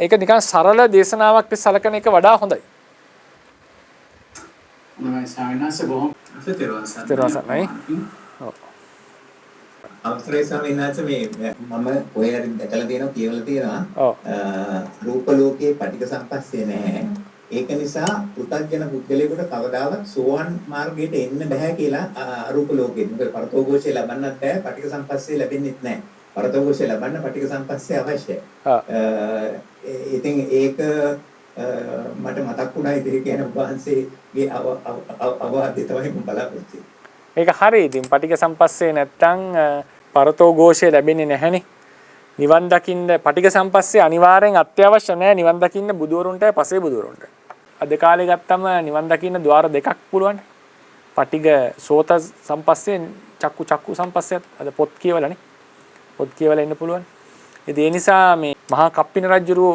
ඒක නිකන් සරල දේශනාවක් සලකන එක වඩා හොඳයි. නමයි සාවිනාස බොහොම තෙරවසන්නයි. අවසරයි ස්වාමීන් වහන්සේ මේ මම ඔය දැකලා තියෙනවා කියවලා තියෙනවා රූප ලෝකේ පටිඝ සම්පස්සේ නැහැ. ඒක නිසා පුතග්ජන පුද්ගලයෙකුට කවදාවත් සෝවන් මාර්ගයට එන්න බෑ කියලා අරූප ලෝකෙත්. මොකද පරතෝഘോഷය ලබන්නත් බෑ පටිඝ සම්පස්සේ ලැබෙන්නෙත් නැහැ. පරතෝഘോഷය ලබන්න පටිඝ සම්පස්සේ අවශ්‍යයි. ඉතින් ඒක මට මතක් වුණා ඉතින් කියන වහන්සේගේ අවවාදය තමයි මම බලාපොරොත්තු වෙන්නේ. ඒක හරි. ඉතින් පටිඝ සම්පස්සේ නැත්තම් පරතෝഘോഷය ලැබෙන්නේ නැහැනේ. නිවන් දකින්න පටිඝ සම්පස්සේ අනිවාර්යෙන් අත්‍යවශ්‍ය නැහැ නිවන් දකින්න බුදුවරුන්ටයි පසේ බුදුවරුන්ට. අද කාලේ ගත්තම නිවන් දකින්න ద్వාර දෙකක් පුළුවන්. පටිඝ සෝත සම්පස්සේ චක්කු සම්පස්සෙත් අද පොත් කියවලානේ. පොත් කියවලා ඉන්න පුළුවන්. ඒ නිසා මේ මහා කප්පින රජුරු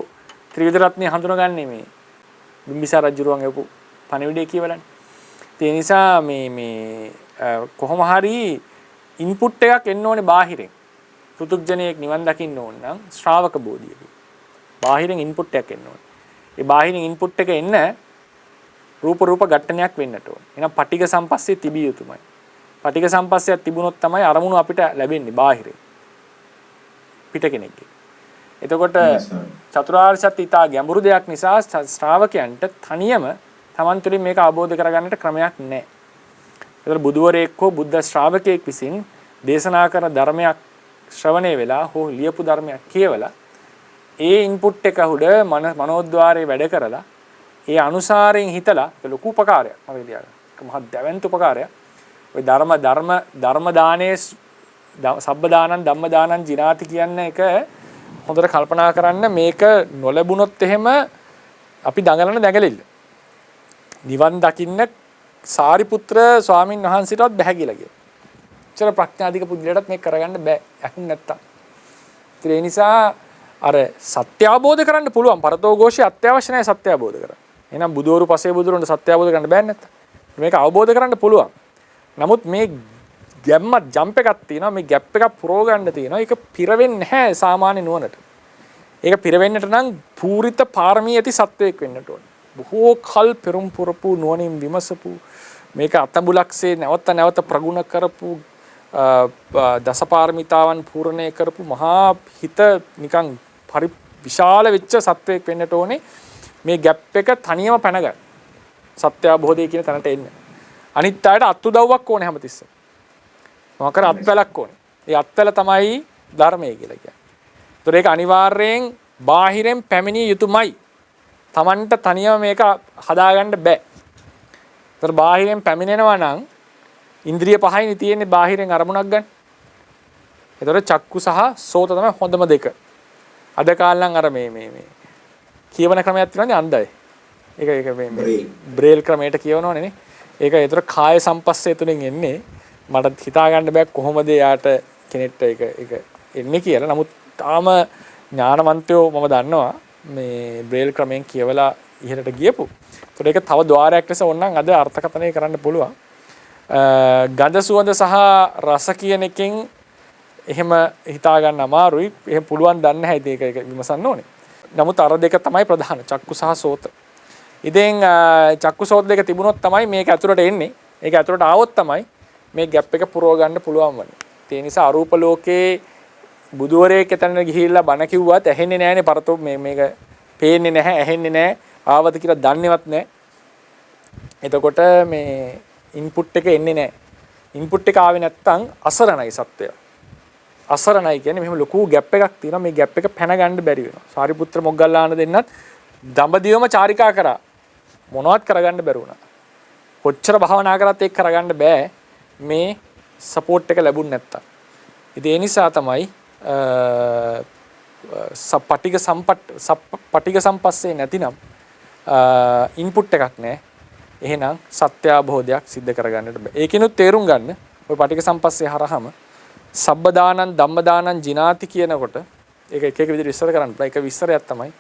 ත්‍රිවිධ රත්නය හඳුනගන්නේ මේ බිම්බිසාර රජුරුවන් එපු පණිවිඩය කියවලානේ. ඒ නිසා මේ කොහොම හරි ඉන්පුට් එකක් එන්න ඕනේ බාහිරින්. පෘතුග්ජනයෙක් නිවන් දකින්න ඕන නම් ශ්‍රාවක බෝධියක. බාහිරින් ඉන්පුට් එකක් එන්න ඕනේ. ඒ බාහිරින් ඉන්පුට් එක එන්න රූප ඝට්ටනයක් වෙන්නට ඕනේ. එහෙනම් පටිඝ සම්පස්සේ තිබිය යුතුමයි. පටිඝ සම්පස්සයක් තිබුණොත් තමයි අරමුණු අපිට ලැබෙන්නේ බාහිරින්. පිට කෙනෙක්ගේ. එතකොට චතුරාර්ය සත්‍ය ඊට ගැඹුරු දෙයක් නිසා ශ්‍රාවකයන්ට තනියම Taman තුළින් මේක අවබෝධ කරගන්නට ක්‍රමයක් නැහැ. ඒතර බුදුවරයෙක් හෝ බුද්ධ ශ්‍රාවකයෙක් විසින් දේශනා කරන ධර්මයක් ශ්‍රවණය වෙලා හෝ ලියපු ධර්මයක් කියවලා ඒ ඉන්පුට් එක උඩ මනෝද්වාරයේ වැඩ කරලා ඒ අනුසාරයෙන් හිතලා ඒක ලොකු උපකාරයක් මම කියනවා. ඒක මහත් දැවැන්ත උපකාරයක්. ওই ධර්ම දානයේ සබ්බ දානං ධම්ම දානං ජිනාති කියන එක හොඳට කල්පනා කරන්න. මේක නොලැබුණොත් එහෙම අපි දඟලන දැඟලිල්ල. නිවන් දකින්න සාරිපුත්‍ර ස්වාමින් වහන්සේටවත් බැහැ කියලා කියනවා. චර ප්‍රඥාධික පුද්ගලයාටත් මේක කරගන්න බෑ. ඇහුන් නැත්තම්. ඒ නිසා අර සත්‍ය අවබෝධ කරන්න පුළුවන්. පරතෝഘോഷය අත්‍යවශ්‍ය නැහැ සත්‍ය අවබෝධ කරගන්න. එහෙනම් බුදවරු පසේ බුදුරුන්ට සත්‍ය අවබෝධ කරන්න බෑ නැත්තම්. මේක අවබෝධ කරන්න පුළුවන්. නමුත් මේ ජම්ප් එකක් තියෙනවා. මේ ગેප් එකක් පුරව ගන්න තියෙනවා. ඒක පිරවෙන්නේ නැහැ සාමාන්‍ය නුවණට. ඒක පිරවෙන්නට නම් පූරිත පාරමී ඇති සත්වයක් වෙන්නට ඕනේ. බොහෝ කල් පෙරම් පුරපු නුවණින් විමසපු මේක අතඹුලක්සේ නැවත ප්‍රගුණ කරපු දසපාරමිතාවන් පූර්ණේ කරපු මහා හිත නිකන් විශාල වෙච්ච සත්වයක් වෙන්නට ඕනේ. මේ ગેප් එක තනියම පැනගන්න. සත්‍ය අවබෝධය කියන තැනට එන්න. අනිත් අයට අත්උදව්වක් ඕනේ හැමතිස්සෙම. මොකද අත්වැලක් ඕනේ. ඒ අත්වැල තමයි ධර්මය කියලා කියන්නේ. ඒතර ඒක අනිවාර්යෙන් බාහිරෙන් පැමිණිය යුතුමයි. Tamanට තනියම මේක හදාගන්න බෑ. ඒතර බාහිරෙන් පැමිණෙනවා නම් ඉන්ද්‍රිය පහයිනේ තියෙන්නේ බාහිරෙන් අරමුණක් ගන්න. ඒතර චක්කු සහ සෝත තමයි හොඳම දෙක. අද කාලේ නම් අර මේ කියවන ක්‍රමයක් තියෙනවානේ අන්දයි. ඒක මේ බ්‍රේල් ක්‍රමයට කියවනවනේ නේ. ඒක ඒතර කාය සම්පස්සේ තුලින් එන්නේ. මට හිතා ගන්න බෑ කොහොමද යාට කෙනෙක්ට ඒක එන්නේ කියලා. නමුත් තාම ඥානවන්තයෝ මම දන්නවා මේ බ්‍රේල් ක්‍රමයෙන් කියවලා ඉහළට ගියපු. ඒතර ඒක තව ద్వාරයක් ලෙස ඕනනම් අද අර්ථකථනය කරන්න පුළුවන්. ගඳ සුවඳ සහ රස කියන එකෙන් එහෙම හිතා ගන්න අමාරුයි. එහෙම පුළුවන් දන්නේ නැහැ. ඒක විමසන්න ඕනේ. නමුත් අර දෙක තමයි ප්‍රධාන. චක්කු සහ සෝත. ඉතින් චක්කු සෝත දෙක තිබුණොත් තමයි මේක ඇතුළට එන්නේ. ඒක ඇතුළට ආවොත් තමයි මේ ગેප් එක පුරව ගන්න පුළුවන් වන්නේ. ඒ නිසා අරූප ලෝකේ බුදුවරයෙක් එතන ගිහිල්ලා බණ කිව්වත් ඇහෙන්නේ නැහනේ පරතෝ මේක පේන්නේ නැහැ, ඇහෙන්නේ නැහැ, ආවද කියලා දන්නේවත් නැහැ. එතකොට මේ ඉන්පුට් එක එන්නේ නැහැ. ඉන්පුට් එක ආවේ නැත්තම් අසරණයි සත්‍යය. අසරණයි කියන්නේ මෙහෙම ලොකු ગેප් එකක් තියෙනවා. මේ ગેප් එක පැන ගන්න බැරි වෙනවා. සාරිපුත්‍ර මොග්ගල්ලාන දෙන්නත් දඹදිවම චාරිකා කරා. මොනවත් කරගන්න බැරි වුණා. කොච්චර භාවනා කරත් ඒක කරගන්න බෑ. මේ සපෝට් එක ලැබුණ නැත්තම්. ඉතින් ඒ නිසා තමයි පටිඝ සම්පස්සේ නැතිනම් ඉන්පුට් එකක් නැහැ. එහෙනම් සත්‍ය අවබෝධයක් සිද්ධ කරගන්නට බෑ. ඒකිනුත් තේරුම් ගන්න ඔය පටිඝ සම්පස්සේ හරහම සබ්බ දානං ධම්ම දානං ජිනාති කියනකොට ඒක එක එක විදිහට විස්තර කරන්න බෑ. ඒක විස්තරයක් තමයි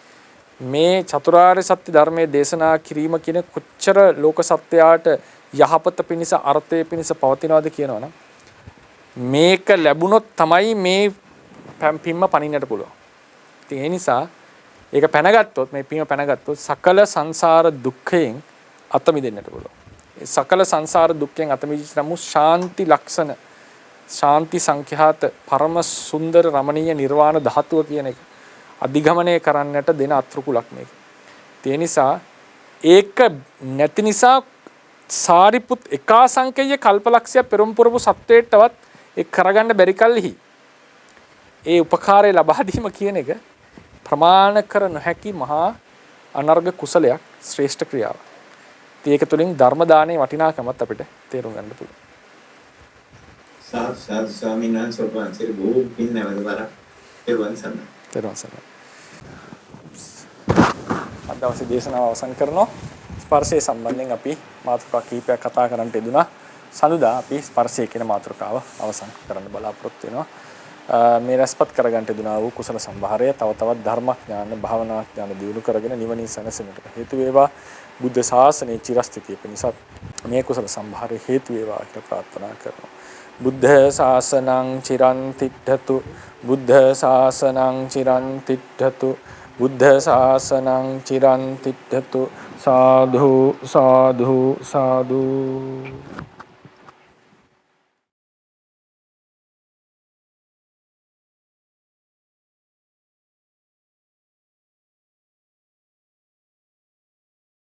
මේ චතුරාර්ය සත්‍ය ධර්මයේ දේශනා කිරීම කියන කොච්චර ලෝක සත්‍යයට යහපත පිණිස අර්ථය පිණිස පවතිනවද කියනවනම් මේක ලැබුණොත් තමයි මේ පිම්ම පනින්නට පුළුවන්. ඉතින් ඒ නිසා ඒක පැනගත්තොත් මේ පිම්ම පැනගත්තොත් සකල සංසාර දුක්ඛයෙන් අත මිදෙන්නට පුළුවන්. ඒ සකල සංසාර දුක්ඛයෙන් අත මිදෙච්ච නමුත් ශාන්ති ලක්ෂණ ශාන්ති සංඛ්‍යාත පරම සුන්දර රමණීය නිර්වාණ ධාතුව කියන එක අධිගමනය කරන්නට දෙන අත්රුකුලක් මේක. ඒ නිසා ඒක නැති නිසා සාරිපුත් එකාසංකේය කල්පලක්ෂය පෙරම් පුරපු සත්වයටවත් ඒ කරගන්න බැරි කල්හි ඒ උපකාරය ලබා දීම කියන එක ප්‍රමාණ කර නොහැකි මහා අනර්ග කුසලයක් ශ්‍රේෂ්ඨ ක්‍රියාවක්. ඒක තුළින් ධර්ම දානයේ වටිනාකමත් අපිට තේරුම් ගන්න පුළුවන්. සාදු ස්වාමීන් වහන්සේ ඔබ වහන්සේට බොහෝ පින් නැවතවර පෙරවන් සරණයි. පෙරවන් සරණයි. අද දවසේ දේශනාව අවසන් කරනවා. ස්පර්ශය සම්බන්ධයෙන් අපි මාතෘකා කීපයක් කතා කරන්නට යෙදුණා. සඳුදා අපි ස්පර්ශය කියන මාතෘකාව අවසන් කරන්න බලාපොරොත්තු වෙනවා. මේ රැස්පත් කරගන්න යෙදුණා වූ කුසල සම්භාරය තව තවත් ධර්මඥාන භාවනා ඥාන දියුණු කරගෙන නිවනින් සැනසෙන්නට හේතු වේවා. බුද්ධ ශාසනයේ චිරස්ථිතිය පිණිස මේ කුසල සම්භාරය හේතු වේවා කියලා ප්‍රාර්ථනා කරනවා. බුද්ධ ශාසනං චිරන් තිට්ඨතු බුද්ධ ශාසනං චිරන් තිට්ඨතු බුද්ධ ශාසනං චිරන් තිට්ඨතු සාධු සාධු සාධු